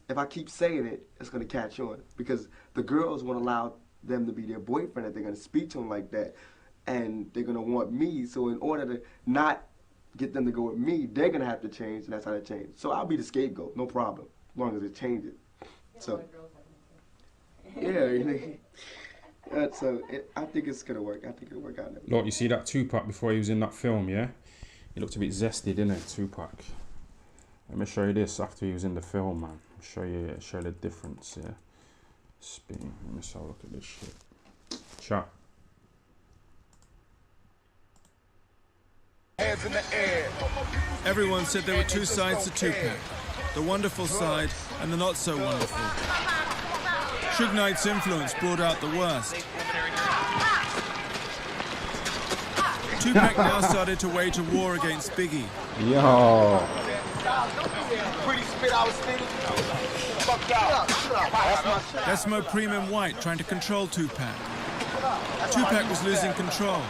if I keep saying it, it's going to catch on, because the girls won't allow them to be their boyfriend if they're going to speak to them like that, and they're going to want me. So in order to not get them to go with me, they're going to have to change, and that's how they change. So I'll be the scapegoat, no problem, as long as it changes. So, yeah, so I think it's going to work. I think it'll work out. Look, you see that Tupac before he was in that film, yeah? He looked a bit zesty, didn't it, Tupac? Let me show you this after he was in the film, man. I'll show you the difference, yeah? Spin. Let me have a look at this shit. Chat. Hands in the air. Everyone said there were two sides to Tupac, the wonderful side and the not so wonderful. Suge Knight's influence brought out the worst. Tupac now started to wage a war against Biggie. Yo. That's Mo Premium White trying to control Tupac. Tupac was losing control.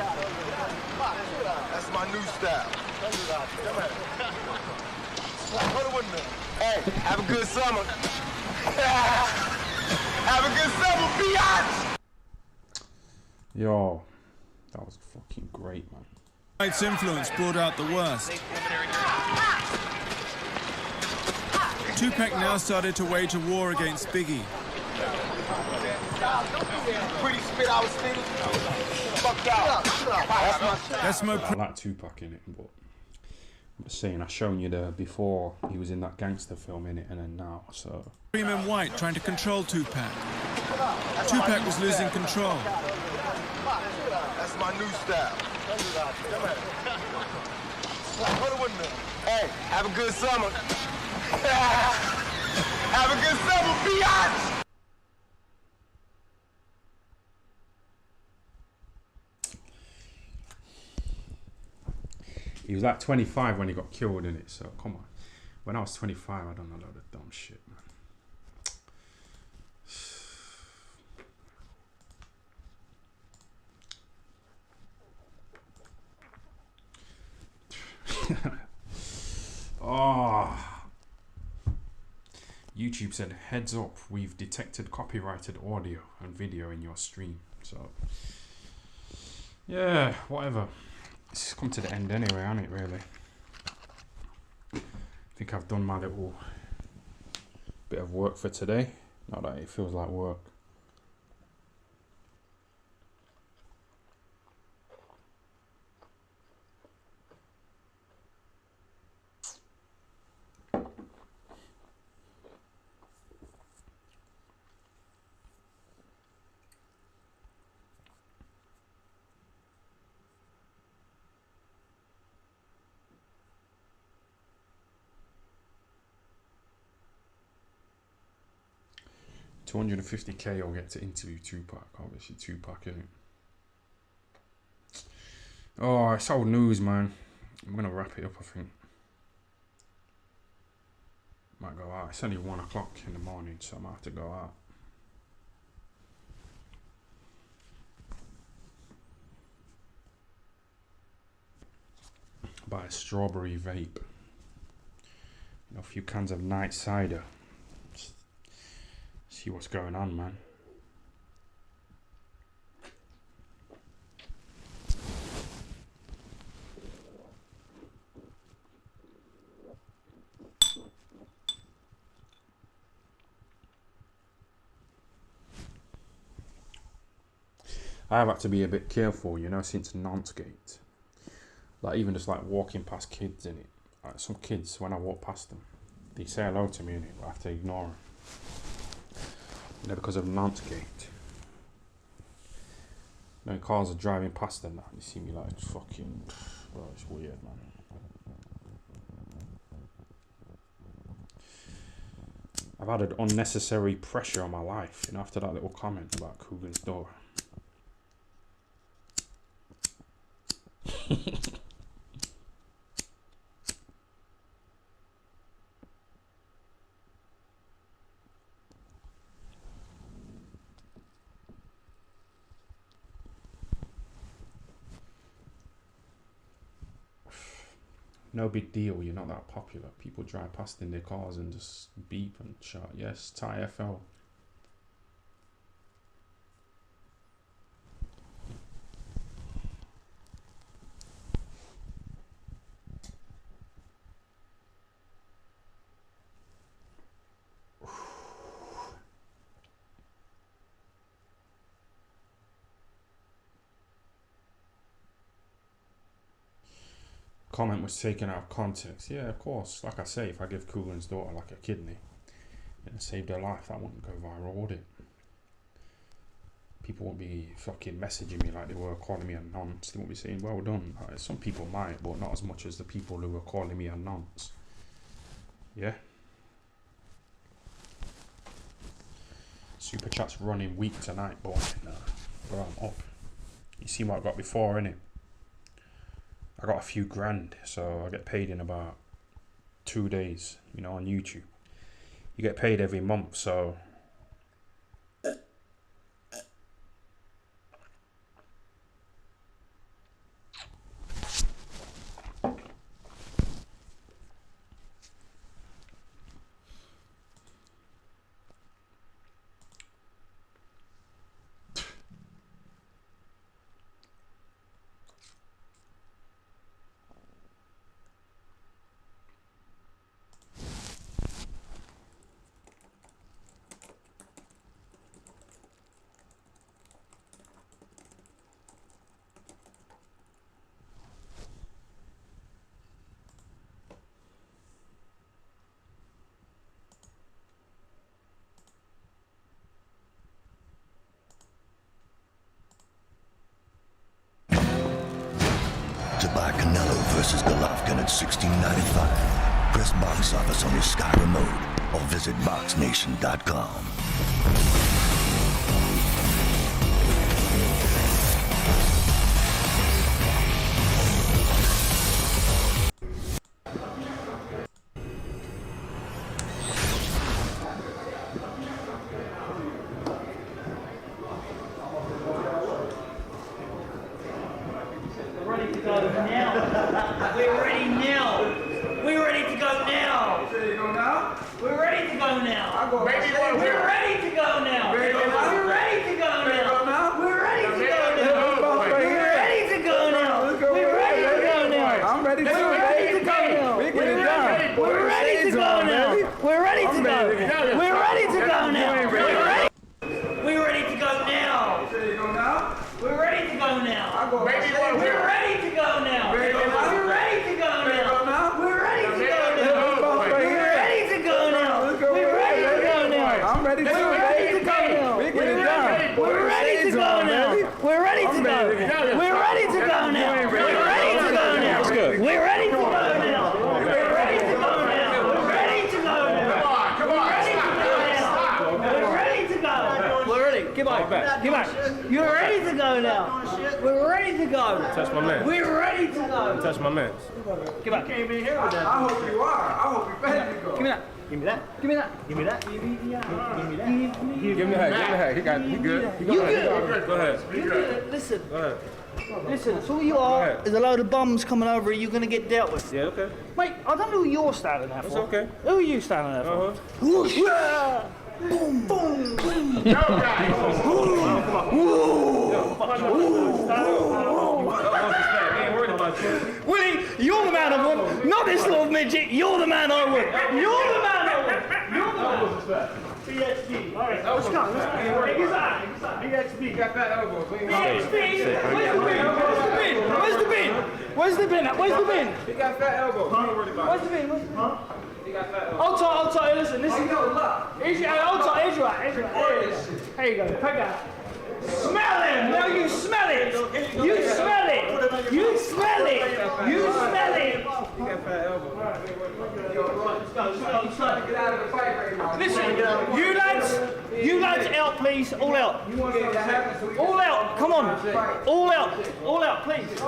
That's my new style. Hey, have a good summer. Have a good summer, biatch. Yo, that was fucking great, man. Knight's influence brought out the worst. Tupac now started to wage a war against Biggie. Pretty spit I was spitting. Fucked out. That's my I like Tupac in it, but I'm just saying, I've shown you the before he was in that gangster film in it, and then now, so. Freeman White trying to control Tupac. Tupac was losing control. That's my new style. Hey, have a good summer. Have a good summer, biatch. He was like 25 when he got killed in it, so come on. When I was 25, I done a lot of dumb shit, man. Oh. YouTube said, heads up, we've detected copyrighted audio and video in your stream. So, yeah, whatever. It's come to the end anyway, hasn't it, really? I think I've done my little bit of work for today. Not that it feels like work. $250K I'll get to interview Tupac. Obviously Tupac, innit? Oh, it's old news, man. I'm gonna wrap it up, I think. Might go out. It's only 1 o'clock in the morning, so I might have to go out. Buy a strawberry vape. You know, a few cans of night cider. See what's going on, man. I have had to be a bit careful, you know, since NICEST. Like, even just like walking past kids in it. Like, some kids, when I walk past them, they say hello to me in it, but I have to ignore them. You know, because of NICEST. You know, cars are driving past them now. They see me like fucking. Well, it's weird, man. I've added unnecessary pressure on my life, you know, after that little comment about Coogan's door. No big deal, you're not that popular. People drive past in their cars and just beep and shout, yes, Thai FL. Comment was taken out of context. Yeah, of course. Like I say, if I give Coogan's daughter like a kidney and saved her life, that wouldn't go viral, would it? People won't be fucking messaging me like they were calling me a nonce. They won't be saying, well done. Some people might, but not as much as the people who were calling me a nonce. Yeah? Super chat's running weak tonight, boy. Bro, I'm up. You see what I got before, innit? I got a few grand, so I get paid in about 2 days, you know, on YouTube. You get paid every month, so versus Golovkin at $16.95. Press box office on your Sky remote or visit boxnation.com. You're ready to go now. We're ready to go. Touch my man. We're ready to go. Touch my man. Give back. You can't be here with that. I hope you are. I hope you're ready to go. Give me that. Give me that. Give me that. Give me that. Give me that. Give me the hat. Give me the hat. He got. He good. You good. Go ahead. You good. Listen. Go ahead. Listen, so all you are is a load of bums coming over you're going to get dealt with. Yeah, okay. Mate, I don't know who you're standing there for. It's okay. Who are you standing there for? Whoosh! Boom, boom, boom. Willie, you're the man I want, not this little midget. You're the man I want. You're the man I want. You're the man I want. BXB. All right, let's go. BXB. Got that elbow. BXB. Where's the bin? Where's the bin? Where's the bin? He got fat elbow. Don't worry about it. Where's the bin? He got fat elbow. Hold tight, listen. Hold tight, here's right. Here you go, pick that. Smell him! No, you smell it! You smell it! You smell it! You smell it! He got fat elbow. He's trying to get out of the fight right now. Listen, you lads out, please. All out. All out, come on. All out, please.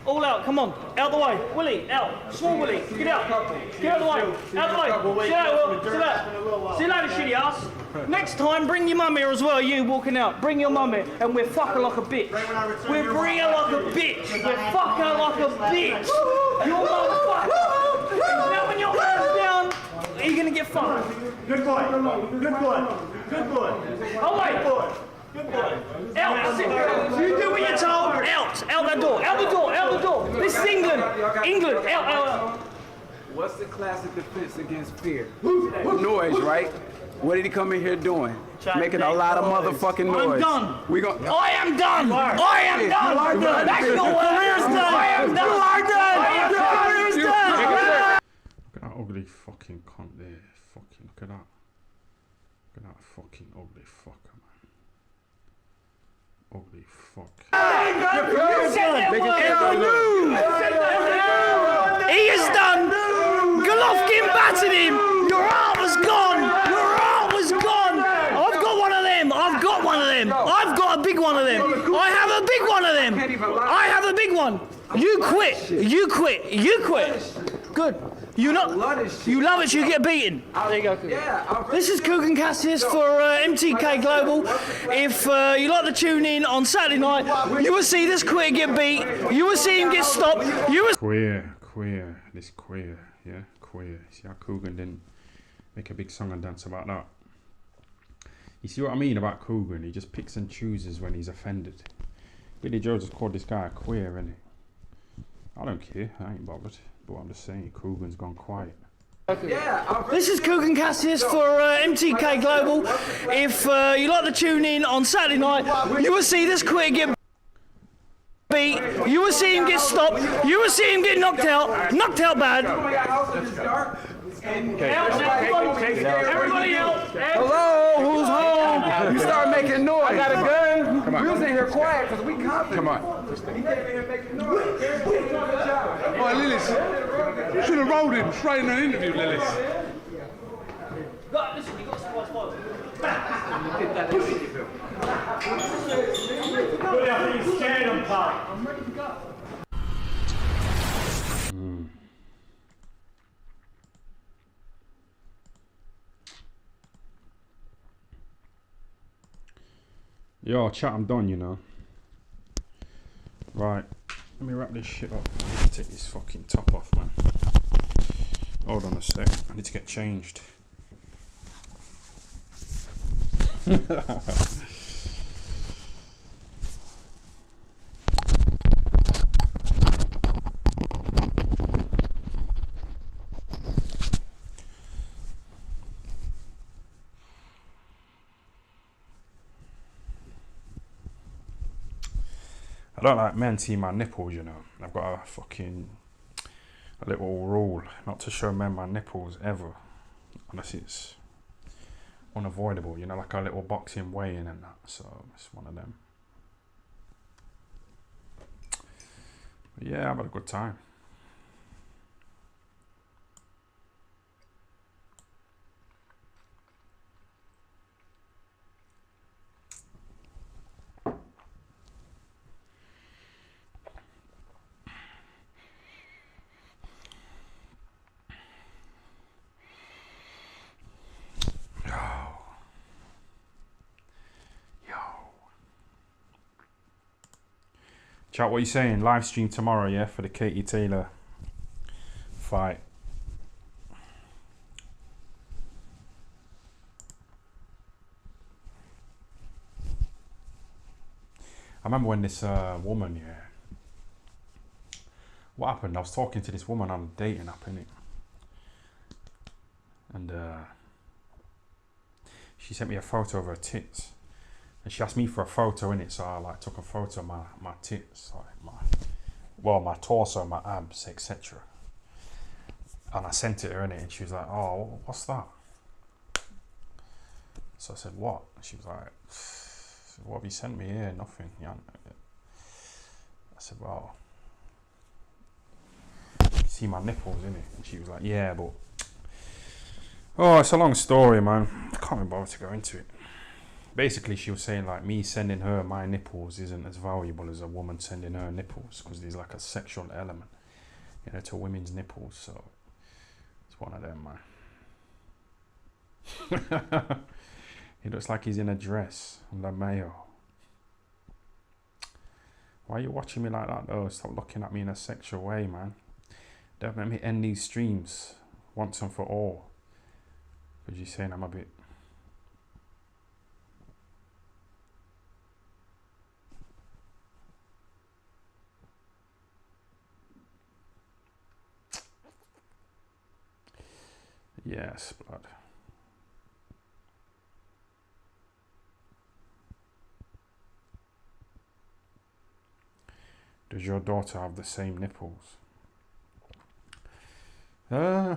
All out, come on. Out the way. Willie, out. Small Willie, get out. Get out the way. Out the way. Sit out, Will. Sit out. See you later, shitty ass. Next time, bring your mum here as well, you walking out. Bring your mum here, and we'll fuck her like a bitch. We'll bring her like a bitch. We'll fuck her like a bitch. Your motherfucker. Now when your hands down, you're going to get fucked. Good boy. Good boy. Good boy. Oh, wait. Good boy. Out. You do what you're told. Out that door. Out the door. This is England. Out. What's the classic defense against fear? Noise, right? What did he come in here doing? Making a lot of motherfucking noise. I am done. That's the career's done. I am done. Career's done. Look at that ugly fucking cunt there. Fucking look at that. Look at that fucking ugly fucker, man. Ugly fuck. He is done. Golovkin battered him. Your heart was gone. I've got one of them. I've got a big one of them. I have a big one. You quit. Good. You love it, you get beaten. There you go. This is Kugan Cassius for MTK Global. If you like to tune in on Saturday night, you will see this queer get beat. You will see him get stopped. Queer. This queer. Yeah, queer. See how Kugan didn't make a big song and dance about that? You see what I mean about Kugan? He just picks and chooses when he's offended. Billy Joe just called this guy a queer, innit? I don't care. I ain't bothered. But I'm just saying, Kugan's gone quiet. This is Kugan Cassius for MTK Global. If you like to tune in on Saturday night, you will see this queer get beat. You will see him get stopped. You will see him get knocked out bad. Everybody else. Hello, who's home? You start making noise. I got a gun. Come on. We was in here quiet because we confident. Come on. He came in here making noise. Good job. Oh, Lillis, you should have rolled him straight in an interview, Lillis. Listen, you got to watch both. Good, I think you scared him, pal. I'm ready to go. Yo, chat, I'm done, you know. Right, let me wrap this shit up. I need to take this fucking top off, man. Hold on a sec, I need to get changed. I don't like men seeing my nipples, you know. I've got a little rule not to show men my nipples ever, unless it's unavoidable, you know, like a little boxing weigh-in and that. So it's one of them. But yeah, I've had a good time. Chat, what are you saying? Live stream tomorrow, yeah, for the Katie Taylor fight. I remember when this woman, yeah. What happened? I was talking to this woman on a dating app, innit? And she sent me a photo of her tits. And she asked me for a photo in it, so I like took a photo of my tits, like my torso, my abs, etc. And I sent it her in it, and she was like, "Oh, what's that?" So I said, "What?" And she was like, "What have you sent me here? Nothing." Yeah. I said, "Well, you see my nipples in it?" And she was like, "Yeah, but oh, it's a long story, man. I can't even bother to go into it." Basically, she was saying like me sending her my nipples isn't as valuable as a woman sending her nipples, because there's like a sexual element, you know, to women's nipples. So it's one of them, man. He looks like he's in a dress. LaMayo. Why are you watching me like that though? Stop looking at me in a sexual way, man. Don't let me end these streams once and for all, because you're saying I'm a bit... Yes, blood. Does your daughter have the same nipples? Nah,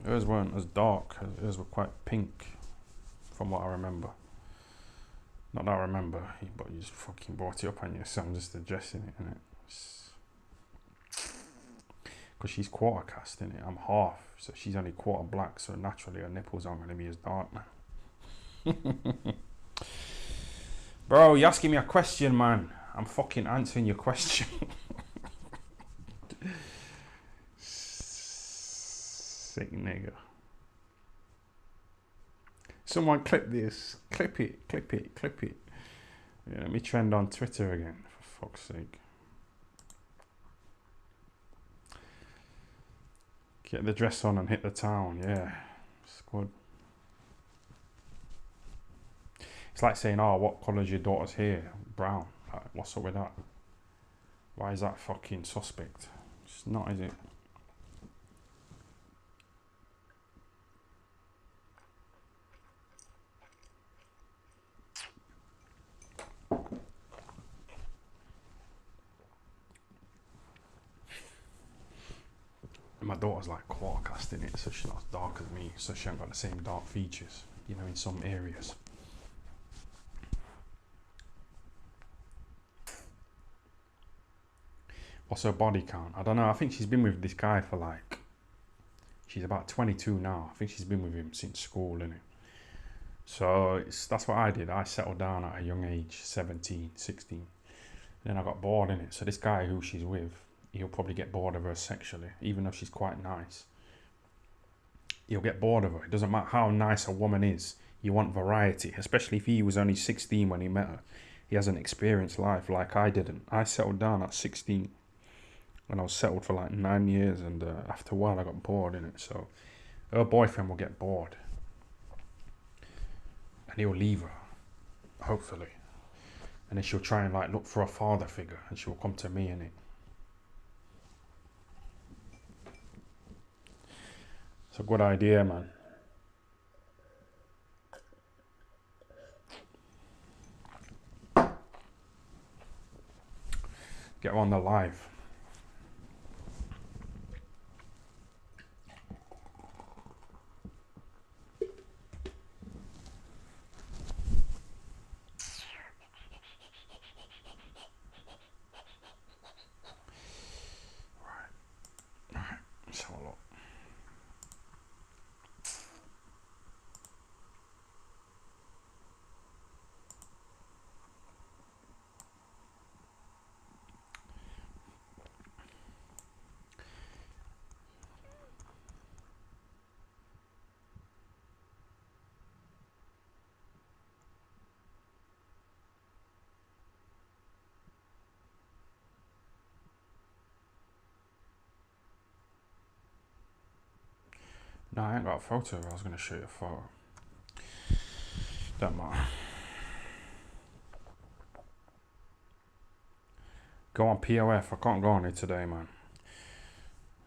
hers weren't as dark. Hers were quite pink, from what I remember. Not that I remember, but you just fucking brought it up on you, so I'm just addressing it, innit? Because she's quarter cast, innit? I'm half, so she's only quarter black, so naturally her nipples aren't going to be as dark, man. Bro, you're asking me a question, man. I'm fucking answering your question. Sick nigga. Someone clip this. Clip it, clip it, clip it. Yeah, let me trend on Twitter again, for fuck's sake. Get the dress on and hit the town, yeah. It's good. It's like saying, oh, what colour's your daughter's hair? Brown. Like, what's up with that? Why is that fucking suspect? It's not, is it? my daughter's like quartercast in it, so she's not as dark as me, so she ain't got the same dark features, you know, in some areas. What's her body count? I don't know. I think she's been with this guy for like, she's about 22 now. I think she's been with him since school, innit? So that's what I did. I settled down at a young age, 17, 16. And then I got bored, innit? So this guy who she's with, he'll probably get bored of her sexually, even though she's quite nice. He'll get bored of her. It doesn't matter how nice a woman is. You want variety, especially if he was only 16 when he met her. He hasn't experienced life like I didn't. I settled down at 16. And I was settled for like 9 years, and after a while I got bored in it. So her boyfriend will get bored, and he'll leave her, hopefully, and then she'll try and like look for a father figure, and she'll come to me in it. It's a good idea, man. Get her on the live. No, I ain't got a photo. I was going to show you a photo. Don't matter. Go on POF. I can't go on it today, man.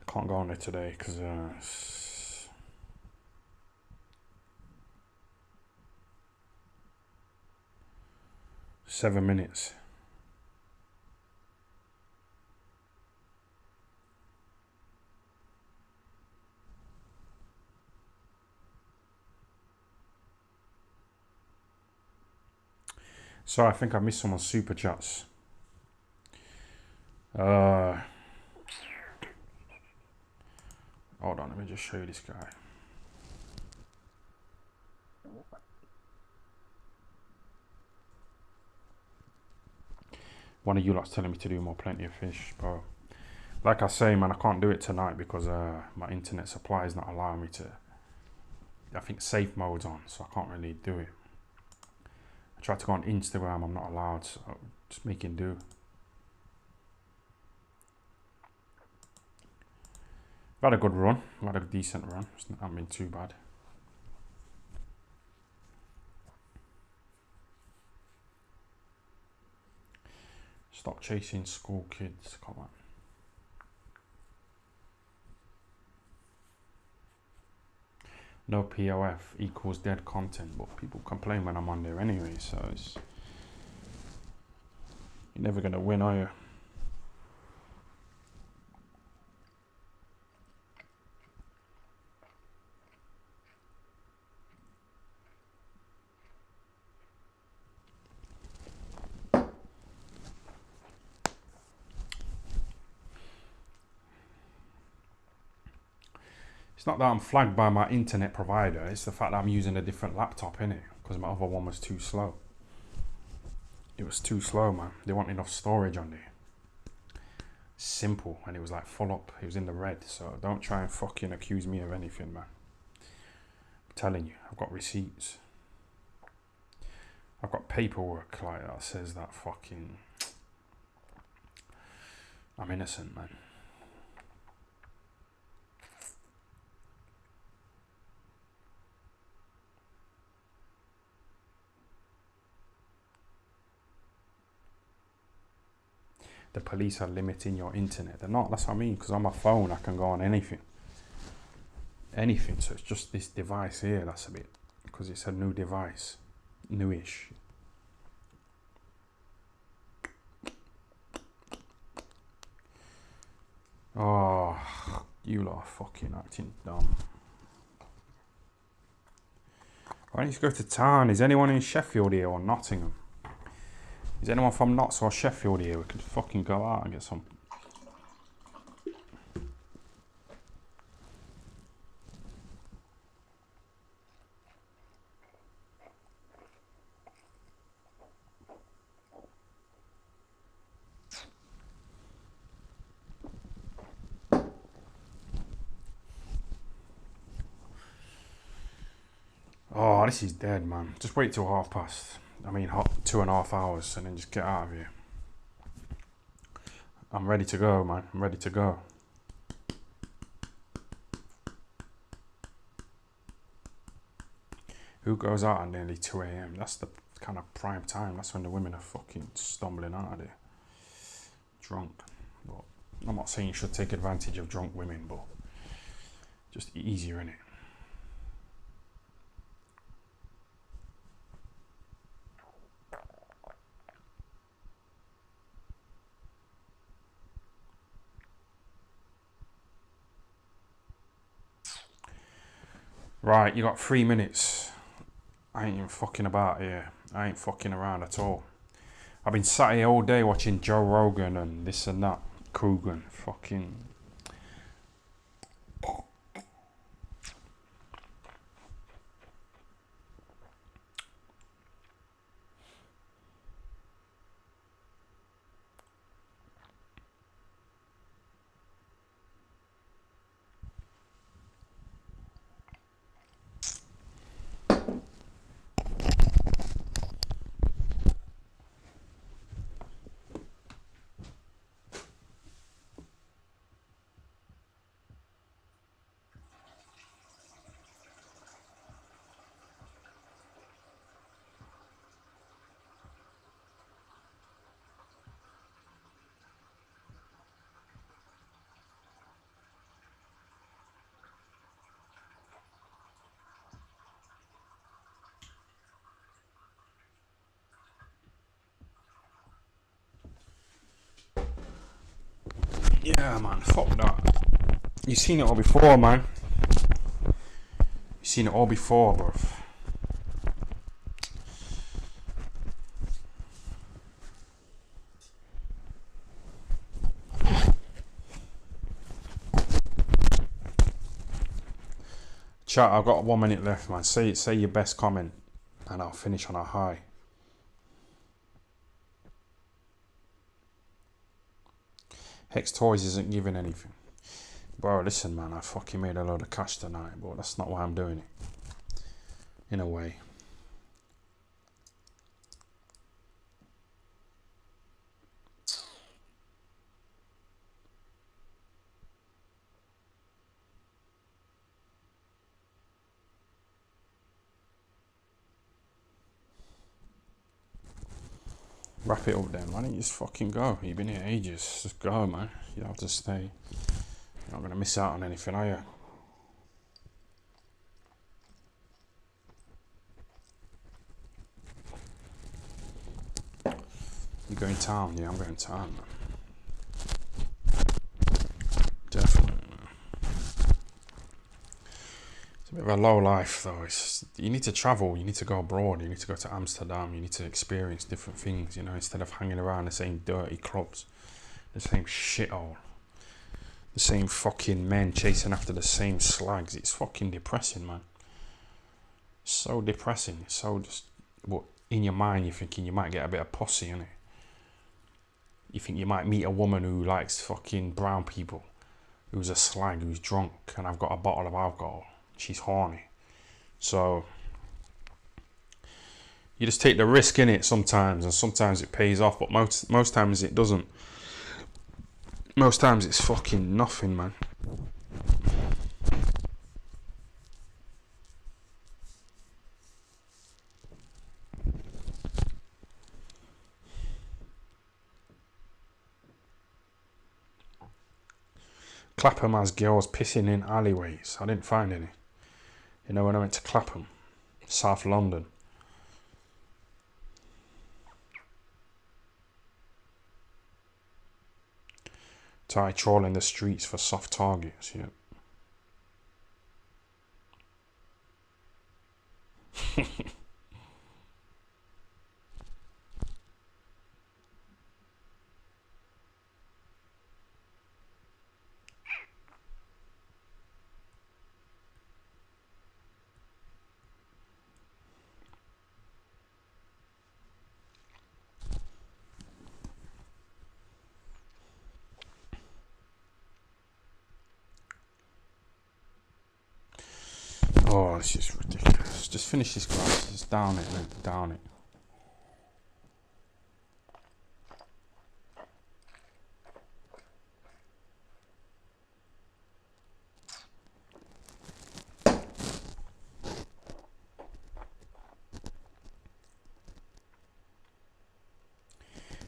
I can't go on it today because 7 minutes. So I think I missed someone's super chats. Hold on, let me just show you this guy. One of you lot's telling me to do more Plenty of Fish, bro. Like I say, man, I can't do it tonight because my internet supply is not allowing me to. I think safe mode's on, so I can't really do it. I tried to go on Instagram, I'm not allowed, so just making do. I've had a good run, I've had a decent run, it's not been too bad. Stop chasing school kids, come on. No POF equals dead content, but people complain when I'm on there anyway, so it's, you're never gonna win, are you? It's not that I'm flagged by my internet provider, it's the fact that I'm using a different laptop, innit? Because my other one was too slow. It was too slow, man. They want enough storage on there. Simple, and it was like full up. It was in the red, so don't try and fucking accuse me of anything, man. I'm telling you, I've got receipts. I've got paperwork like that says that fucking I'm innocent, man. The police are limiting your internet. They're not, that's what I mean, because on my phone I can go on anything. Anything, so it's just this device here that's a bit, because it's a new device, newish. Oh, You lot are fucking acting dumb. I need to go to town. Is anyone in Sheffield here or Nottingham? Is anyone from Notts or Sheffield here? We could fucking go out and get some. Oh, this is dead, man. Just wait till 2:30. I mean, 2.5 hours, and then just get out of here. I'm ready to go, man. I'm ready to go. Who goes out at nearly 2 a.m.? That's the kind of prime time. That's when the women are fucking stumbling out of there. Drunk. But I'm not saying you should take advantage of drunk women, but just easier, innit? Right, you got 3 minutes. I ain't even fucking about here. I ain't fucking around at all. I've been sat here all day watching Joe Rogan and this and that. Krugen. Fucking. Yeah, man, fuck that. You've seen it all before, man. You've seen it all before, bruv. Chat, I've got 1 minute left, man. Say your best comment, and I'll finish on a high. Hex Toys isn't giving anything. Bro, listen, man, I fucking made a load of cash tonight, but that's not why I'm doing it. In a way. Wrap it up then. Why don't you just fucking go? You've been here ages. Just go, man. You don't have to stay. You're not going to miss out on anything, are you? You going town? Yeah, I'm going town, man. Definitely, man. It's a bit of a low life, though. It's just, you need to travel. You need to go abroad. You need to go to Amsterdam. You need to experience different things, you know, instead of hanging around the same dirty clubs, the same shithole, the same fucking men chasing after the same slags. It's fucking depressing, man. So depressing. So just, but in your mind, you're thinking you might get a bit of pussy, innit? You think you might meet a woman who likes fucking brown people, who's a slag, who's drunk, and I've got a bottle of alcohol. She's horny. So you just take the risk in it sometimes, and sometimes it pays off, but most times it doesn't. Most times it's fucking nothing, man. Clapham has girls pissing in alleyways. I didn't find any. You know, when I went to Clapham, South London. Try trolling the streets for soft targets, yeah. Oh, this is ridiculous. Just finish this glass. Just down it, man. Down it.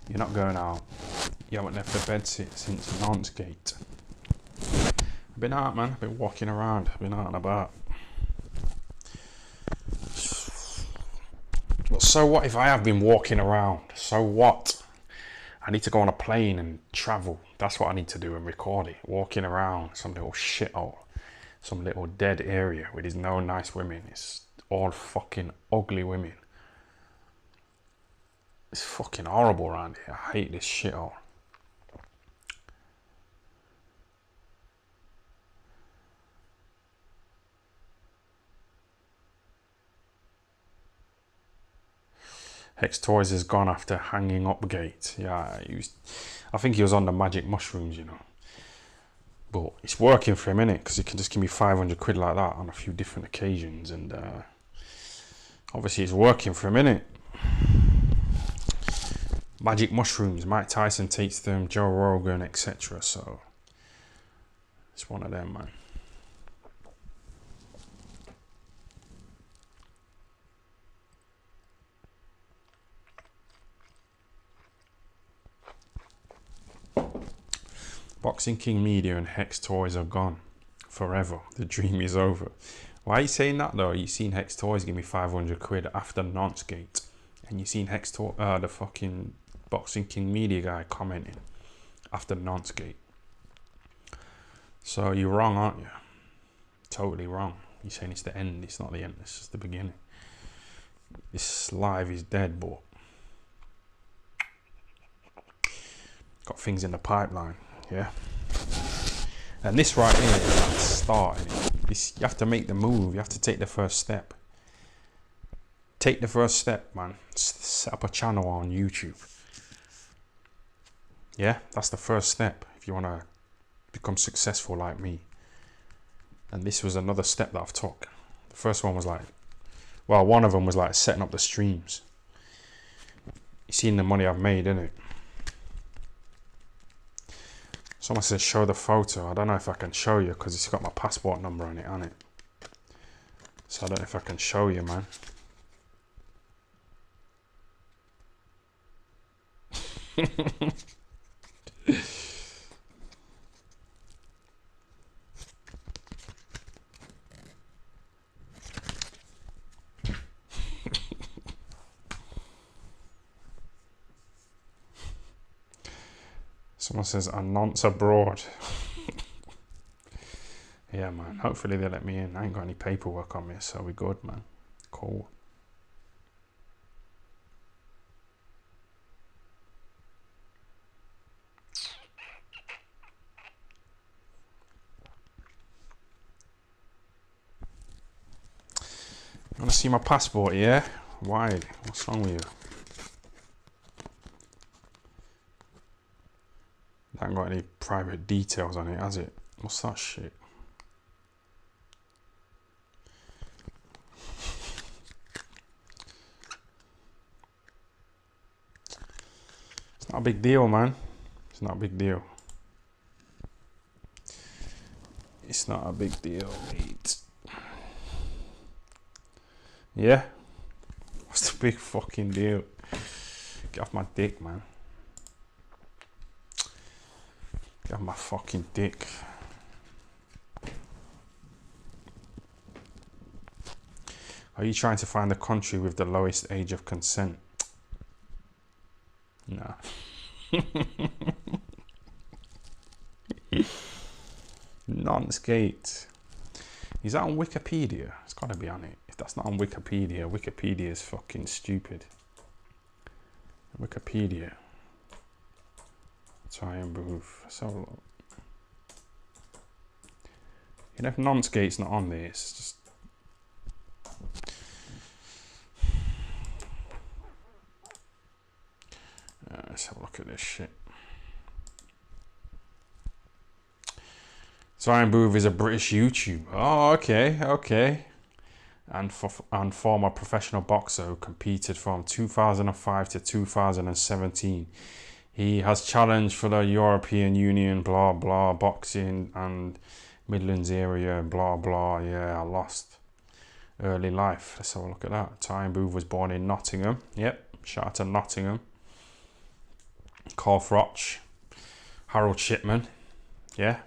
You're not going out. You haven't left the bed since NICEST. I've been out, man. I've been walking around. I've been out and about. But so what if I have been walking around? So what? I need to go on a plane and travel. That's what I need to do and record it. Walking around some little shithole. Some little dead area where there's no nice women. It's all fucking ugly women. It's fucking horrible around here. I hate this shithole. Hex Toys has gone after hanging up gate. Yeah, I think he was on the magic mushrooms, you know. But it's working for him, innit? Because he can just give me 500 quid like that on a few different occasions. And obviously it's working for him, innit? Magic mushrooms. Mike Tyson takes them, Joe Rogan, etc. So it's one of them, man. Boxing King Media and Hex Toys are gone forever. The dream is over. Why are you saying that though? You seen Hex Toys give me 500 quid after NICEST, and you seen Hex Toys, the fucking Boxing King Media guy commenting after NICEST. So you're wrong, aren't you? Totally wrong. You're saying it's the end. It's not the end. It's just the beginning. This live is dead, but got things in the pipeline. Yeah, and this right here is like the start. This, you have to make the move. You have to take the first step. Take the first step, man. Set up a channel on YouTube. Yeah, that's the first step if you want to become successful like me. And this was another step that I've took. The first one was like, well, one of them was like setting up the streams. You seen the money I've made, innit? Someone says show the photo. I don't know if I can show you because it's got my passport number on it, hasn't it? So I don't know if I can show you, man. Someone says a nonce abroad. Yeah, man. Hopefully they let me in. I ain't got any paperwork on me, so we're good, man. Cool. You want to see my passport, yeah? Why? What's wrong with you? I haven't got any private details on it, has it? What's that shit? It's not a big deal, man. It's not a big deal. It's not a big deal, mate. Yeah? What's the big fucking deal? Get off my dick, man. Get off my fucking dick. Are you trying to find the country with the lowest age of consent? No. Non-skate. Is that on Wikipedia? It's got to be on it. If that's not on Wikipedia, Wikipedia is fucking stupid. Wikipedia. Try and move. So, you know, if non-skate's not on there, it's just. Let's have a look at this shit. Zion Booth is a British YouTuber. Oh, okay. And former professional boxer who competed from 2005 to 2017. He has challenged for the European Union, blah blah, boxing and Midlands area, blah blah. Yeah, I lost. Early life. Let's have a look at that. Zion Booth was born in Nottingham. Yep, shout out to Nottingham. Carl Froch, Harold Shipman. Yeah.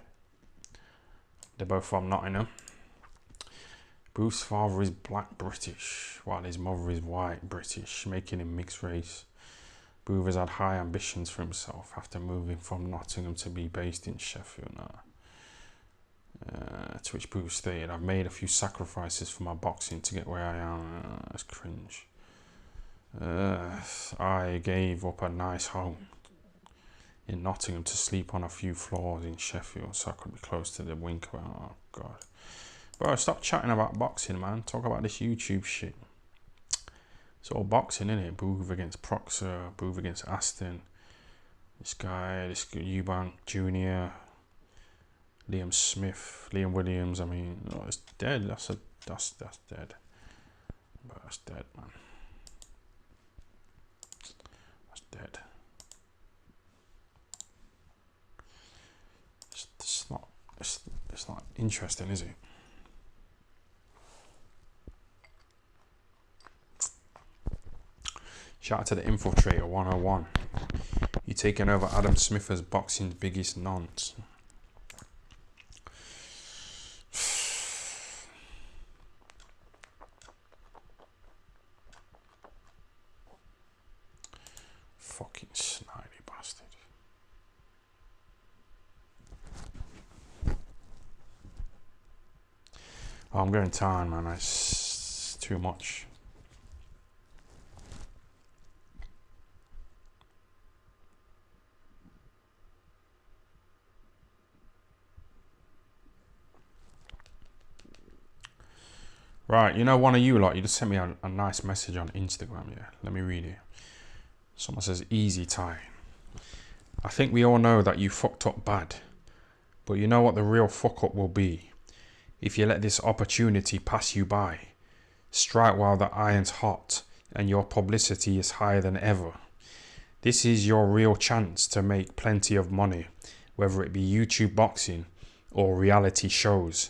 They're both from Nottingham. Booth's father is black British, while his mother is white British, making him mixed race. Booth has had high ambitions for himself after moving from Nottingham to be based in Sheffield now. To which Booth stated, I've made a few sacrifices for my boxing to get where I am. That's cringe. I gave up a nice home in Nottingham to sleep on a few floors in Sheffield so I could be close to the wink. Oh god. Bro, stop chatting about boxing, man. Talk about this YouTube shit. It's all boxing, innit? Booth against Proxer, Booth against Aston. This guy, Eubank Jr., Liam Smith, Liam Williams. I mean, oh, it's dead. That's dead. But that's dead, man. That's dead. It's not interesting, is it? Shout out to the Infiltrator 101. You taking over Adam Smith as boxing's biggest nonce. Fucking snidey bastard. Oh, I'm going time, man. It's too much. Right, you know, one of you lot, you just sent me a nice message on Instagram, yeah? Let me read it. Someone says, easy time. I think we all know that you fucked up bad. But you know what the real fuck up will be? If you let this opportunity pass you by. Strike while the iron's hot and your publicity is higher than ever. This is your real chance to make plenty of money, whether it be YouTube boxing or reality shows.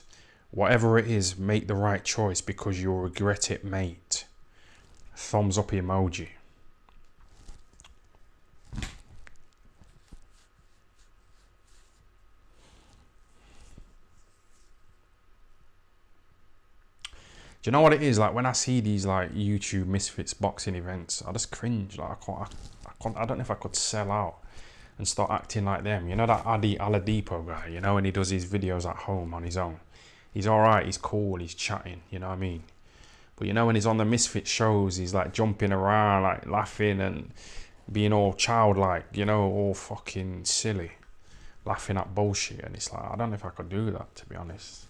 Whatever it is, make the right choice because you'll regret it, mate. Thumbs up emoji. Do you know what it is? Like when I see these like YouTube misfits boxing events, I just cringe. Like I don't know if I could sell out and start acting like them. You know that Adi Aladipo guy, you know, when he does his videos at home on his own. He's alright, he's cool, he's chatting, you know what I mean? But you know when he's on the misfit shows, he's like jumping around, like laughing and being all childlike, you know, all fucking silly. Laughing at bullshit, and it's like, I don't know if I could do that, to be honest.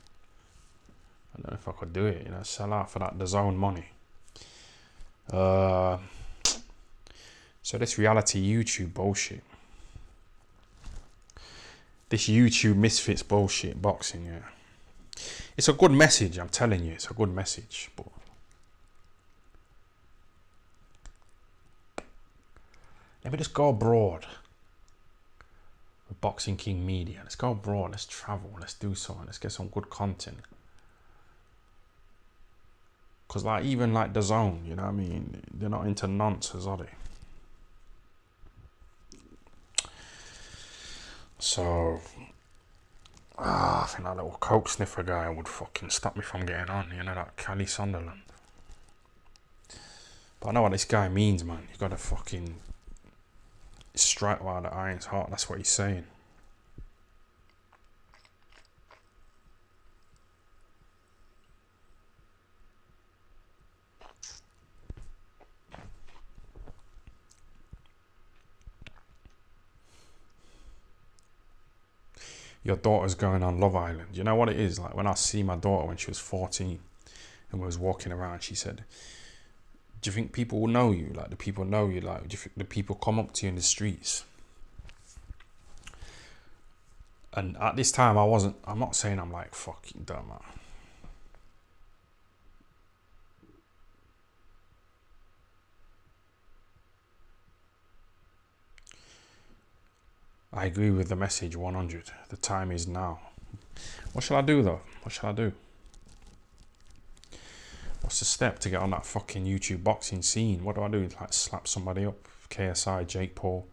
I don't know if I could do it, you know, sell out for that DAZN money. So this reality YouTube bullshit. This YouTube misfits bullshit boxing, yeah. It's a good message, I'm telling you, it's a good message. But let me just go abroad with Boxing King Media. Let's go abroad, let's travel, let's do something, let's get some good content. Because like even like DAZN, you know what I mean, they're not into nonsense, are they? So I think that little coke sniffer guy would fucking stop me from getting on, you know, that Cali Sunderland. But I know what this guy means, man. You gotta fucking strike while the iron's hot, that's what he's saying. your daughter's going on Love Island. You know what it is? Like when I see my daughter when she was 14 and we was walking around, she said, do you think people will know you? Like, do people know you? Like, do you think the people come up to you in the streets? And at this time, I'm not saying I'm like fucking dumb, man. I agree with the message 100. The time is now. What shall I do though? What shall I do? What's the step to get on that fucking YouTube boxing scene? What do I do? Like slap somebody up? KSI, Jake Paul,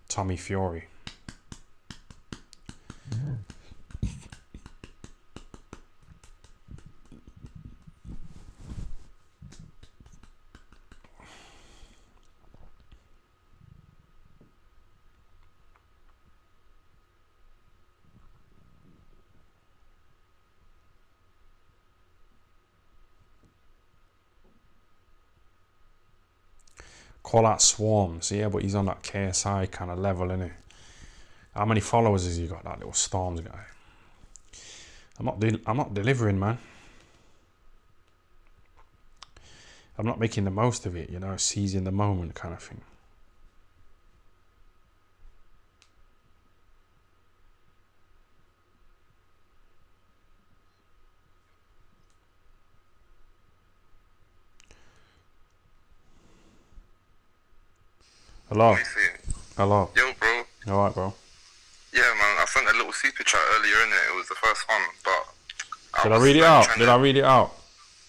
Tommy Fury. Call out Swarms, yeah, but he's on that KSI kind of level, innit? How many followers has he got, that little Storms guy? I'm not delivering, man. I'm not making the most of it, you know, seizing the moment kind of thing. Hello. Hello. Yo, bro. Alright, bro. Yeah, man, I sent a little super chat earlier, innit? It was the first one, but... Did I read it out? Did I read it out?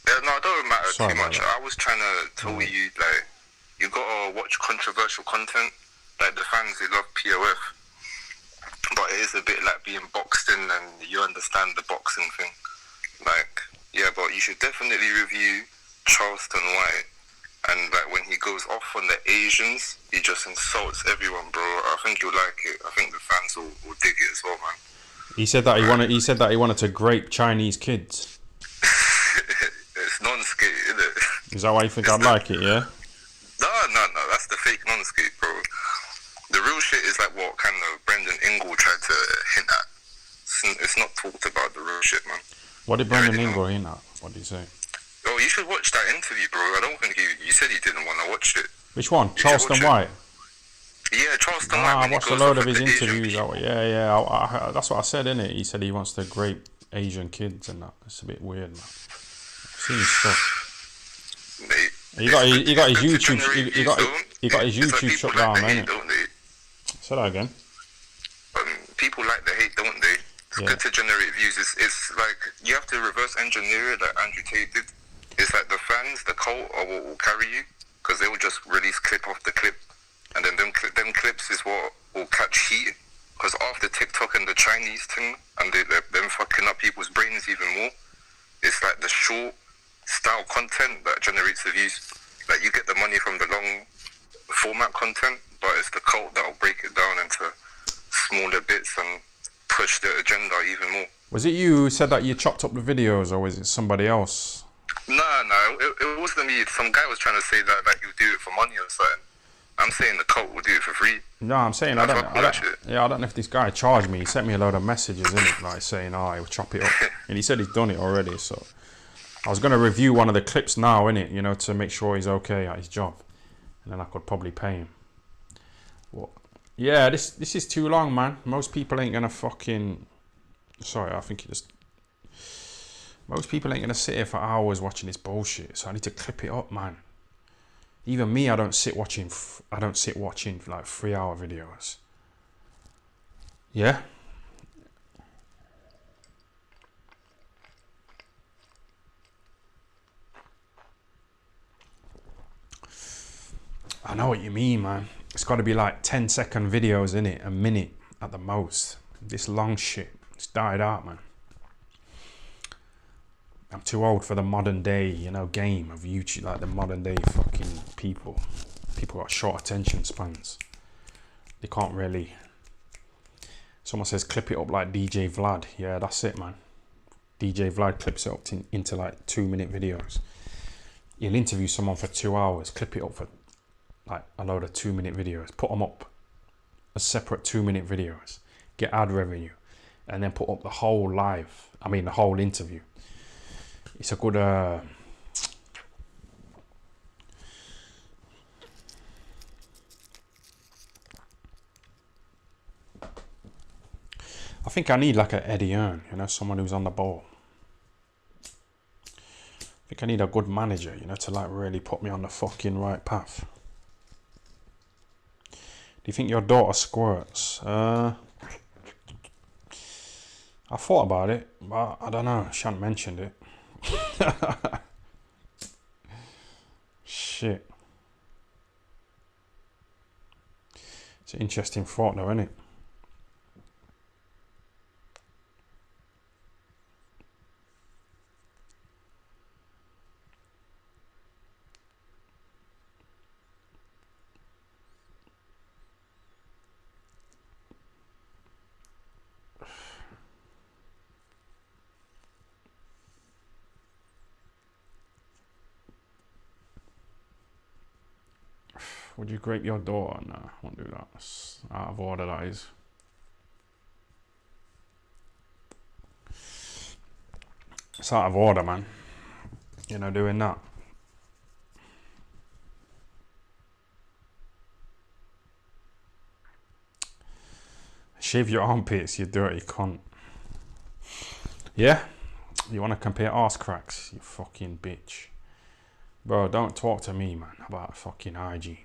Yeah, no, it don't matter Sorry too much. that. I was trying to tell you, like, you gotta watch controversial content. Like, the fans, they love POF. But it is a bit like being boxed in, and you understand the boxing thing. Like, yeah, but you should definitely review Charleston White. And like when he goes off on the Asians, he just insults everyone, bro. I think you'll like it. I think the fans will dig it as well, man. He said that he wanted to grape Chinese kids. It's non-skate, isn't it? Is that why you think I'd like it, yeah? No, that's the fake non-skate, bro. The real shit is like what kind of Brendan Ingle tried to hint at. It's not talked about, the real shit, man. What did Brendan Ingle hint at? What did he say? Oh, you should watch that interview, bro. I don't think you said you didn't want to watch it. Which one? Charleston White? Yeah, Charleston White. I watched a load of his interviews. Yeah. That's what I said, innit? He said he wants to grape Asian kids and that. It's a bit weird, man. I've seen his stuff. Mate, he got his YouTube. He got his YouTube shut down, innit? Say that again. People like the hate, don't they? It's good to generate views. It's like you have to reverse engineer it, like Andrew Tate did. It's like the fans, the cult, or what will carry you, because they will just release clip after clip, and then them clips is what will catch heat. Because after TikTok and the Chinese thing, and them fucking up people's brains even more, it's like the short style content that generates the views. Like you get the money from the long format content, but it's the cult that will break it down into smaller bits and push the agenda even more. Was it you who said that you chopped up the videos, or was it somebody else? No, it wasn't me. Some guy was trying to say that like he'll do it for money or something. I'm saying the cult will do it for free. No, I'm saying I don't know if this guy charged me. He sent me a load of messages in it, like saying, "Oh, he'll chop it up," and he said he's done it already. So I was gonna review one of the clips now, innit? You know, to make sure he's okay at his job, and then I could probably pay him. What? Yeah, this is too long, man. Most people ain't gonna fucking. Sorry, I think it just. Most people ain't gonna sit here for hours watching this bullshit, so I need to clip it up, man. Even me, I don't sit watching like 3-hour videos. Yeah. I know what you mean, man. It's got to be like 10-second videos, innit? A minute at the most. This long shit, it's died out, man. I'm too old for the modern day, you know, game of YouTube, like the modern day fucking people. People got short attention spans. They can't really. Someone says clip it up like DJ Vlad. Yeah, that's it, man. DJ Vlad clips it up into like 2-minute videos. You'll interview someone for 2 hours, clip it up for like a load of 2-minute videos, put them up as separate 2-minute videos, get ad revenue, and then put up the whole the whole interview. It's a good I think I need like an Eddie Earn, you know, someone who's on the ball. I think I need a good manager, you know, to like really put me on the fucking right path. Do you think your daughter squirts? I thought about it, but I don't know. She hadn't mentioned it. Shit. It's an interesting thought though, isn't it? Would you grape your daughter? No, I won't do that. It's out of order, that is. It's out of order, man. You know, doing that. Shave your armpits, you dirty cunt. Yeah? You want to compare arse cracks, you fucking bitch. Bro, don't talk to me, man, about fucking hygiene.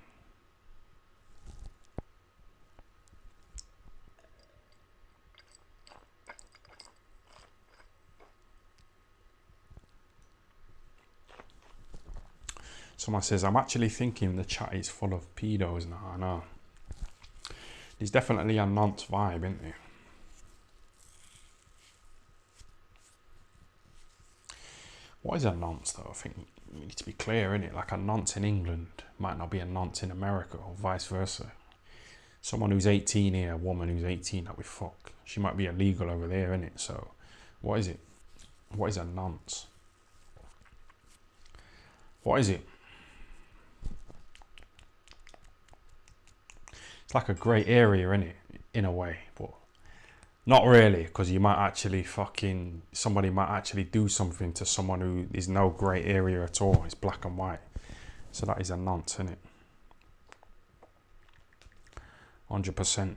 Someone says, I'm actually thinking the chat is full of pedos now. I know. There's definitely a nonce vibe, isn't there? What is a nonce, though? I think we need to be clear, innit? Like a nonce in England might not be a nonce in America, or vice versa. Someone who's 18 here, a woman who's 18 that we fuck, she might be illegal over there, innit? So, what is it? What is a nonce? What is it? It's like a grey area, innit? In a way, but not really, because you might actually somebody might actually do something to someone who is no grey area at all. It's black and white. So that is a nonce, innit? 100%.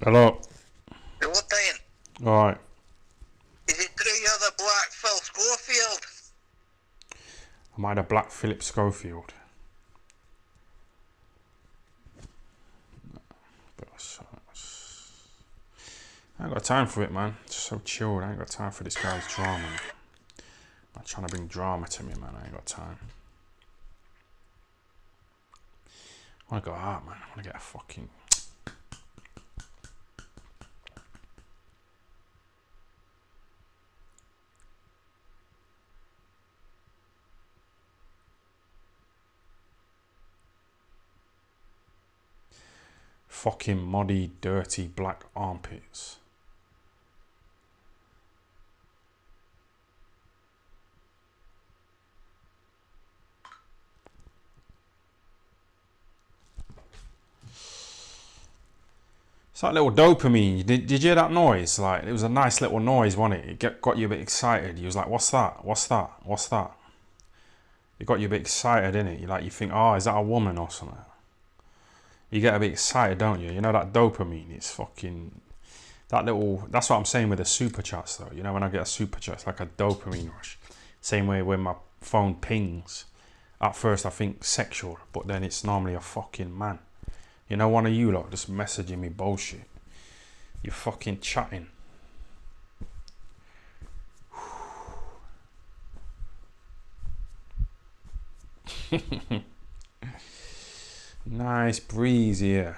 Hello. Hey, what Dan? Alright. Is it true you're the Black Phil Schofield? Am I the Black Philip Schofield? I ain't got time for it, man. It's so chilled. I ain't got time for this guy's drama. Man. I'm not trying to bring drama to me, man. I ain't got time. I want to go out, man. I want to get a fucking... fucking muddy, dirty, black armpits. It's like little dopamine. Did you hear that noise? Like, it was a nice little noise, wasn't it? It got you a bit excited. You was like, what's that? What's that? What's that? It got you a bit excited, innit? You think, oh, is that a woman or something? You get a bit excited, don't you? You know that dopamine, it's fucking... That's what I'm saying with the super chats, though. You know, when I get a super chat, it's like a dopamine rush. Same way when my phone pings. At first, I think sexual, but then it's normally a fucking man. You know, one of you lot just messaging me bullshit. You're fucking chatting. Nice breeze here.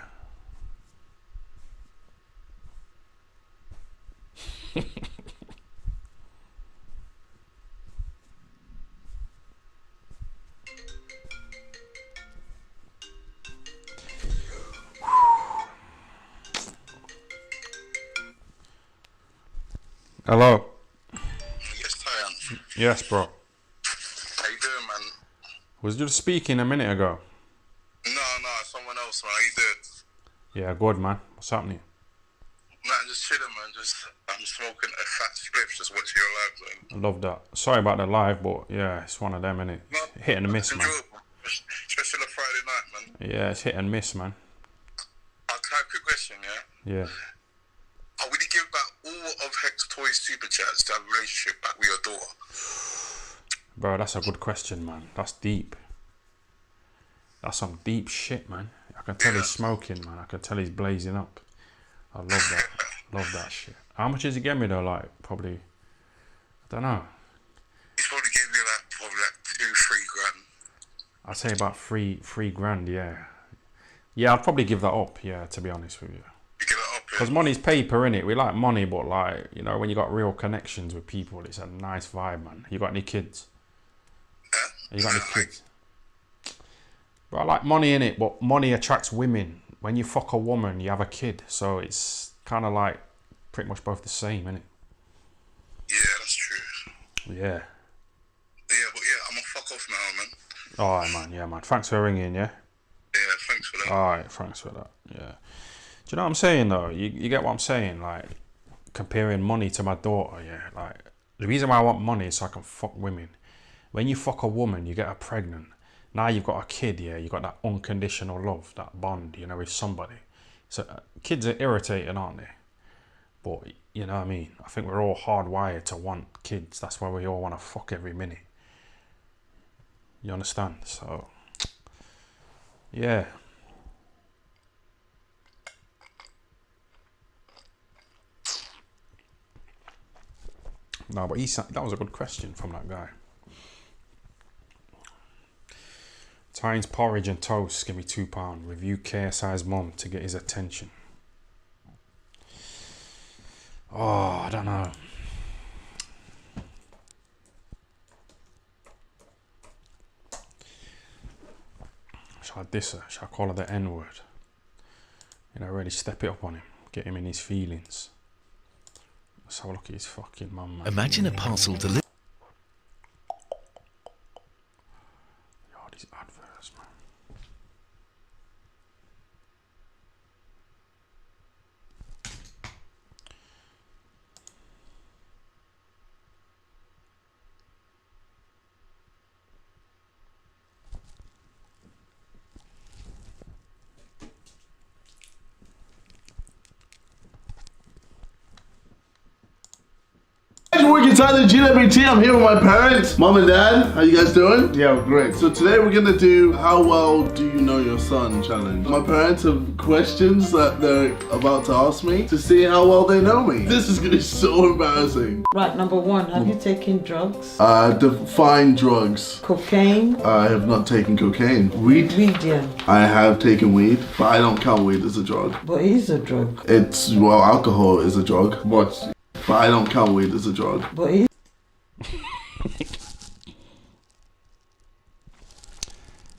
Hello. Yes, Tyan. Yes, bro. How you doing, man? Was you just speaking a minute ago? No, someone else, man. How you doing? Yeah, good, man. What's happening? Nah, just chilling, man. I'm smoking a fat spliff, just watching your live, man. I love that. Sorry about the live, but yeah, it's one of them, innit? No, Hit and miss, man. enjoyable, especially on a Friday night, man. Yeah, it's hit and miss, man. I'll try a quick question, yeah? Yeah. Would you give back all of Hex Toys super chats to have a relationship back with your daughter? Bro, that's a good question, man. That's deep. That's some deep shit, man. I can tell he's smoking, man. I can tell he's blazing up. I love that. Love that shit. How much does he get me though? Like, probably, I don't know. He's probably gave you probably 2-3 grand. I'd say about three grand, yeah. Yeah, I'd probably give that up, yeah, to be honest with you. You give it up, Because money's paper, innit? We like money, but like, you know, when you got real connections with people, it's a nice vibe, man. You got any kids? You got any kids? But I like money, innit? But money attracts women. When you fuck a woman, you have a kid. So it's kind of like pretty much both the same, innit? Yeah, that's true. Yeah. Yeah, but yeah, I'm gonna fuck off now, man. Alright, man. Yeah, man. Thanks for ringing, yeah? Yeah, thanks for that. Alright, thanks for that. Yeah. Do you know what I'm saying, though? You get what I'm saying? Like, comparing money to my daughter, yeah? Like, the reason why I want money is so I can fuck women. When you fuck a woman, you get her pregnant. Now you've got a kid, yeah? You got that unconditional love, that bond, you know, with somebody. So kids are irritating, aren't they? But, you know what I mean? I think we're all hardwired to want kids. That's why we all want to fuck every minute. You understand? So, yeah. No, but that was a good question from that guy. Tynes porridge and toast, give me £2. Review KSI's mum to get his attention. Oh, I don't know. Shall I diss her? Shall I call her the N-word? You know, really step it up on him. Get him in his feelings. Let's have a look at his fucking mum, man. Imagine a parcel delivered. Oh, these adverts, man. Wicked Tyler GWT. I'm here with my parents, mom and dad. How you guys doing? Yeah, great. So today we're gonna do how well do you know your son challenge. My parents have questions that they're about to ask me to see how well they know me. This is gonna be so embarrassing. Right, number one, have you taken drugs? Define drugs. Cocaine? I have not taken cocaine. Weed? Weed, yeah. I have taken weed, but I don't count weed as a drug. But it is a drug. It's, well, alcohol is a drug. But I don't count weed as a drug. But it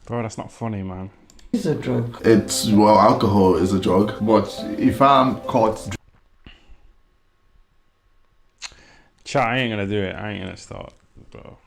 Bro, that's not funny, man. is a drug. It's, well, alcohol is a drug. But if I'm caught... Chat, I ain't gonna do it. I ain't gonna start, bro.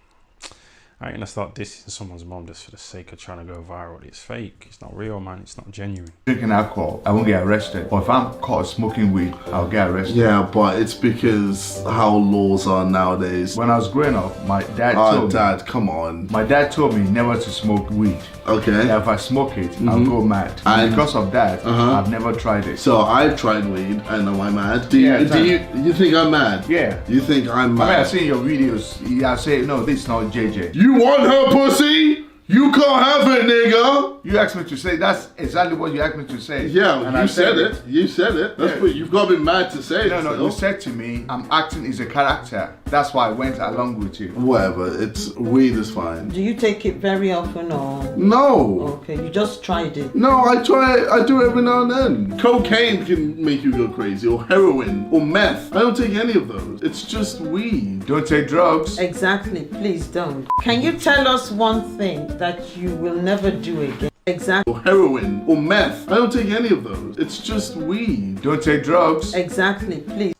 I ain't gonna start dissing someone's mom just for the sake of trying to go viral. It's fake. It's not real, man. It's not genuine. Drinking alcohol, I won't get arrested. But if I'm caught smoking weed, I'll get arrested. Yeah, but it's because how laws are nowadays. When I was growing up, my dad told me... Dad, come on. My dad told me never to smoke weed. Okay. If I smoke it, I'll go mad. And because of that, I've never tried it. So I tried weed, and am I mad? Do you think I'm mad? Yeah. You think I'm mad? I mean, I've seen your videos. I say, no, this is not JJ. You want her pussy? You can't have it, nigga. You asked me to say. That's exactly what you asked me to say. Yeah, and you I said it. You said it. That's what you've got to be mad to say. No, you said to me, I'm acting as a character. That's why I went along with you. Whatever. It's weed is fine. Do you take it very often or? No. Okay, you just tried it. No, I try it. I do it every now and then. Cocaine can make you go crazy, or heroin, or meth. I don't take any of those. It's just weed. Don't take drugs. Exactly. Please don't. Can you tell us one thing that you will never do again? Exactly. Or heroin, or meth. I don't take any of those. It's just weed. Don't take drugs. Exactly. Please.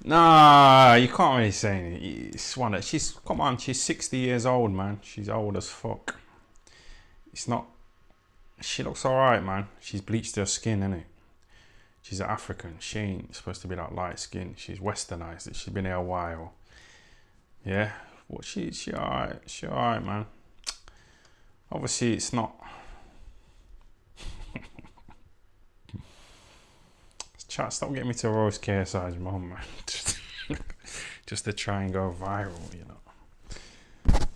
Nah, you can't really say anything. It's one that come on, she's 60 years old, man. She's old as fuck. It's not, she looks alright, man. She's bleached her skin, innit? She's an African. She ain't supposed to be that light skin. She's westernized it. She's been here a while. Yeah. Well, she alright. She alright, man. Obviously, it's not. Chat, stop getting me to roast KSI's mum, man. Just to try and go viral, you know.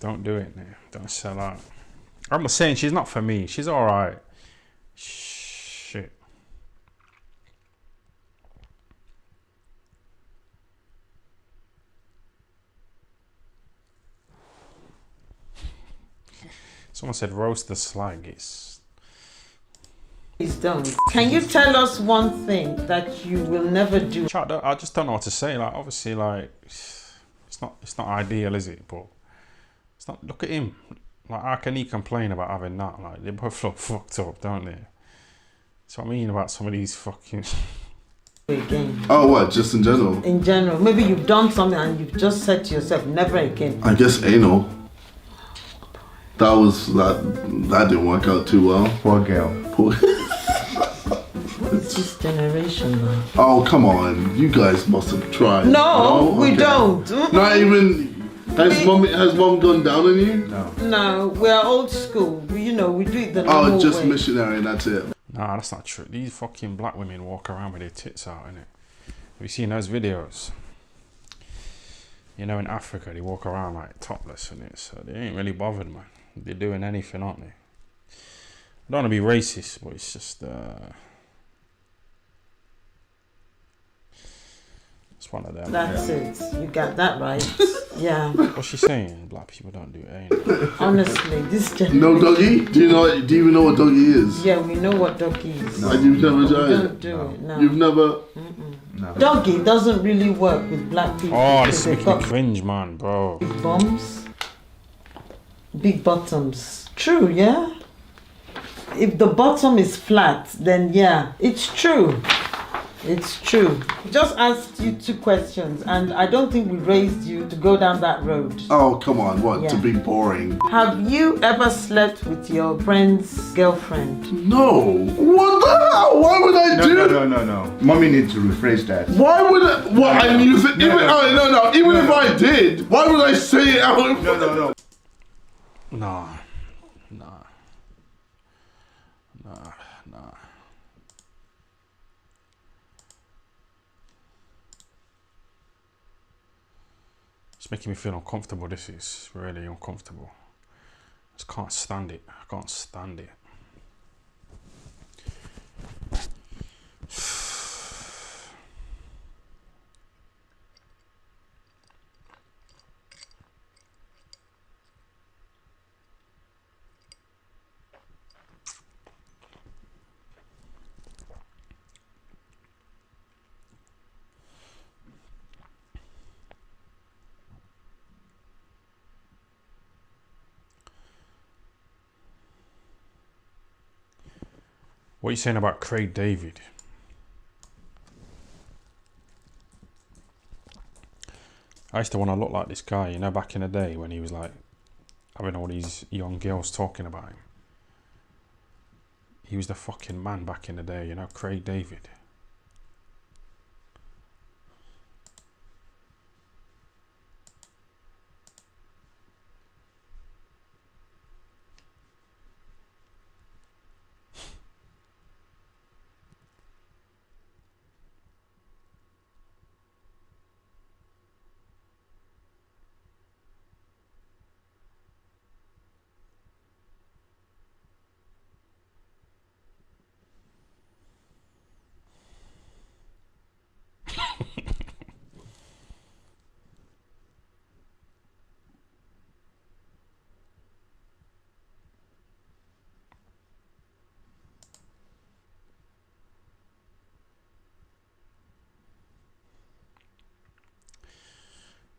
Don't do it, man. Don't sell out. I'm not saying she's not for me. She's alright. Shit. Someone said roast the slag. He's done. Can you tell us one thing that you will never do? Chat, I just don't know what to say. Like, obviously, like, it's not ideal, is it? But it's not. Look at him. Like, how can he complain about having that? Like, they both look fucked up, don't they? That's what I mean about some of these fucking. Again. Oh, what? Just in general? In general, maybe you've done something and you've just said to yourself, never again. I guess anal. That didn't work out too well. Poor girl. What's this generation, man? Oh, come on. You guys must have tried. No, we don't. Not even. Has mom gone down on you? No, we're old school. You know, we do it the normal Oh, just way. missionary and that's it. Nah, that's not true. These fucking black women walk around with their tits out, innit? Have you seen those videos? You know, in Africa, they walk around like topless, innit? So they ain't really bothered, man. They're doing anything, aren't they? I don't want to be racist, but it's just it's one of them. That's it. You got that right. Yeah. What's she saying? Black people don't do it, ain't it? Honestly, this generation. No doggy? Do you even know what doggy is? Yeah, we know what doggy is. No. And you've never tried it? Don't do it. No. You've never. No. Doggy doesn't really work with black people. Oh, this is making me cringe, man, bro. Big bums, big bottoms. True, yeah. If the bottom is flat, then yeah, it's true. It's true. Just asked you 2 questions, and I don't think we raised you to go down that road. Oh, come on. What? Yeah. To be boring? Have you ever slept with your friend's girlfriend? No. What the hell? Why would I do? No. Mommy needs to rephrase that. Why would I? What? And you said, even if I did, why would I say it out? No. Nah. It's making me feel uncomfortable. This is really uncomfortable. I just can't stand it. I can't stand it. What are you saying about Craig David? I used to want to look like this guy, you know, back in the day when he was like having all these young girls talking about him. He was the fucking man back in the day, you know, Craig David.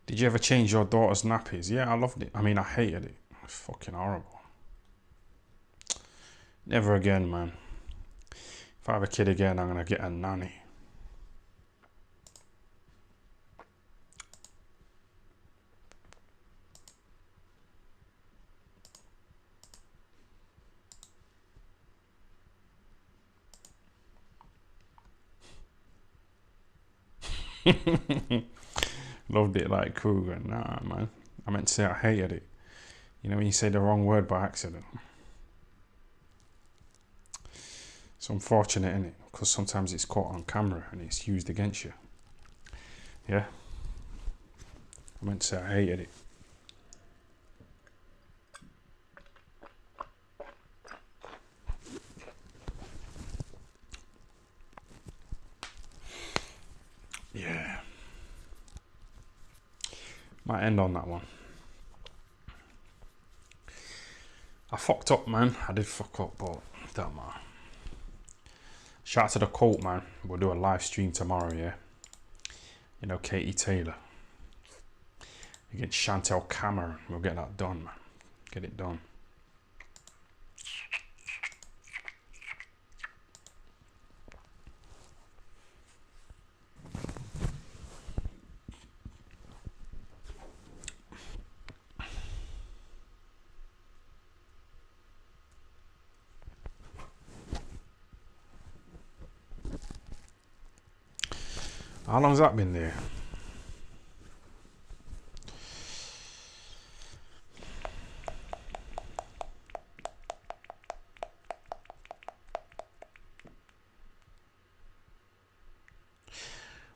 Did you ever change your daughter's nappies? Yeah, I loved it. I mean, I hated it. It was fucking horrible. Never again, man. If I have a kid again, I'm gonna get a nanny. Loved it like Kruger. Nah, man. I meant to say I hated it. You know when you say the wrong word by accident. It's unfortunate, isn't it? Because sometimes it's caught on camera and it's used against you. Yeah. I meant to say I hated it. Yeah. Might end on that one. I fucked up, man. I did fuck up, but don't matter. Shout out to the cult, man. We'll do a live stream tomorrow, yeah? You know, Katie Taylor against Chantelle Cameron. We'll get that done, man. Get it done. How long's that been there?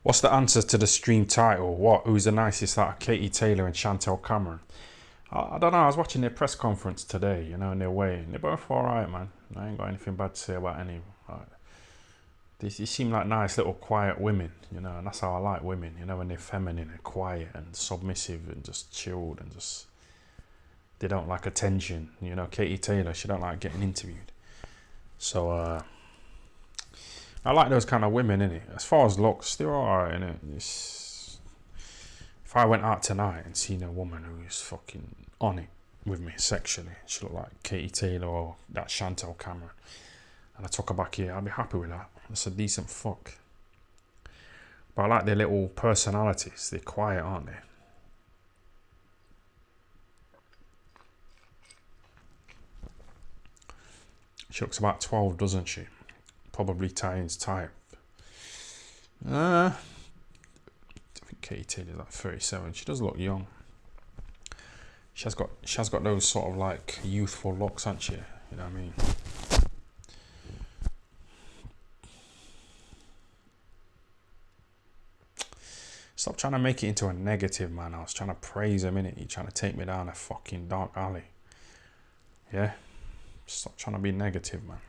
What's the answer to the stream title? What? Who's the nicest out of Katie Taylor and Chantelle Cameron? I don't know. I was watching their press conference today, you know, in their way. They're both alright, man. I ain't got anything bad to say about any of them. Like, they seem like nice little quiet women, you know, and that's how I like women, you know, when they're feminine and quiet and submissive and just chilled and just, they don't like attention, you know. Katie Taylor, she don't like getting interviewed. So, I like those kind of women, innit? As far as looks, they're alright, innit? If I went out tonight and seen a woman who was fucking on it with me sexually, she looked like Katie Taylor or that Chantelle Cameron, and I took her back here, I'd be happy with that. That's a decent fuck. But I like their little personalities. They're quiet, aren't they? She looks about 12, doesn't she? Probably Tyne's type. I think Katie Taylor's like 37. She does look young. She has got those sort of like youthful looks, hasn't she? You know what I mean? Stop trying to make it into a negative, man. I was trying to praise him, innit? You're trying to take me down a fucking dark alley. Yeah? Stop trying to be negative, man.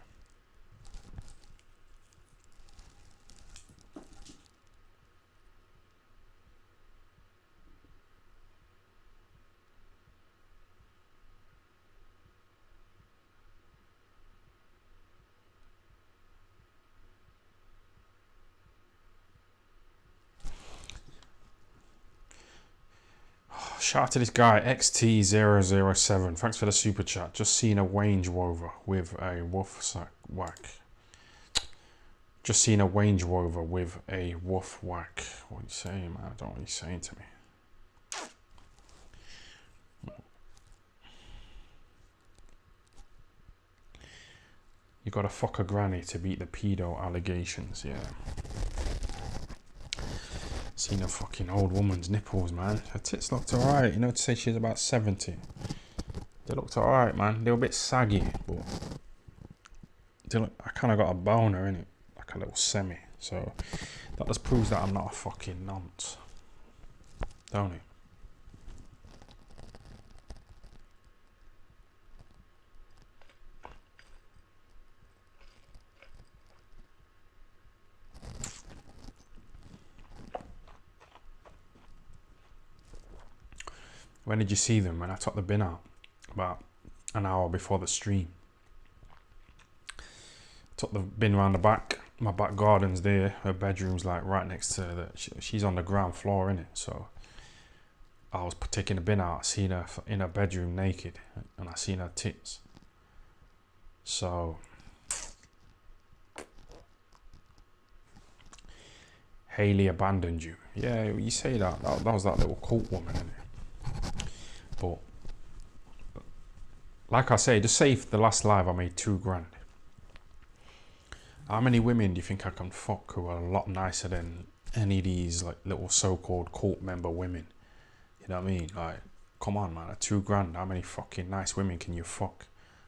Shout out to this guy, XT007. Thanks for the super chat. Just seen a Range Rover with a woof whack. Just seen a Range Rover with a woof whack. What are you saying, man? I don't know what you're saying to me. You gotta fuck a granny to beat the pedo allegations, yeah. Seen a fucking old woman's nipples, man. Her tits looked alright, you know, to say she's about 70. They looked alright, man. They were a bit saggy, but I kind of got a boner in it, like a little semi. So that just proves that I'm not a fucking nonce, don't it? When did you see them? When I took the bin out about an hour before the stream. Took the bin around the back. My back garden's there. Her bedroom's like right next to the. She's on the ground floor, innit? So I was taking the bin out. I seen her in her bedroom naked, and I seen her tits. So Haley abandoned you. Yeah, you say that. That was that little cult woman, innit? But like I say, just say for the last live I made $2,000. How many women do you think I can fuck who are a lot nicer than any of these like little so-called cult member women? You know what I mean? Like, come on, man. At $2,000, how many fucking nice women can you fuck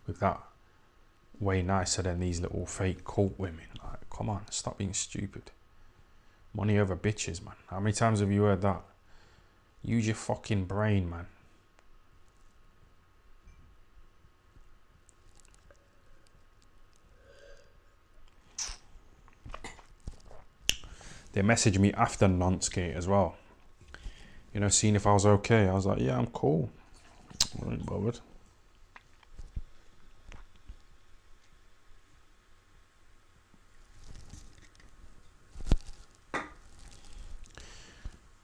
with that? Way nicer than these little fake cult women. Like, come on, stop being stupid. Money over bitches, man. How many times have you heard that? Use your fucking brain, man. They messaged me after Nonskate as well. You know, seeing if I was okay. I was like, yeah, I'm cool. I ain't bothered.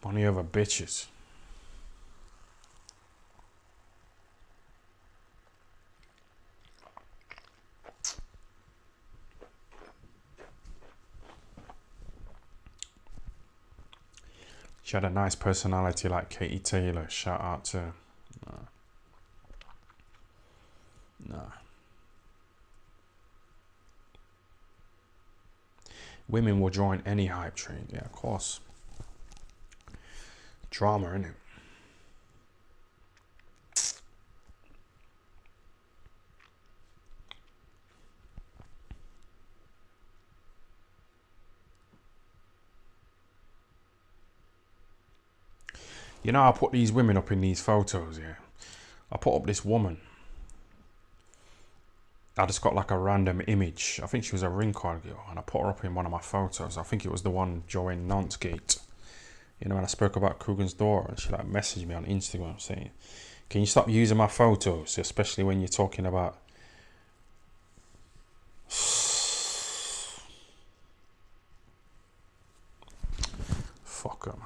Money over bitches. She had a nice personality like Katie Taylor. Shout out to her. Nah. Women will join any hype train. Yeah, of course. Drama, innit? You know, I put these women up in these photos, yeah. I put up this woman. I just got like a random image. I think she was a ring card girl, and I put her up in one of my photos. I think it was the one during Nonskate. You know, when I spoke about Coogan's daughter, and she like messaged me on Instagram saying, "Can you stop using my photos, especially when you're talking about." Fuck her, man.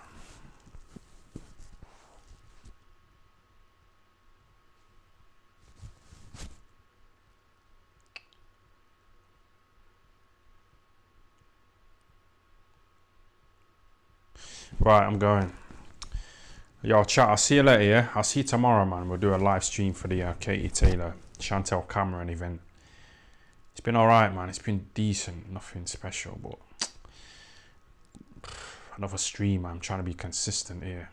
Right, I'm going. Yo, chat, I'll see you later, yeah? I'll see you tomorrow, man. We'll do a live stream for the Katie Taylor, Chantelle Cameron event. It's been alright, man. It's been decent. Nothing special, but another stream. I'm trying to be consistent here.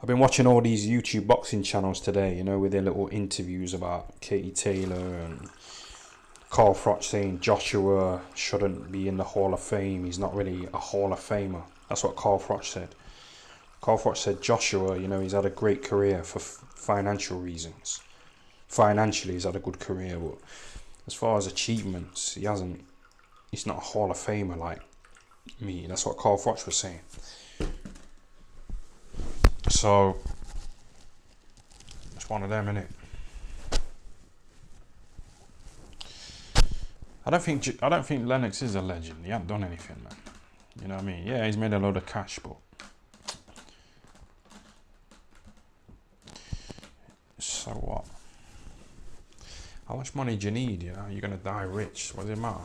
I've been watching all these YouTube boxing channels today, you know, with their little interviews about Katie Taylor and Carl Froch saying Joshua shouldn't be in the Hall of Fame. He's not really a Hall of Famer. That's what Carl Froch said. Carl Froch said Joshua, you know, he's had a great career for financial reasons. Financially, he's had a good career, but as far as achievements, he's not a Hall of Famer like me. That's what Carl Froch was saying. So it's one of them, innit? I don't think Lennox is a legend. He hasn't done anything, man. You know what I mean? Yeah, he's made a load of cash, but so what? How much money do you need? You know, you're gonna die rich. What does it matter?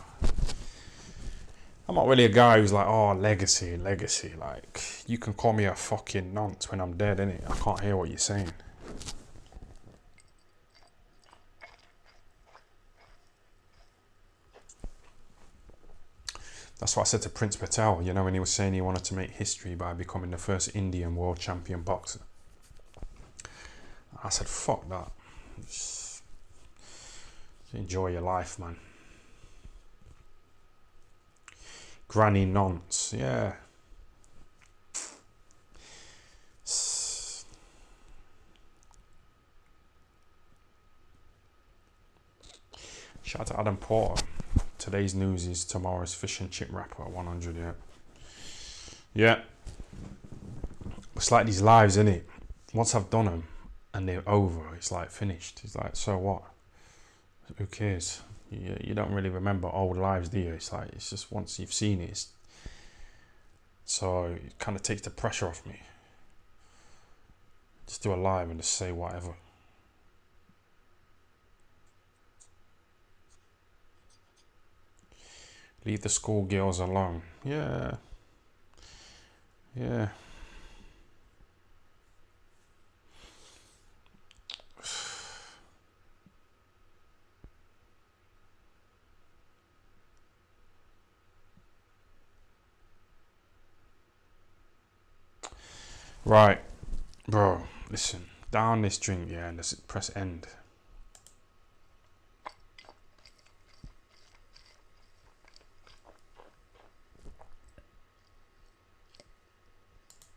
I'm not really a guy who's like, oh, legacy. Like, you can call me a fucking nonce when I'm dead, innit? I can't hear what you're saying. That's what I said to Prince Patel, you know, when he was saying he wanted to make history by becoming the first Indian world champion boxer. I said, fuck that. Just enjoy your life, man. Granny nonce, yeah. Shout out to Adam Porter. Today's news is tomorrow's fish and chip wrapper at 100, yeah. Yeah. It's like these lives, innit? Once I've done them and they're over, it's like finished. It's like, so what? Who cares? You don't really remember old lives, do you? It's like, it's just once you've seen it, so it kind of takes the pressure off me. Just do a live and just say whatever. Leave the schoolgirls alone. Yeah. Yeah. Right, bro, listen, down this drink, yeah, and just press end.